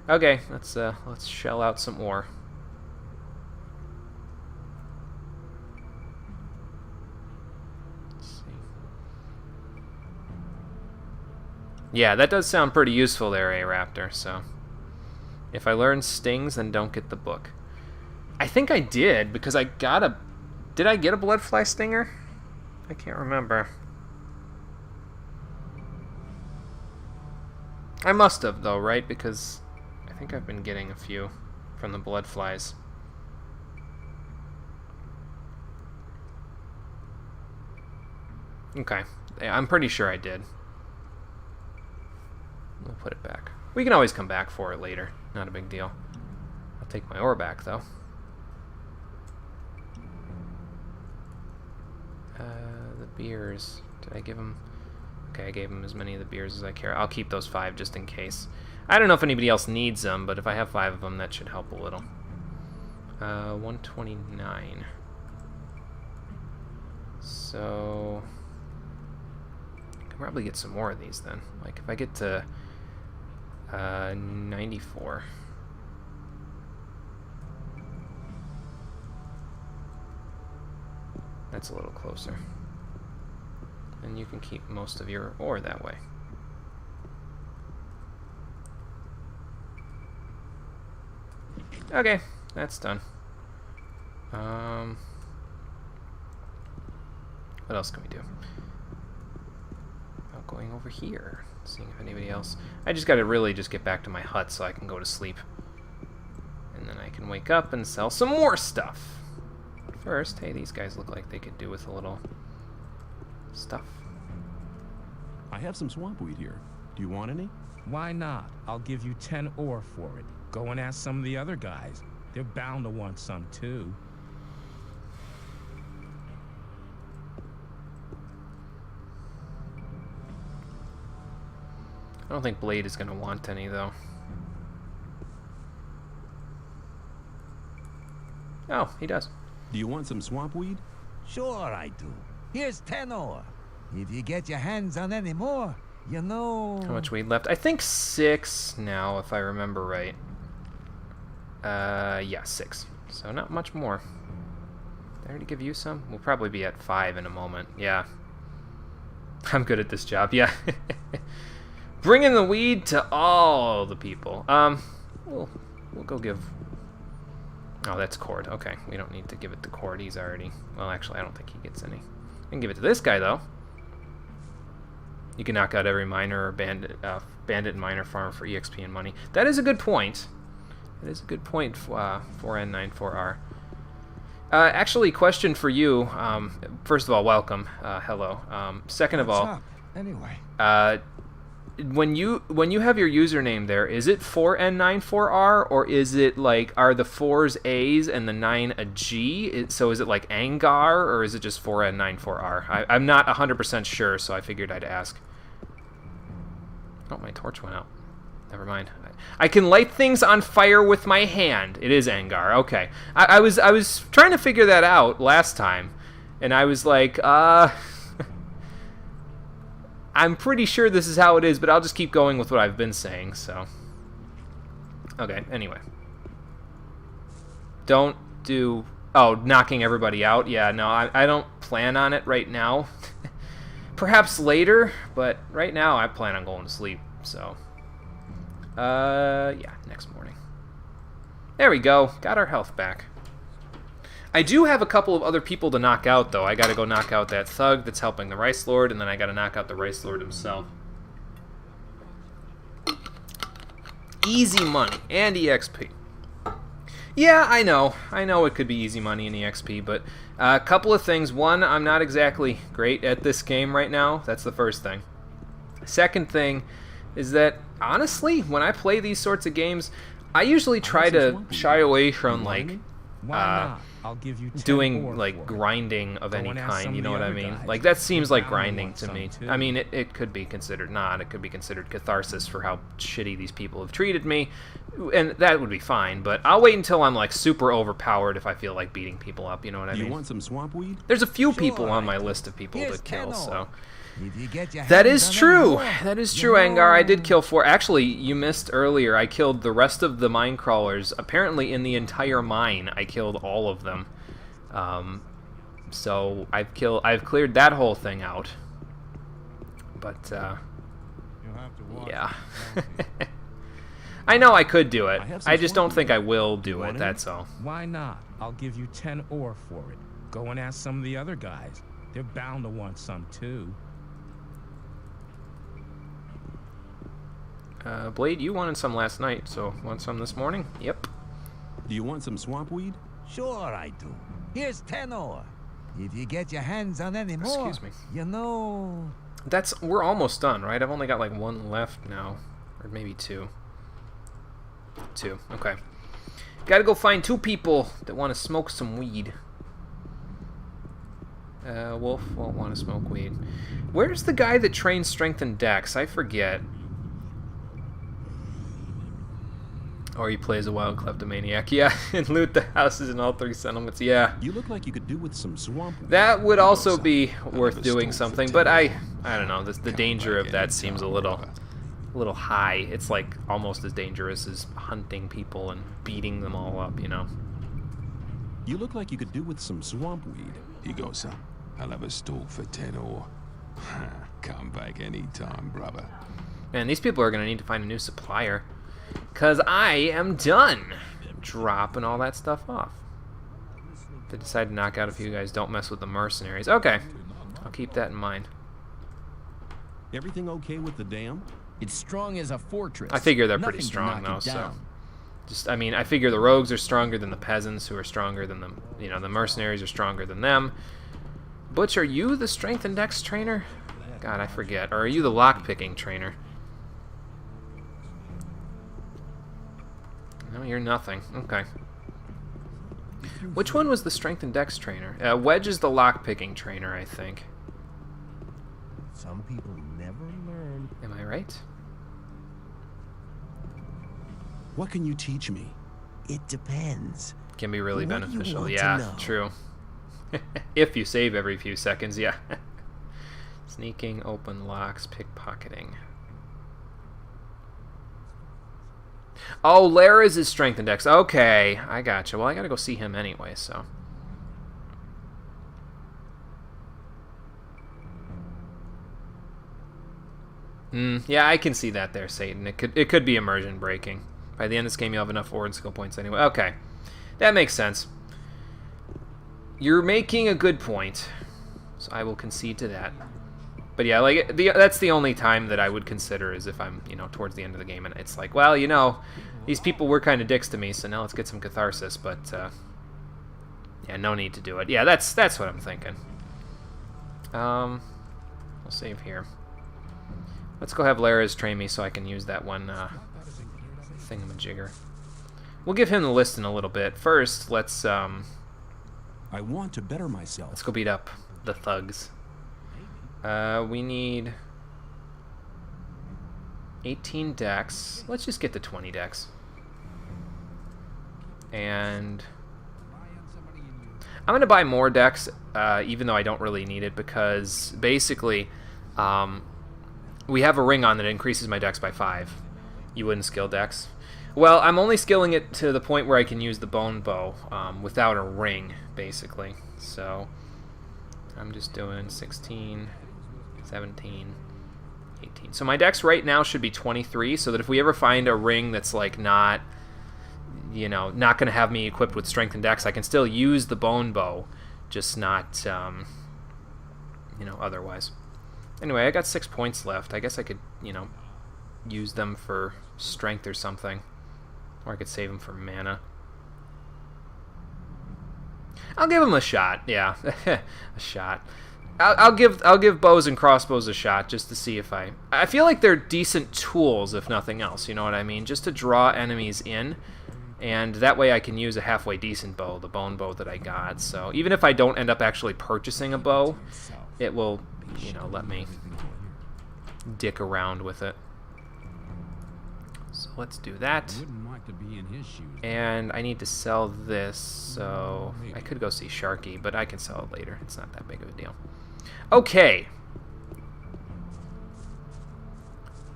Okay, let's shell out some ore. Let's see. Yeah, that does sound pretty useful there, A-Raptor, so... If I learn stings, then don't get the book. I think I did, because I got a... Did I get a bloodfly stinger? I can't remember. I must have, though, right? Because I think I've been getting a few from the bloodflies. Okay. I'm pretty sure I did. We'll put it back. We can always come back for it later. Not a big deal. I'll take my ore back, though. The beers. Did I give him... Okay, I gave him as many of the beers as I care. I'll keep those 5 just in case. I don't know if anybody else needs them, but if I have 5 of them, that should help a little. 129. So... I can probably get some more of these, then. Like, if I get to... 94. That's a little closer. And you can keep most of your ore that way. Okay, that's done. What else can we do? About going over here, seeing if anybody else... I just gotta really just get back to my hut so I can go to sleep. And then I can wake up and sell some more stuff. But first, hey, these guys look like they could do with a little stuff. I have some swamp weed here. Do you want any? Why not? I'll give you 10 ore for it. Go and ask some of the other guys. They're bound to want some, too. I don't think Blade is going to want any, though. Oh, he does. Do you want some swamp weed? Sure I do. Here's 10 ore. If you get your hands on any more, you know... How much weed left? I think 6 now, if I remember right. Yeah, 6. So not much more. Did I already give you some? We'll probably be at 5 in a moment. Yeah. I'm good at this job, yeah. Bringing the weed to all the people. We'll go give... Oh, that's Cord. Okay, we don't need to give it to Cord. He's already... Well, actually, I don't think he gets any. I can give it to this guy, though. You can knock out every miner or bandit and miner farmer for EXP and money. That is a good point. That is a good point, 4N94R. Actually, question for you. First of all, welcome. Hello. Second of all... What's up, anyway? When you have your username there, is it 4N94R, or is it like, are the 4s A's and the 9 a G? So is it like Angar, or is it just 4N94R? I'm not 100% sure, so I figured I'd ask. Oh, my torch went out. Never mind. I can light things on fire with my hand. It is Angar. Okay. I was trying to figure that out last time, And I was like, I'm pretty sure this is how it is, but I'll just keep going with what I've been saying, so. Okay, anyway. Don't do... Oh, knocking everybody out? Yeah, no, I don't plan on it right now. Perhaps later, but right now I plan on going to sleep, so. Yeah, next morning. There we go. Got our health back. I do have a couple of other people to knock out, though. I gotta go knock out that thug that's helping the Rice Lord, and then I gotta knock out the Rice Lord himself. Easy money and EXP. Yeah, I know. I know it could be easy money and EXP, but a couple of things. One, I'm not exactly great at this game right now. That's the first thing. Second thing is that, honestly, when I play these sorts of games, I usually try to shy away from, like, I'll give you 10 doing ore like for it. grinding of any Go and ask kind, some you of know the what I other mean? guys. Like, that seems like They're bound to grinding want to some me. too. I mean, it could be considered not. It could be considered catharsis for how shitty these people have treated me, and that would be fine, but I'll wait until I'm, like, super overpowered if I feel like beating people up, you know what I Do mean? you want some swamp weed? There's a few Sure, people on I my do. list of people Here's to kill, 10 so... ore. If you get your That hands is on true. any more, That is you true, Angar. I did know- kill 4. Actually, you missed earlier. I killed the rest of the mine crawlers. Apparently, in the entire mine, I killed all of them. So I've cleared that whole thing out. But You'll have to watch yeah. it. I know I could do it. I have some I just don't swamp think weed. I will do Want it. it? That's all. Why not? I'll give you 10 ore for it. Go and ask some of the other guys. They're bound to want some too. Blade, you wanted some last night, so want some this morning? Yep. Do you want some swamp weed? Sure I do. Here's 10 ore. If you get your hands on any more, Excuse me. you know... We're almost done, right? I've only got like 1 left now, or maybe 2. 2. Okay. Gotta go find 2 people that want to smoke some weed. Wolf won't want to smoke weed. Where's the guy that trains strength and dex? I forget. Or he plays a wild kleptomaniac. Yeah, and loot the houses in all 3 settlements. Yeah. You look like you could do with some swamp weed. That would also Go, be son. worth Another doing stove for something, 10 but I ore. don't know. The danger of that seems a little high. It's like almost as dangerous as hunting people and beating them all up, you know. You look like you could do with some swamp weed. Here you go, son. I'll have a stalk for 10 ore. Come back anytime, brother. Man, these people are going to need to find a new supplier. Because I am done dropping all that stuff off. They decide to knock out a few guys. Don't mess with the mercenaries. Okay. I'll keep that in mind. Everything okay with the dam? It's strong as a fortress. I figure they're pretty Nothing can strong, knock though, it so... down. Just, I mean, I figure the rogues are stronger than the peasants, who are stronger than the... You know, the mercenaries are stronger than them. Butch, are you the strength and dex trainer? God, I forget. Or are you the lockpicking trainer? No, you're nothing. Okay. Which one was the strength and dex trainer? Wedge is the lockpicking trainer, I think. Some people never learn. Am I right? What can you teach me? It depends. Can be really What do you beneficial. want to Yeah, know? true. If you save every few seconds, yeah. Sneaking, open locks, pickpocketing. Oh, Lara's is strength and dex. Okay, I gotcha. Well, I gotta go see him anyway, so. Yeah, I can see that there, Satan. It could be immersion breaking. By the end of this game, you'll have enough ore and skill points anyway. Okay, that makes sense. You're making a good point, so I will concede to that. But yeah, like that's the only time that I would consider is if I'm, you know, towards the end of the game and it's like, well, you know, these people were kind of dicks to me, so now let's get some catharsis. But yeah, no need to do it. Yeah, that's what I'm thinking. We'll save here. Let's go have Lara's train me so I can use that one thingamajigger. We'll give him the list in a little bit. First, let's I want to better myself. let's go beat up the thugs. We need 18 decks. Let's just get to 20 decks. And I'm going to buy more dex, even though I don't really need it, because basically we have a ring on that increases my dex by 5. You wouldn't skill dex? Well, I'm only skilling it to the point where I can use the bone bow without a ring, basically. So I'm just doing 16, 17, 18. So my dex right now should be 23, so that if we ever find a ring that's like not, you know, not going to have me equipped with strength and dex, I can still use the bone bow, just not, you know, otherwise. Anyway, I got 6 points left. I guess I could, you know, use them for strength or something. Or I could save them for mana. I'll give them a shot. Yeah, a shot. I'll give bows and crossbows a shot just to see if I feel like they're decent tools, if nothing else. You know what I mean? Just to draw enemies in, and that way I can use a halfway decent bow, the bone bow that I got. So even if I don't end up actually purchasing a bow, it will, you know, let me dick around with it. So let's do that. Wouldn't like to be in his shoes. And I need to sell this, so I could go see Sharky, but I can sell it later. It's not that big of a deal. Okay.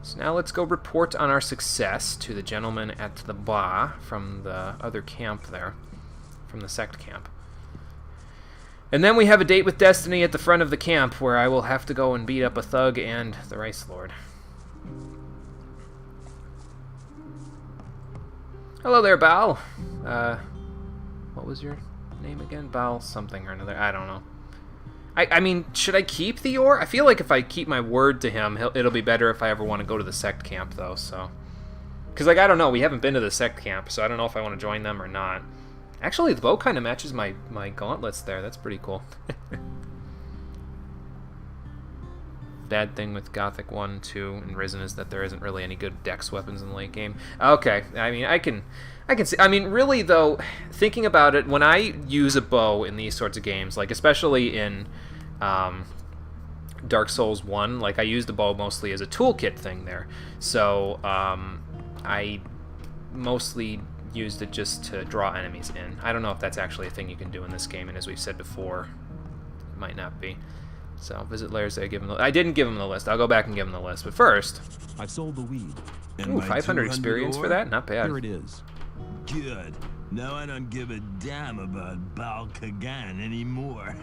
So now let's go report on our success to the gentleman at the bar from the other camp there, from the sect camp. And then we have a date with Destiny at the front of the camp where I will have to go and beat up a thug and the Rice Lord. Hello there, Bal. What was your name again? Bal something or another. I don't know. I mean, should I keep the ore? I feel like if I keep my word to him, it'll be better if I ever want to go to the sect camp, though, so... Because, like, I don't know. We haven't been to the sect camp, so I don't know if I want to join them or not. Actually, the bow kind of matches my gauntlets there. That's pretty cool. Bad thing with Gothic 1, 2, and Risen is that there isn't really any good dex weapons in the late game. Okay, I mean, I can see. I mean, really, though, thinking about it, when I use a bow in these sorts of games, like especially in Dark Souls 1, like I use the bow mostly as a toolkit thing there. So I mostly used it just to draw enemies in. I don't know if that's actually a thing you can do in this game, and as we've said before, it might not be. So, visit Lairs, I give him I didn't give him the list. I'll go back and give him the list. But first... I've sold the weed. Ooh, 500 experience for that? Not bad. Here it is. Good. Now I don't give a damn about Bal Kagan anymore.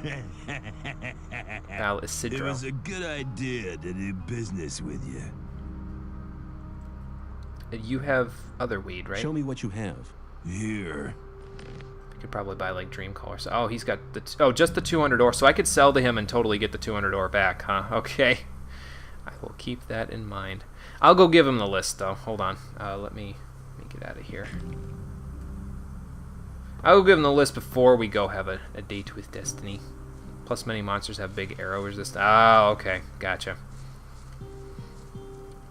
Bal Isidro. It was a good idea to do business with you. You have other weed, right? Show me what you have. Here. You could probably buy, like, Dream Core. So, oh, he's got the... oh, just the 200 ore. So I could sell to him and totally get the 200 ore back, huh? Okay. I will keep that in mind. I'll go give him the list, though. Hold on. Let me get out of here. I'll give him the list before we go have a date with Destiny. Plus, many monsters have big arrow resist. Oh, okay. Gotcha.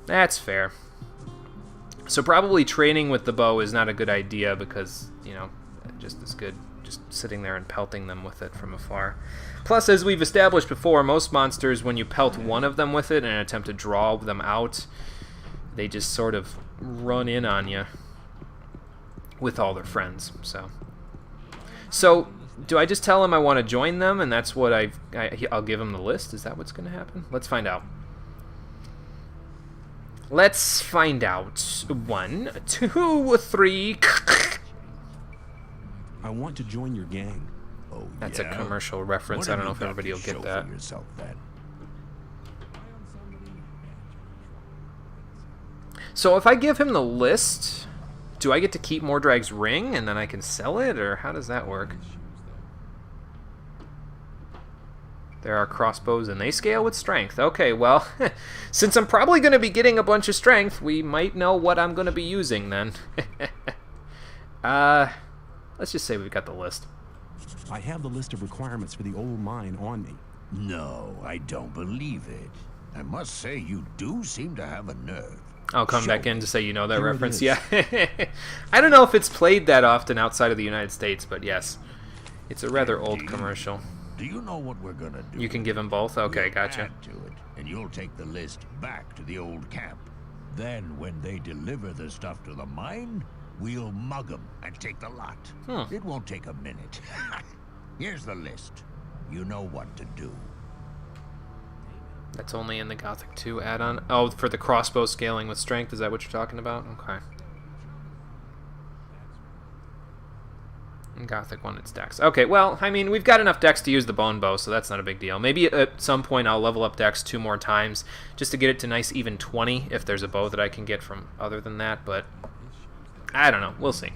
That's fair. So probably training with the bow is not a good idea because, you know, just as good just sitting there and pelting them with it from afar. Plus, as we've established before, most monsters, when you pelt one of them with it in an attempt to draw them out, they just sort of run in on you with all their friends. So do I just tell him I want to join them, and that's what I'll give him the list? Is that what's going to happen? Let's find out. Let's find out. 1, 2, 3. I want to join your gang. Oh, that's a commercial reference. I don't know if everybody will get that. Yourself, then? So if I give him the list, do I get to keep Mordrag's ring and then I can sell it, or how does that work? There are crossbows and they scale with strength. Okay, well, since I'm probably going to be getting a bunch of strength, we might know what I'm going to be using then. Let's just say we've got the list. I have the list of requirements for the old mine on me. No, I don't believe it. I must say, you do seem to have a nerve. I'll come back in to say you know that Here it reference. is. Yeah. I don't know if it's played that often outside of the United States, but yes. It's a rather old commercial. Do you know what we're gonna do? You can give them both? Okay, We'll gotcha. add to it, and you'll take the list back to the old camp. Then, when they deliver the stuff to the mine, we'll mug them and take the lot. It won't take a minute. Here's the list. You know what to do. That's only in the Gothic 2 add-on. Oh, for the crossbow scaling with strength, is that what you're talking about? Okay. In Gothic 1, it's Dex. Okay, well, I mean, we've got enough Dex to use the bone bow, so that's not a big deal. Maybe at some point I'll level up Dex 2 more times, just to get it to nice even 20, if there's a bow that I can get from other than that, but I don't know. We'll see.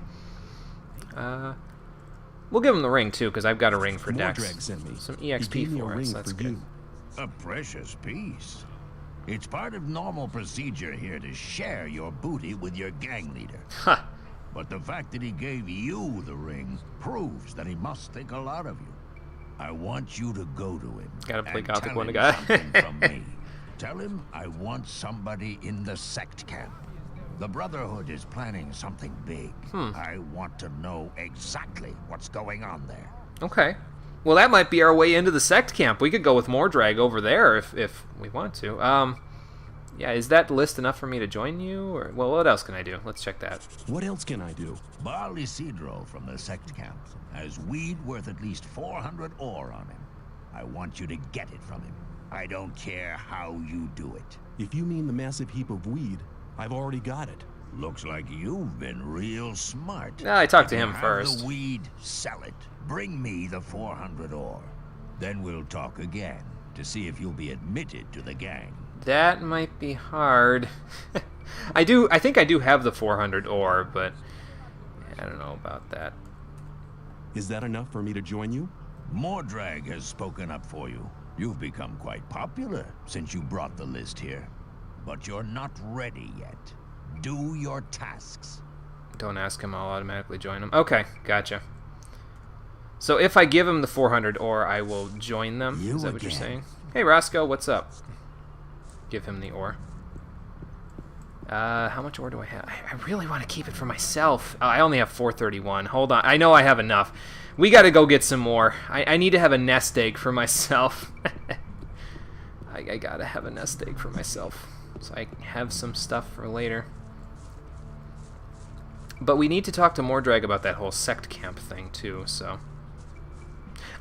We'll give him the ring, too, because I've got a ring for Dex. Mordred sent me. Some He gave EXP me a for ring us, that's for good. you. A precious piece. It's part of normal procedure here to share your booty with your gang leader. Huh. But the fact that he gave you the ring proves that he must think a lot of you. I want you to go to him. Gotta play and Gothic tell 1 him guy. something from me. Tell him I want somebody in the sect camp. The Brotherhood is planning something big. I want to know exactly what's going on there. Okay. Well, that might be our way into the sect camp. We could go with Mordrag over there if we want to. Yeah, is that list enough for me to join you? Or well, what else can I do? Let's check that. What else can I do? Baal Isidro from the sect camp has weed worth at least 400 ore on him. I want you to get it from him. I don't care how you do it. If you mean the massive heap of weed, I've already got it. Looks like you've been real smart. I talked to If you him have first. the weed, sell it. Bring me the 400 ore. Then we'll talk again to see if you'll be admitted to the gang. That might be hard. I think I do have the 400 ore, but I don't know about that. Is that enough for me to join you? Mordrag has spoken up for you. You've become quite popular since you brought the list here. But you're not ready yet. Do your tasks. Don't ask him, I'll automatically join him. Okay, gotcha. So if I give him the 400 ore, I will join them? Is that what you're saying? Hey, Roscoe, what's up? Give him the ore. How much ore do I have? I really want to keep it for myself. Oh, I only have 431. Hold on. I know I have enough. We got to go get some more. I need to have a nest egg for myself. I got to have a nest egg for myself. So I can have some stuff for later. But we need to talk to Mordrag about that whole sect camp thing, too, so...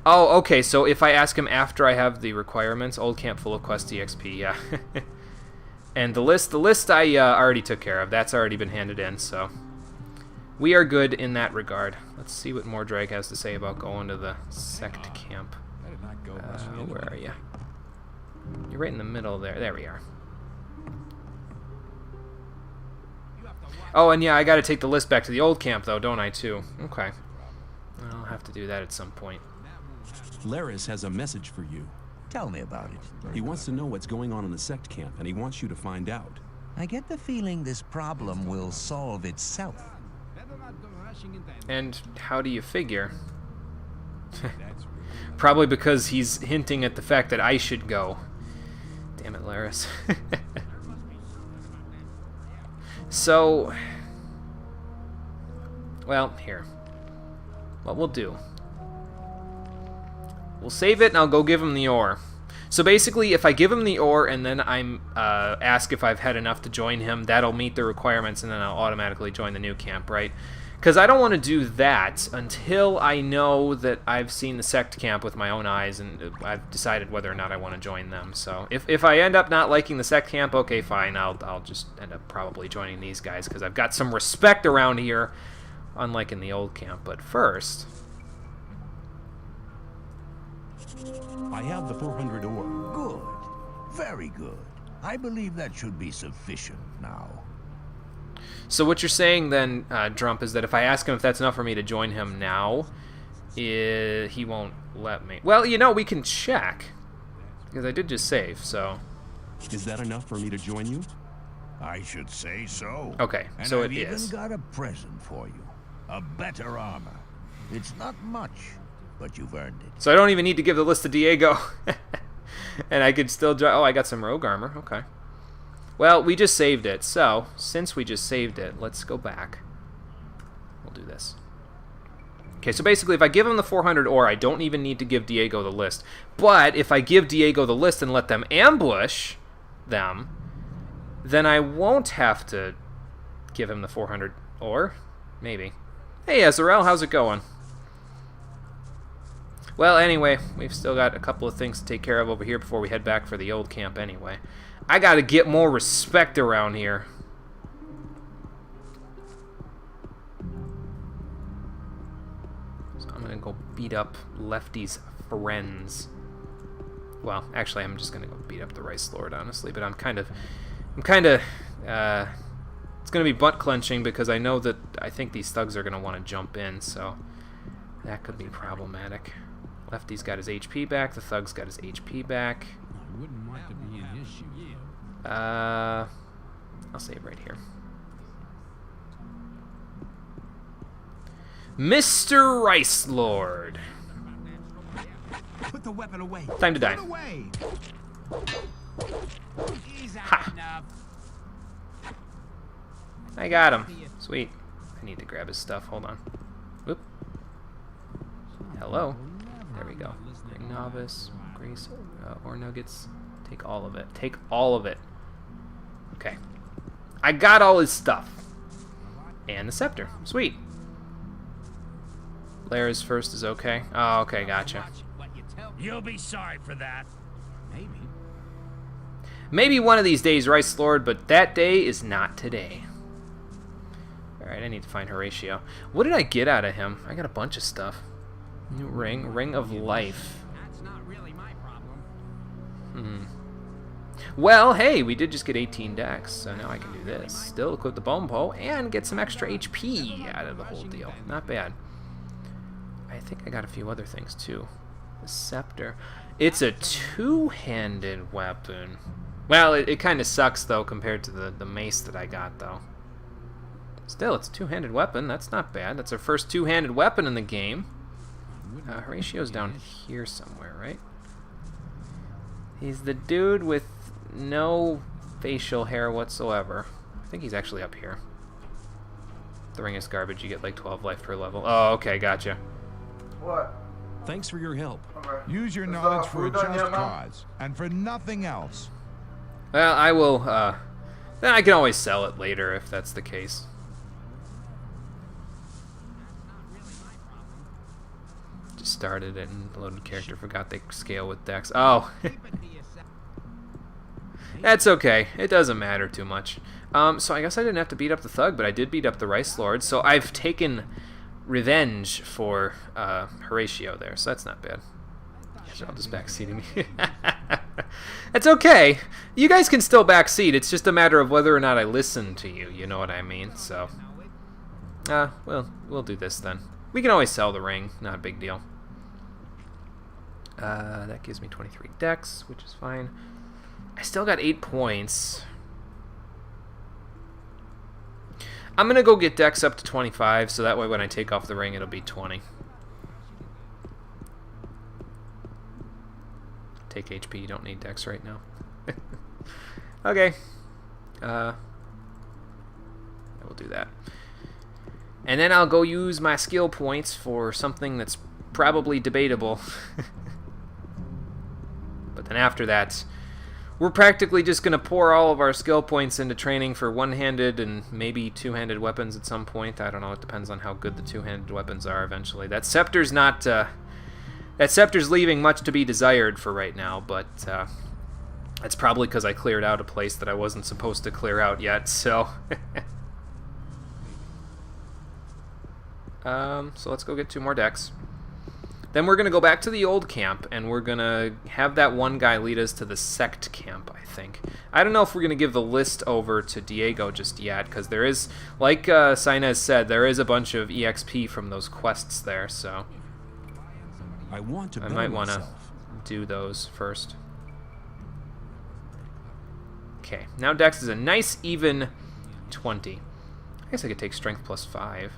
Oh, okay, so if I ask him after I have the requirements, old camp full of quest EXP, yeah. And the list I already took care of. That's already been handed in, so... We are good in that regard. Let's see what Mordrag has to say about going to the sect camp. Where are you? You're right in the middle there. There we are. Oh, and yeah, I gotta take the list back to the old camp, though, don't I, too? Okay. I'll have to do that at some point. Laris has a message for you. Tell me about it. He wants to know what's going on in the sect camp, and he wants you to find out. I get the feeling this problem will solve itself. And how do you figure? Probably because he's hinting at the fact that I should go. Damn it, Laris. So... Well, here. What we'll do. We'll save it, and I'll go give him the ore. So basically, if I give him the ore, and then I'm ask if I've had enough to join him, that'll meet the requirements, and then I'll automatically join the new camp, right? Because I don't want to do that until I know that I've seen the sect camp with my own eyes, and I've decided whether or not I want to join them. So if I end up not liking the sect camp, okay, fine. I'll just end up probably joining these guys, because I've got some respect around here, unlike in the old camp. But first... I have the 400 ore. Good. Very good. I believe that should be sufficient now. So what you're saying then, Drump, is that if I ask him if that's enough for me to join him now, he won't let me. Well, you know, we can check. Because I did just save, so... Is that enough for me to join you? I should say so. Okay, and so I've it is. even got a present for you. A better armor. It's not much, but you've earned it. So I don't even need to give the list to Diego. And I could still... Oh, I got some rogue armor. Okay. Well, we just saved it, so since we just saved it, let's go back. We'll do this. Okay, so basically, if I give him the 400 ore, I don't even need to give Diego the list. But if I give Diego the list and let them ambush them, then I won't have to give him the 400 ore. Maybe. Hey, Azrael, how's it going? Well, anyway, we've still got a couple of things to take care of over here before we head back for the old camp anyway. I gotta get more respect around here. So I'm gonna go beat up Lefty's friends. Well, actually, I'm just gonna go beat up the Rice Lord, honestly. But I'm kind of, it's gonna be butt clenching because I know that I think these thugs are gonna want to jump in, so that could be problematic. Lefty's got his HP back. The thug's got his HP back. I wouldn't want to be in his shoes. I'll save right here. Mr. Rice Lord. Put the weapon away. Time to die. Put it away. He's Ha. enough. I got him. Sweet. I need to grab his stuff. Hold on. Whoop. Hello. There we go. Ring Novice, Grace, or Nuggets. Take all of it. Take all of it. Okay. I got all his stuff. And the scepter. Sweet. Lara's first is okay. Oh, okay, gotcha. You'll be sorry for that. Maybe. Maybe one of these days, Rice Lord, but that day is not today. Alright, I need to find Horatio. What did I get out of him? I got a bunch of stuff. New ring. Ring of Life. That's not really my problem. Well, hey, we did just get 18 dex, so now I can do this. Still equip the bone bow and get some extra HP out of the whole deal. Not bad. I think I got a few other things, too. The scepter. It's a two-handed weapon. Well, it kind of sucks, though, compared to the mace that I got, though. Still, it's a two-handed weapon. That's not bad. That's our first two-handed weapon in the game. Horatio's down here somewhere, right? He's the dude with no facial hair whatsoever. I think he's actually up here. The ring is garbage. You get like 12 life per level. Oh, okay, gotcha. What? Thanks for your help. Okay. Use your knowledge for a just cause, and for nothing else. Well, I will, then I can always sell it later if that's the case. Just started it and loaded character, forgot they scale with dex. Oh. That's okay. It doesn't matter too much. So I guess I didn't have to beat up the thug, but I did beat up the Rice Lord, so I've taken revenge for Horatio there, so that's not bad. They're all just backseating me. It's okay. You guys can still backseat. It's just a matter of whether or not I listen to you. You know what I mean? So, we'll do this then. We can always sell the ring. Not a big deal. That gives me 23 dex, which is fine. I still got 8 points. I'm going to go get dex up to 25, so that way when I take off the ring, it'll be 20. Take HP, you don't need dex right now. Okay. I will do that. And then I'll go use my skill points for something that's probably debatable. But then after that, we're practically just going to pour all of our skill points into training for one-handed and maybe two-handed weapons at some point. I don't know. It depends on how good the two-handed weapons are eventually. That scepter's not... that scepter's leaving much to be desired for right now, but that's probably because I cleared out a place that I wasn't supposed to clear out yet, so... so let's go get 2 more decks. Then we're going to go back to the old camp, and we're going to have that one guy lead us to the sect camp, I think. I don't know if we're going to give the list over to Diego just yet, because there is, like Sainez said, there is a bunch of EXP from those quests there, so I want to I might want to do those first. Okay, now Dex is a nice even 20. I guess I could take Strength plus 5.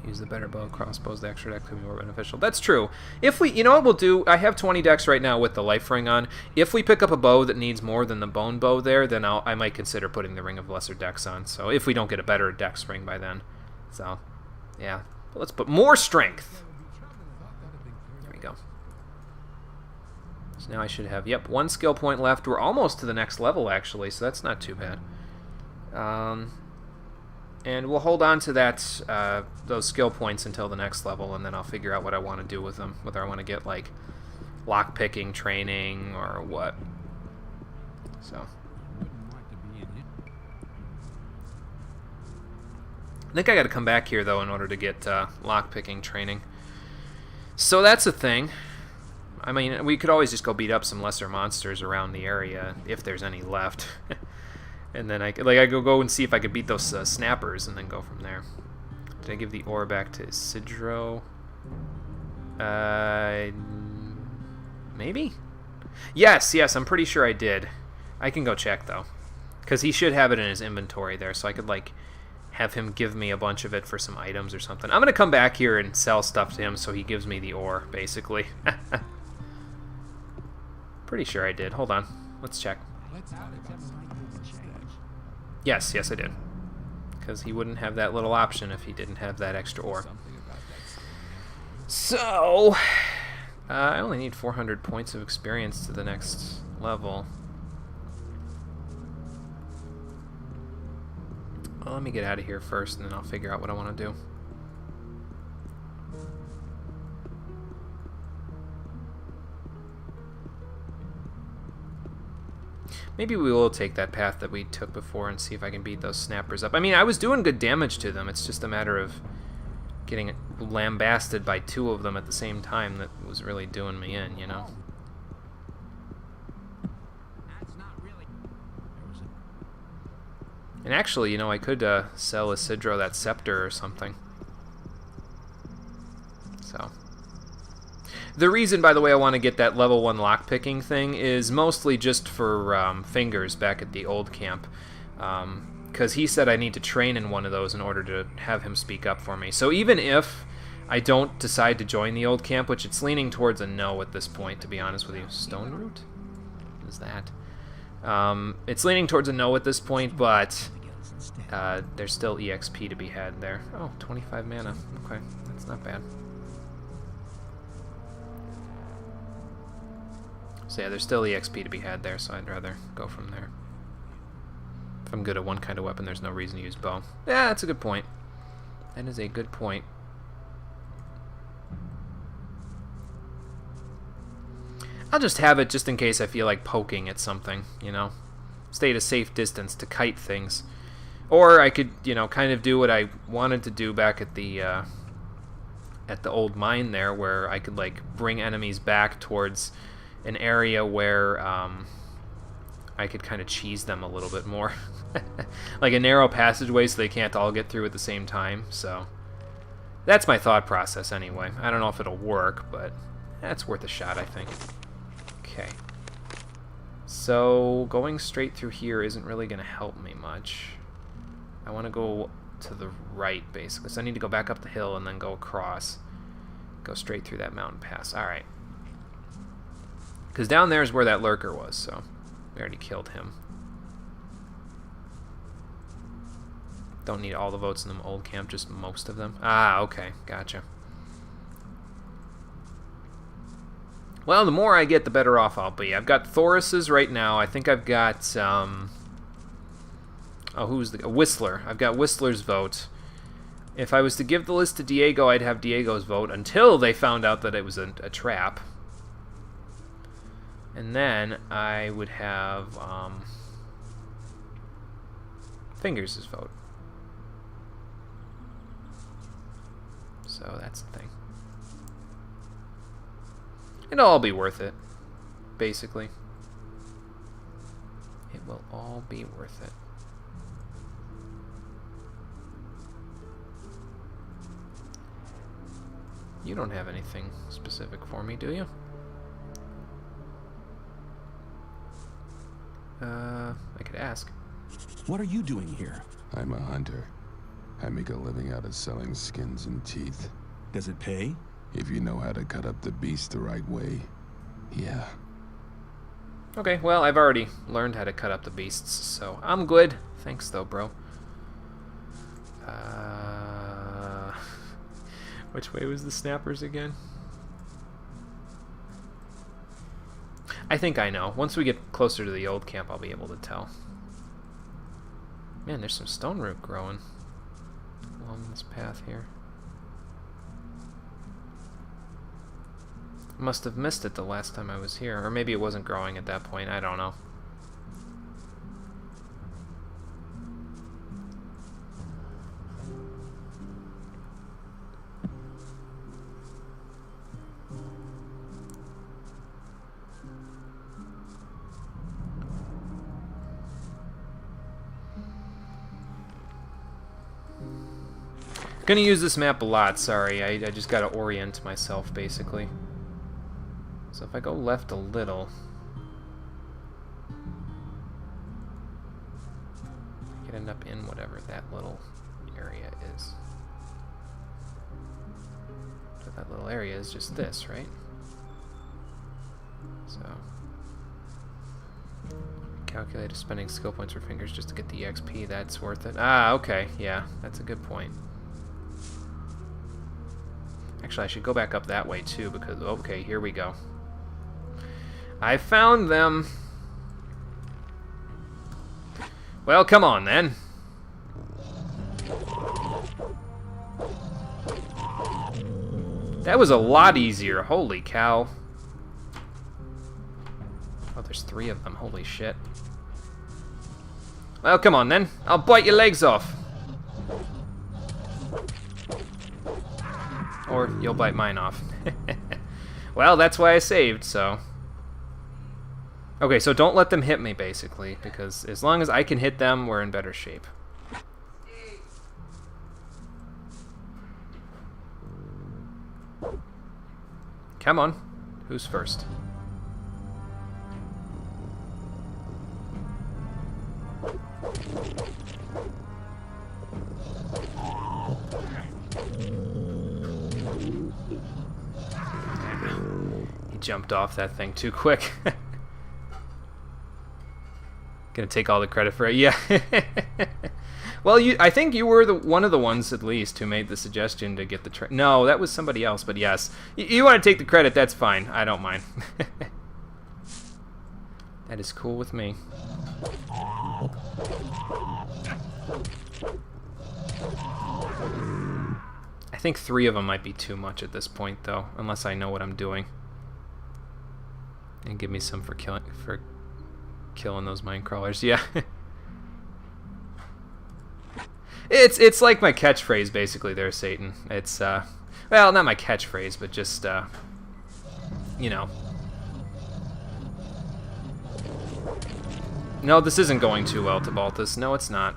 Use the better bow, crossbows, the extra dex could be more beneficial. That's true. If we, you know what we'll do? I have 20 dex right now with the life ring on. If we pick up a bow that needs more than the bone bow there, then I might consider putting the ring of lesser dex on. So if we don't get a better dex ring by then. So, yeah. But let's put more strength. There we go. So now I should have, yep, 1 skill point left. We're almost to the next level, actually, so that's not too bad. And we'll hold on to that those skill points until the next level, and then I'll figure out what I want to do with them. Whether I want to get, like, lockpicking training or what. So. I think I got to come back here, though, in order to get lockpicking training. So that's a thing. I mean, we could always just go beat up some lesser monsters around the area, if there's any left. And then I go and see if I could beat those snappers, and then go from there. Did I give the ore back to Isidro? Maybe? Yes, I'm pretty sure I did. I can go check, though. Because he should have it in his inventory there, so I could, like, have him give me a bunch of it for some items or something. I'm going to come back here and sell stuff to him so he gives me the ore, basically. Pretty sure I did. Hold on. Let's check. Yes, I did. Because he wouldn't have that little option if he didn't have that extra ore. So, I only need 400 points of experience to the next level. Well, let me get out of here first, and then I'll figure out what I want to do. Maybe we will take that path that we took before and see if I can beat those snappers up. I mean, I was doing good damage to them. It's just a matter of getting lambasted by 2 of them at the same time that was really doing me in, you know? And actually, you know, I could sell Isidro that scepter or something. So. The reason, by the way, I want to get that level 1 lockpicking thing is mostly just for Fingers back at the old camp. Because he said I need to train in one of those in order to have him speak up for me. So even if I don't decide to join the old camp, which it's leaning towards a no at this point, to be honest with you. Stone Root? What is that? It's leaning towards a no at this point, but there's still EXP to be had there. Oh, 25 mana. Okay, that's not bad. So yeah, there's still EXP to be had there, so I'd rather go from there. If I'm good at one kind of weapon, there's no reason to use bow. Yeah, that's a good point. That is a good point. I'll just have it just in case I feel like poking at something, you know? Stay at a safe distance to kite things. Or I could, you know, kind of do what I wanted to do back at the old mine there, where I could, like, bring enemies back towards an area where I could kind of cheese them a little bit more. Like a narrow passageway so they can't all get through at the same time. So that's my thought process anyway. I don't know if it'll work, but that's worth a shot, I think. Okay. So going straight through here isn't really going to help me much. I want to go to the right, basically. So I need to go back up the hill and then go across. Go straight through that mountain pass. Alright. Because down there is where that lurker was, so we already killed him. Don't need all the votes in the old camp, just most of them. Ah, okay, gotcha. Well, the more I get, the better off I'll be. I've got Thoris's right now. I think I've got, oh, who's the... Whistler. I've got Whistler's vote. If I was to give the list to Diego, I'd have Diego's vote until they found out that it was a trap. And then I would have Fingers' vote. So that's the thing. It'll all be worth it, basically. It will all be worth it. You don't have anything specific for me, do you? I could ask. What are you doing here? I'm a hunter. I make a living out of selling skins and teeth. Does it pay? If you know how to cut up the beast the right way, yeah. Okay, well, I've already learned how to cut up the beasts, so I'm good. Thanks, though, bro. Which way was the snappers again? I think I know. Once we get closer to the old camp, I'll be able to tell. Man, there's some stone root growing. on this path here. Must have missed it the last time I was here, or maybe it wasn't growing at that point, I don't know. Gonna use this map a lot, sorry. I just gotta orient myself, basically. So if I go left a little... I could end up in whatever that little area is. So that little area is just this, right? So... Calculate spending skill points for fingers just to get the XP, that's worth it. Ah, okay, yeah, that's a good point. Actually, I should go back up that way too, because, okay, here we go. I found them. Well, come on then. That was a lot easier, holy cow. Oh, there's 3 of them, holy shit. Well, come on then. I'll bite your legs off. Or you'll bite mine off. Well, that's why I saved, so... Okay, so don't let them hit me, basically, because as long as I can hit them, we're in better shape. Come on. Who's first? He jumped off that thing too quick. Gonna take all the credit for it. Yeah. Well, I think you were one of the ones, at least, who made the suggestion to get the No, that was somebody else, but yes. You want to take the credit, that's fine. I don't mind. That is cool with me. I think 3 of them might be too much at this point, though, unless I know what I'm doing. And give me some for killing those mine crawlers. Yeah. It's like my catchphrase, basically, there, Satan. It's, well, not my catchphrase, but just, you know. No, this isn't going too well, Tabaltus. No, it's not.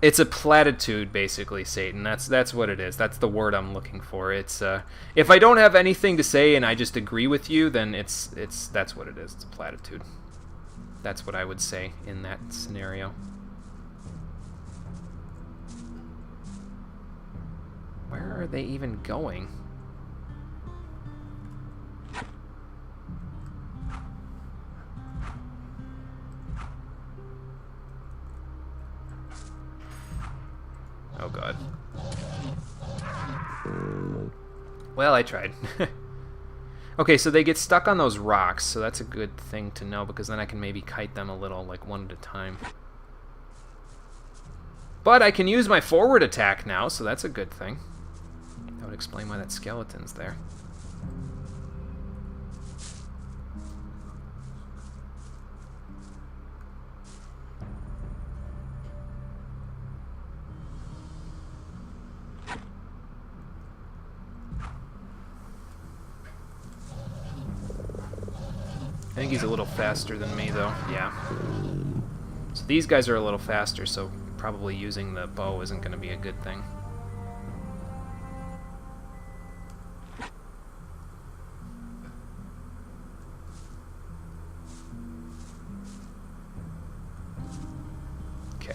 It's a platitude, basically, Satan. That's what it is. That's the word I'm looking for. It's, if I don't have anything to say and I just agree with you, then that's what it is. It's a platitude. That's what I would say in that scenario. Where are they even going? Oh god. Well, I tried. Okay, so they get stuck on those rocks, so that's a good thing to know, because then I can maybe kite them a little, like one at a time. But I can use my forward attack now, so that's a good thing. That would explain why that skeleton's there. I think he's a little faster than me, though. Yeah. So these guys are a little faster, so probably using the bow isn't going to be a good thing. Okay.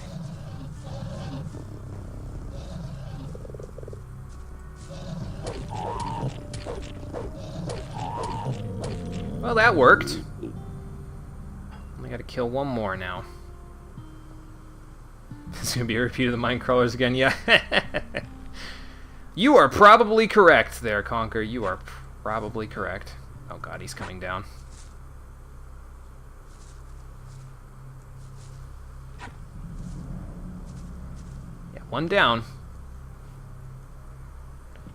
Well, that worked. I gotta kill one more now. This is gonna be a repeat of the mine crawlers again, yeah. You are probably correct there, Conquer. You are probably correct. Oh god, he's coming down. one down.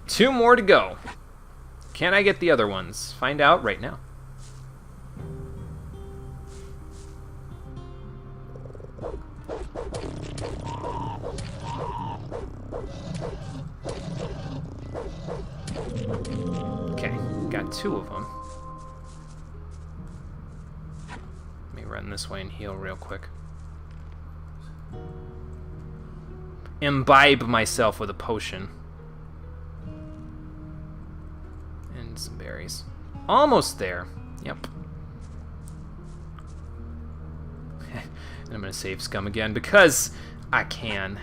2 more to go. Can I get the other ones? Find out right now. Okay, got 2 of them. Let me run this way and heal real quick. Imbibe myself with a potion. And some berries. Almost there. Yep. And I'm gonna save Scum again because I can.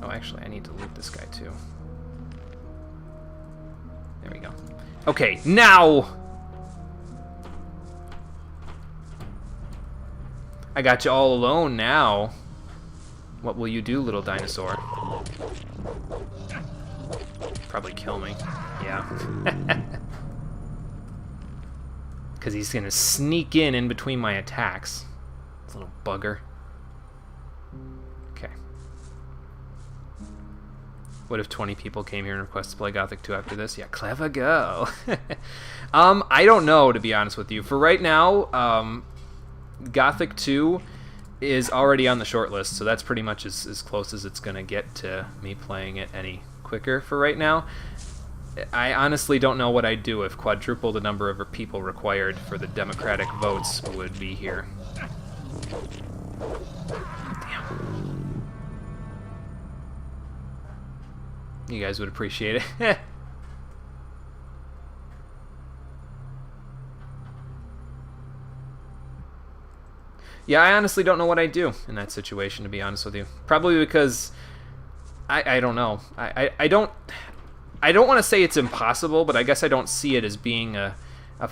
Oh, actually, I need to loot this guy too. There we go. Okay, now! I got you all alone now. What will you do, little dinosaur? Probably kill me. Yeah. Because he's going to sneak in between my attacks. This little bugger. Okay. What if 20 people came here and requested to play Gothic 2 after this? Yeah, clever girl. I don't know, to be honest with you. For right now, Gothic 2 is already on the short list, so that's pretty much as close as it's going to get to me playing it any quicker for right now. I honestly don't know what I'd do if quadruple the number of people required for the democratic votes would be here. Damn. You guys would appreciate it. Yeah, I honestly don't know what I'd do in that situation, to be honest with you. Probably because I don't know. I don't want to say it's impossible, but I guess I don't see it as being a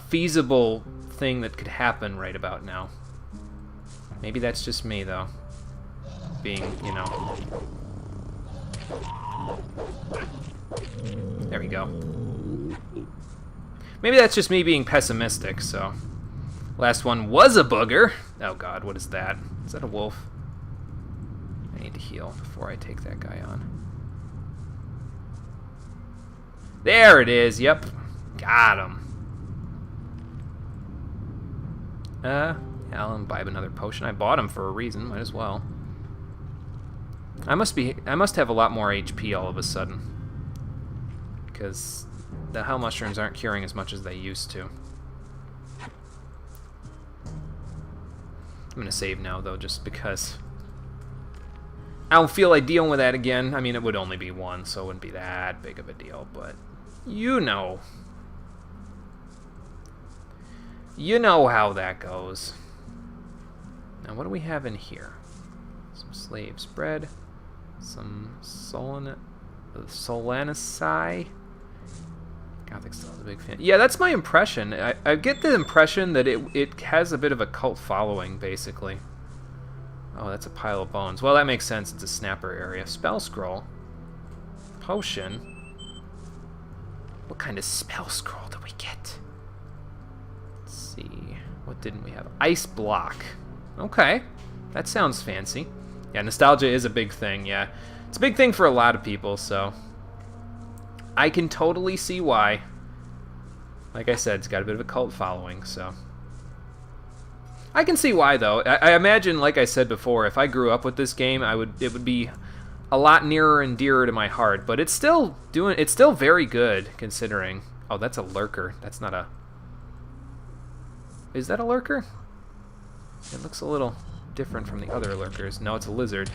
feasible thing that could happen right about now. Maybe that's just me, though. Being, you know... There we go. Maybe that's just me being pessimistic, so... Last one was a booger. Oh god, what is that? Is that a wolf? I need to heal before I take that guy on. There it is, yep. Got him. I'll imbibe another potion. I bought him for a reason, might as well. I must have a lot more HP all of a sudden. Because the hell mushrooms aren't curing as much as they used to. I'm gonna save now though, just because I don't feel like dealing with that again. I mean, it would only be 1, so it wouldn't be that big of a deal, but you know how that goes. Now, what do we have in here? Some slaves bread, some Solanaci. Gothic still is a big fan. Yeah, that's my impression. I get the impression that it has a bit of a cult following, basically. Oh, that's a pile of bones. Well, that makes sense. It's a snapper area. Spell scroll. Potion. What kind of spell scroll did we get? Let's see. What didn't we have? Ice block. Okay. That sounds fancy. Yeah, nostalgia is a big thing, yeah. It's a big thing for a lot of people, so... I can totally see why. Like I said, it's got a bit of a cult following, so... I can see why, though. I imagine, like I said before, if I grew up with this game, it would be a lot nearer and dearer to my heart. But it's still very good, considering... Oh, that's a lurker. That's not a... Is that a lurker? It looks a little different from the other lurkers. No, it's a lizard.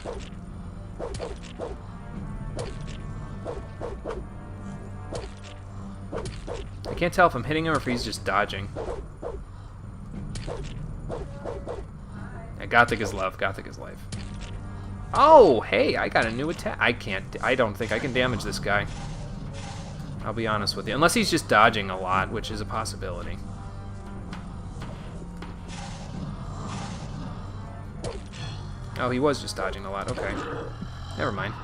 I can't tell if I'm hitting him or if he's just dodging. Yeah, Gothic is love. Gothic is life. Oh, hey, I got a new attack. I don't think I can damage this guy. I'll be honest with you. Unless he's just dodging a lot, which is a possibility. Oh, he was just dodging a lot. Okay. Never mind.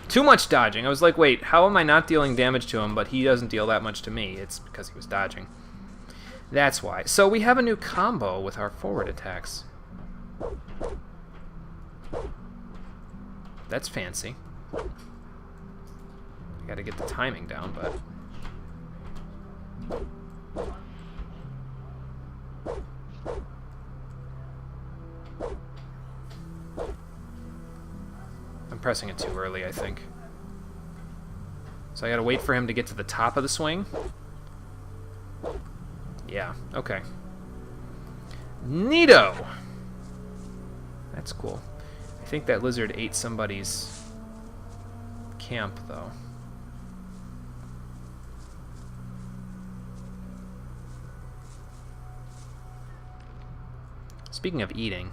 Too much dodging. I was like, wait, how am I not dealing damage to him, but he doesn't deal that much to me? It's because he was dodging. That's why. So we have a new combo with our forward attacks. That's fancy. I gotta get the timing down, but... I'm pressing it too early, I think. So I gotta wait for him to get to the top of the swing. Yeah, okay. Neato! That's cool. I think that lizard ate somebody's camp, though. Speaking of eating,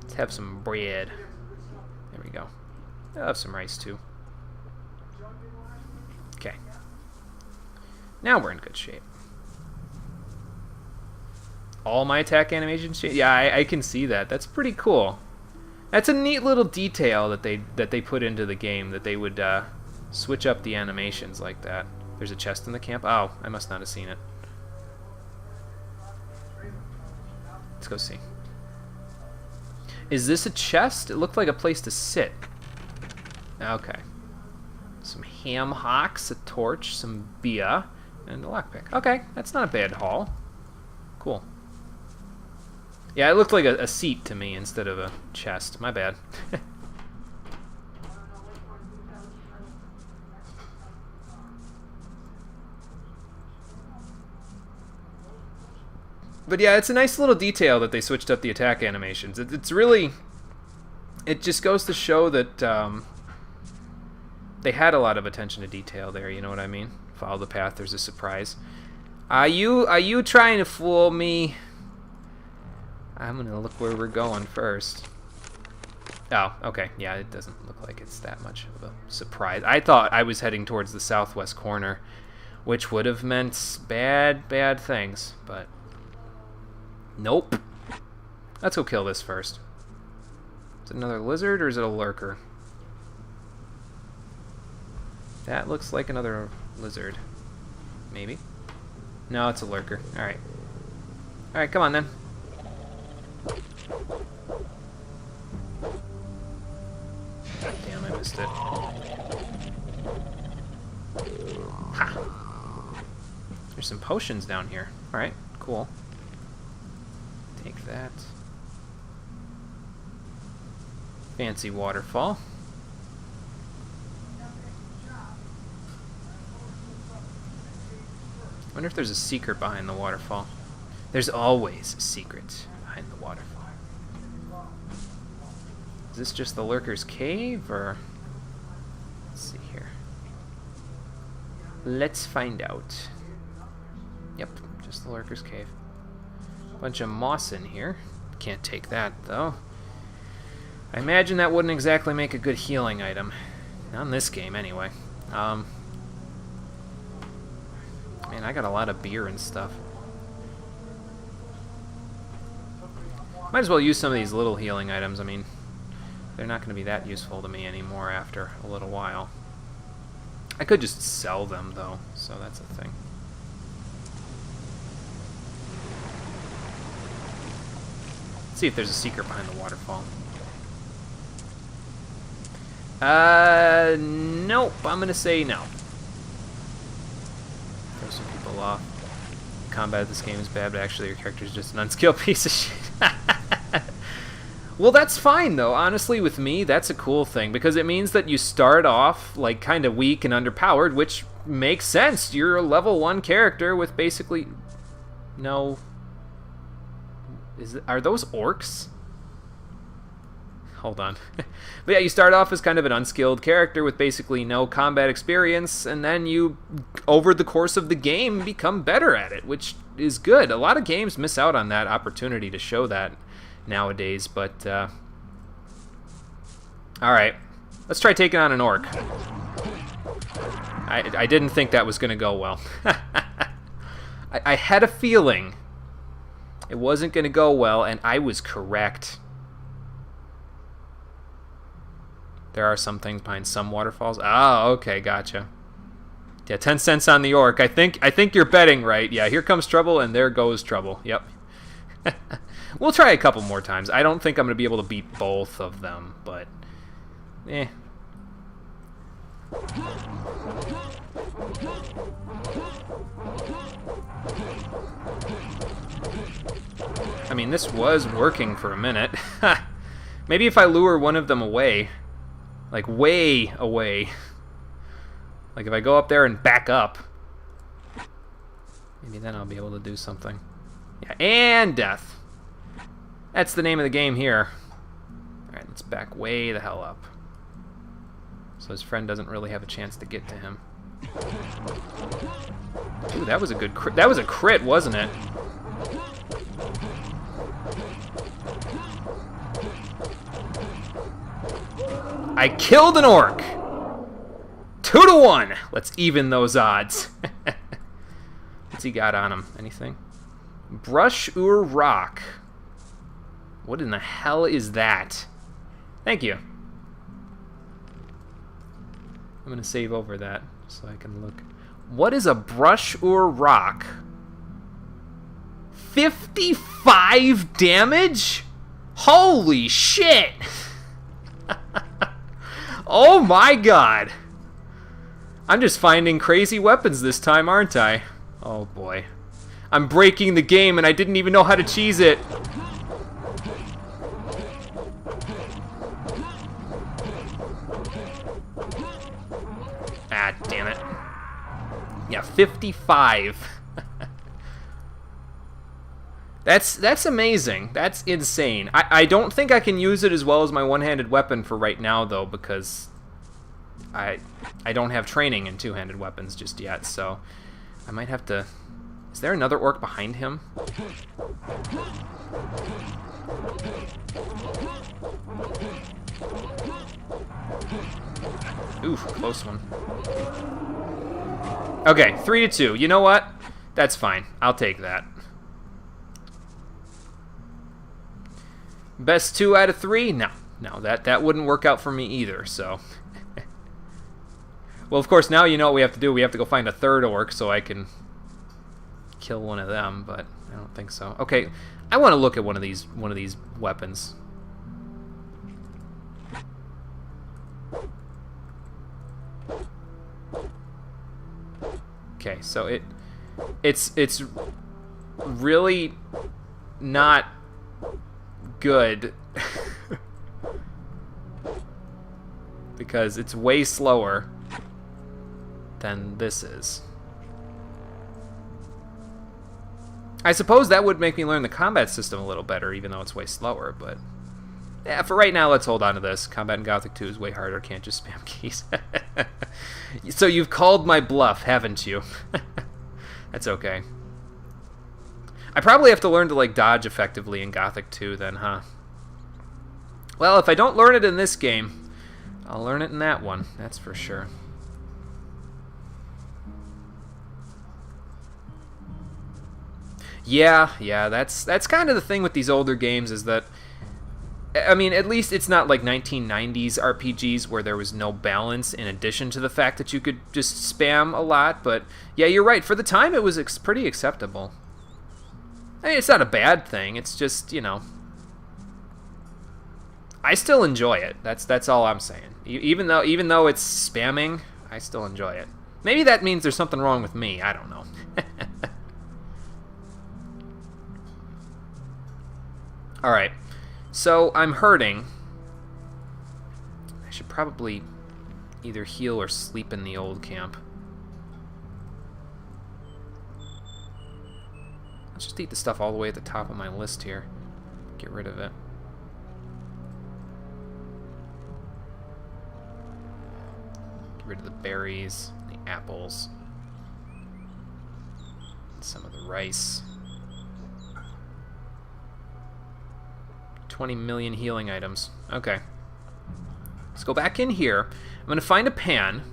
let's have some bread. There we go. I'll have some rice, too. Okay. Now we're in good shape. All my attack animations change? Yeah, I can see that. That's pretty cool. That's a neat little detail that they put into the game, that they would switch up the animations like that. There's a chest in the camp? Oh, I must not have seen it. Let's go see. Is this a chest? It looked like a place to sit. Okay. Some ham hocks, a torch, some beer, and a lockpick. Okay, that's not a bad haul. Cool. Yeah, it looked like a seat to me instead of a chest. My bad. But yeah, it's a nice little detail that they switched up the attack animations. It's really... It just goes to show that they had a lot of attention to detail there, you know what I mean? Follow the path, there's a surprise. Are you trying to fool me? I'm gonna look where we're going first. Oh, okay. Yeah, it doesn't look like it's that much of a surprise. I thought I was heading towards the southwest corner, which would have meant bad things, but nope. Let's go kill this first. Is it another lizard or is it a lurker? That looks like another lizard. Maybe. No, it's a lurker. Alright. Alright, come on then. Damn, I missed it. Ha! There's some potions down here. Alright, cool. Take that. Fancy waterfall. I wonder if there's a secret behind the waterfall. There's always a secret behind the waterfall. Is this just the lurker's cave, or... Let's see here. Let's find out. Yep, just the lurker's cave. Bunch of moss in here. Can't take that, though. I imagine that wouldn't exactly make a good healing item. Not in this game, anyway. Man, I got a lot of beer and stuff. Might as well use some of these little healing items. I mean, they're not going to be that useful to me anymore after a little while. I could just sell them, though, so that's a thing. Let's see if there's a secret behind the waterfall. Nope. I'm going to say no. Throw some people off. Combat of this game is bad, but actually your character's just an unskilled piece of shit. Well, that's fine, though. Honestly, with me, that's a cool thing, because it means that you start off, like, kind of weak and underpowered, which makes sense. You're a level 1 character with basically no... Are those orcs? Hold on. But yeah, you start off as kind of an unskilled character with basically no combat experience, and then you, over the course of the game, become better at it, which is good. A lot of games miss out on that opportunity to show that nowadays, but alright. Let's try taking on an orc. I didn't think that was going to go well. I had a feeling it wasn't going to go well, and I was correct. There are some things behind some waterfalls. Oh, okay, gotcha. Yeah, 10 cents on the orc. I think you're betting right. Yeah, here comes trouble, and there goes trouble. Yep. We'll try a couple more times. I don't think I'm going to be able to beat both of them, but... eh. I mean, this was working for a minute. Maybe if I lure one of them away. Like, way away. Like, if I go up there and back up. Maybe then I'll be able to do something. Yeah, and death. That's the name of the game here. Alright, let's back way the hell up. So his friend doesn't really have a chance to get to him. Ooh, that was a good crit. That was a crit, wasn't it? I killed an orc! 2-1! Let's even those odds. What's he got on him? Anything? Brush or rock? What in the hell is that? Thank you. I'm gonna save over that so I can look. What is a brush or rock? 55 damage? Holy shit! Oh my god! I'm just finding crazy weapons this time, aren't I? Oh boy. I'm breaking the game and I didn't even know how to cheese it. Ah, damn it. Yeah, 55. That's amazing. That's insane. I don't think I can use it as well as my one-handed weapon for right now, though, because I don't have training in two-handed weapons just yet, so I might have to... Is there another orc behind him? Ooh, close one. Okay, 3-2. You know what? That's fine. I'll take that. Best 2 out of 3? No. No, that wouldn't work out for me either, so... Well, of course, now you know what we have to do. We have to go find a third orc so I can kill one of them, but I don't think so. Okay, I want to look at one of these weapons. Okay, so it's really not good because it's way slower than this is. I suppose that would make me learn the combat system a little better, even though it's way slower, but... Yeah, for right now, let's hold on to this. Combat in Gothic 2 is way harder, can't just spam keys. So you've called my bluff, haven't you? That's okay. I probably have to learn to, like, dodge effectively in Gothic 2 then, huh? Well, if I don't learn it in this game, I'll learn it in that one, that's for sure. Yeah, that's kind of the thing with these older games is that, I mean, at least it's not like 1990s RPGs where there was no balance in addition to the fact that you could just spam a lot, but yeah, you're right, for the time it was pretty acceptable. I mean, it's not a bad thing, it's just, you know, I still enjoy it, that's all I'm saying. Even though it's spamming, I still enjoy it. Maybe that means there's something wrong with me, I don't know. Alright, so I'm hurting. I should probably either heal or sleep in the old camp. Let's just eat the stuff all the way at the top of my list here. Get rid of it. Get rid of the berries, the apples, some of the rice. 20 million healing items. Okay. Let's go back in here. I'm going to find a pan.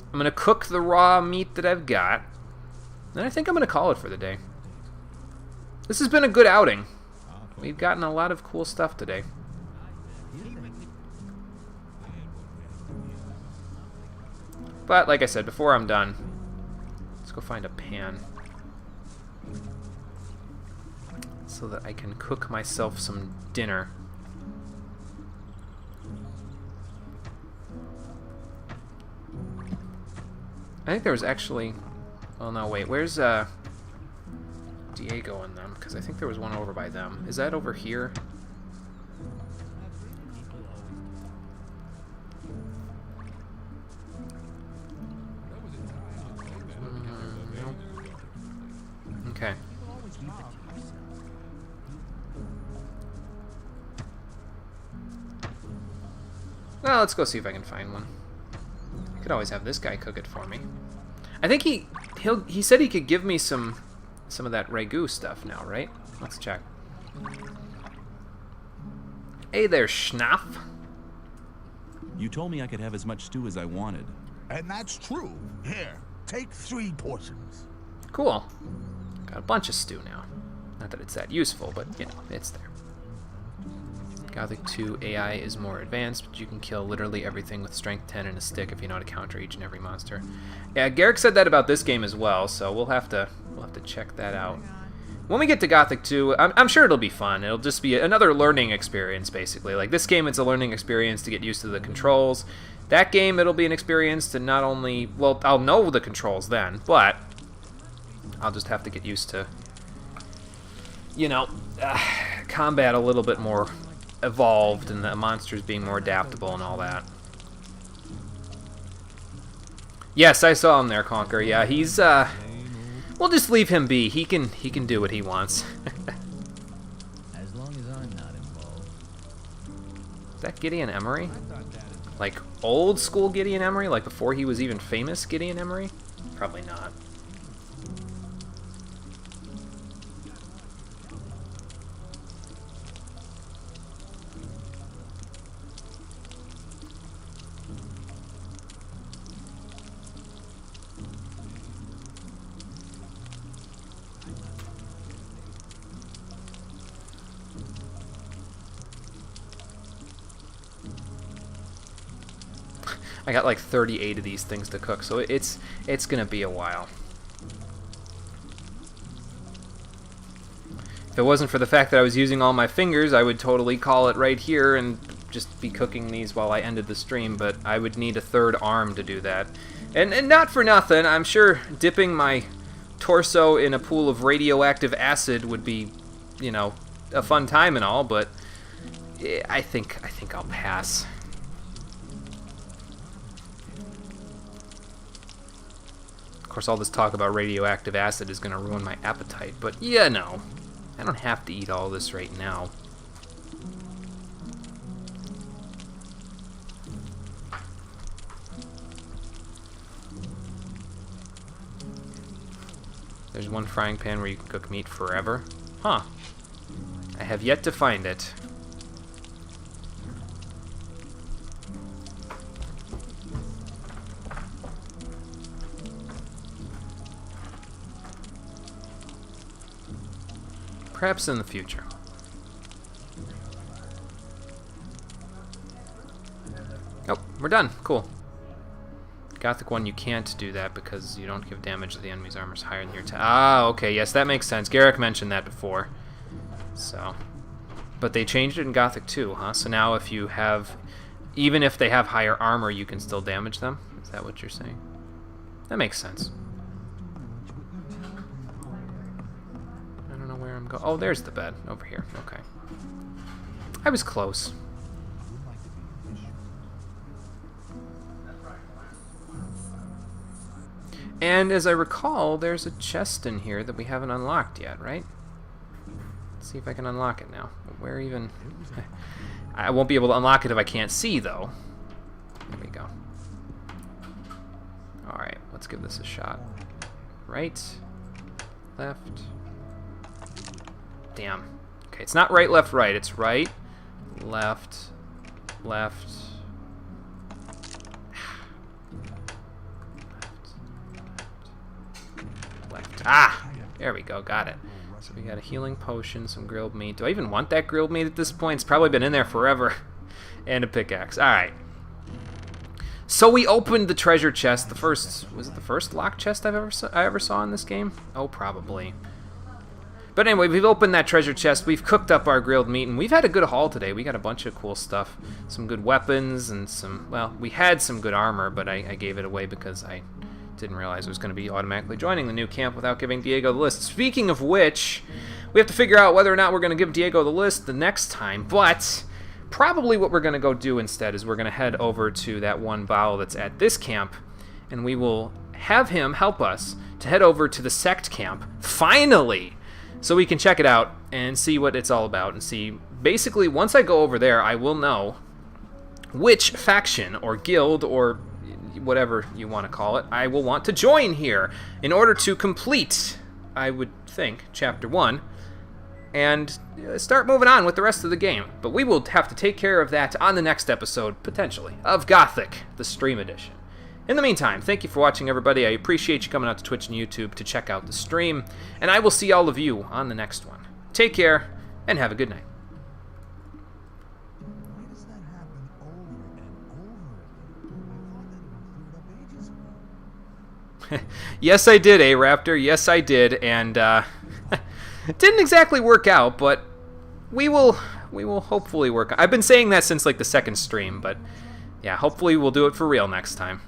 I'm going to cook the raw meat that I've got. And I think I'm going to call it for the day. This has been a good outing. We've gotten a lot of cool stuff today. But, like I said, before I'm done, Let's go find a pan. So that I can cook myself some dinner. I think there was actually... Oh no, wait, where's Diego and them? Because I think there was one over by them. Is that over here? Nope. Okay. Well, let's go see if I can find one. I could always have this guy cook it for me. I think he said he could give me some of that ragu stuff now, right? Let's check. Hey there, Schnaff. You told me I could have as much stew as I wanted. And that's true. Here, take 3 portions. Cool. Got a bunch of stew now. Not that it's that useful, but, you know, it's there. Gothic 2 AI is more advanced, but you can kill literally everything with strength 10 and a stick if you know how to counter each and every monster. Yeah, Garrick said that about this game as well, so we'll have to check that out. When we get to Gothic 2, I'm sure it'll be fun. It'll just be another learning experience, basically. Like, this game, it's a learning experience to get used to the controls. That game, it'll be an experience to not only... Well, I'll know the controls then, but I'll just have to get used to, you know, combat a little bit more evolved and the monsters being more adaptable and all that. Yes, I saw him there, Conquer. Yeah, he's, we'll just leave him be. He can do what he wants. As long as I'm not involved. Is that Gideon Emery? Like, old school Gideon Emery? Like, before he was even famous Gideon Emery? Probably not. I got like 38 of these things to cook, so it's gonna be a while. If it wasn't for the fact that I was using all my fingers, I would totally call it right here and just be cooking these while I ended the stream, but I would need a third arm to do that. And not for nothing, I'm sure dipping my torso in a pool of radioactive acid would be, you know, a fun time and all, but I think I'll pass. Of course, all this talk about radioactive acid is going to ruin my appetite, but yeah, no. I don't have to eat all this right now. There's one frying pan where you can cook meat forever. Huh. I have yet to find it. Perhaps in the future. Oh, we're done. Cool. Gothic 1, you can't do that because you don't give damage to the enemy's armor is higher than your Ah, okay, yes, that makes sense. Garrick mentioned that before. So, but they changed it in Gothic 2, huh? So now if you have, even if they have higher armor, you can still damage them? Is that what you're saying? That makes sense. I don't know where I'm going. Oh, there's the bed over here. Okay. I was close. And as I recall, there's a chest in here that we haven't unlocked yet, right? Let's see if I can unlock it now. Where even... I won't be able to unlock it if I can't see, though. There we go. Alright, let's give this a shot. Right. Left. Damn. Okay, it's not right, left, right. It's right, left, left... Ah! There we go, got it. So we got a healing potion, some grilled meat. Do I even want that grilled meat at this point? It's probably been in there forever. And a pickaxe. Alright. So we opened the treasure chest. The first, was it the first locked chest I ever saw in this game? Oh, probably. But anyway, we've opened that treasure chest. We've cooked up our grilled meat, and we've had a good haul today. We got a bunch of cool stuff. Some good weapons and some, well, we had some good armor, but I gave it away because I didn't realize it was going to be automatically joining the new camp without giving Diego the list. Speaking of which, we have to figure out whether or not we're going to give Diego the list the next time, but probably what we're going to go do instead is we're going to head over to that one Baal that's at this camp, and we will have him help us to head over to the sect camp, finally, so we can check it out and see what it's all about and see, basically, once I go over there, I will know which faction or guild or whatever you want to call it, I will want to join here in order to complete, I would think, Chapter 1 and start moving on with the rest of the game. But we will have to take care of that on the next episode, potentially, of Gothic, the Stream Edition. In the meantime, thank you for watching, everybody. I appreciate you coming out to Twitch and YouTube to check out the stream, and I will see all of you on the next one. Take care, and have a good night. Why does that happen over and over again? I thought that it was cleared up ages ago. Yes, I did, A-Raptor. Yes, I did, and it didn't exactly work out, but we will hopefully work. I've been saying that since like the second stream, but yeah, hopefully we'll do it for real next time.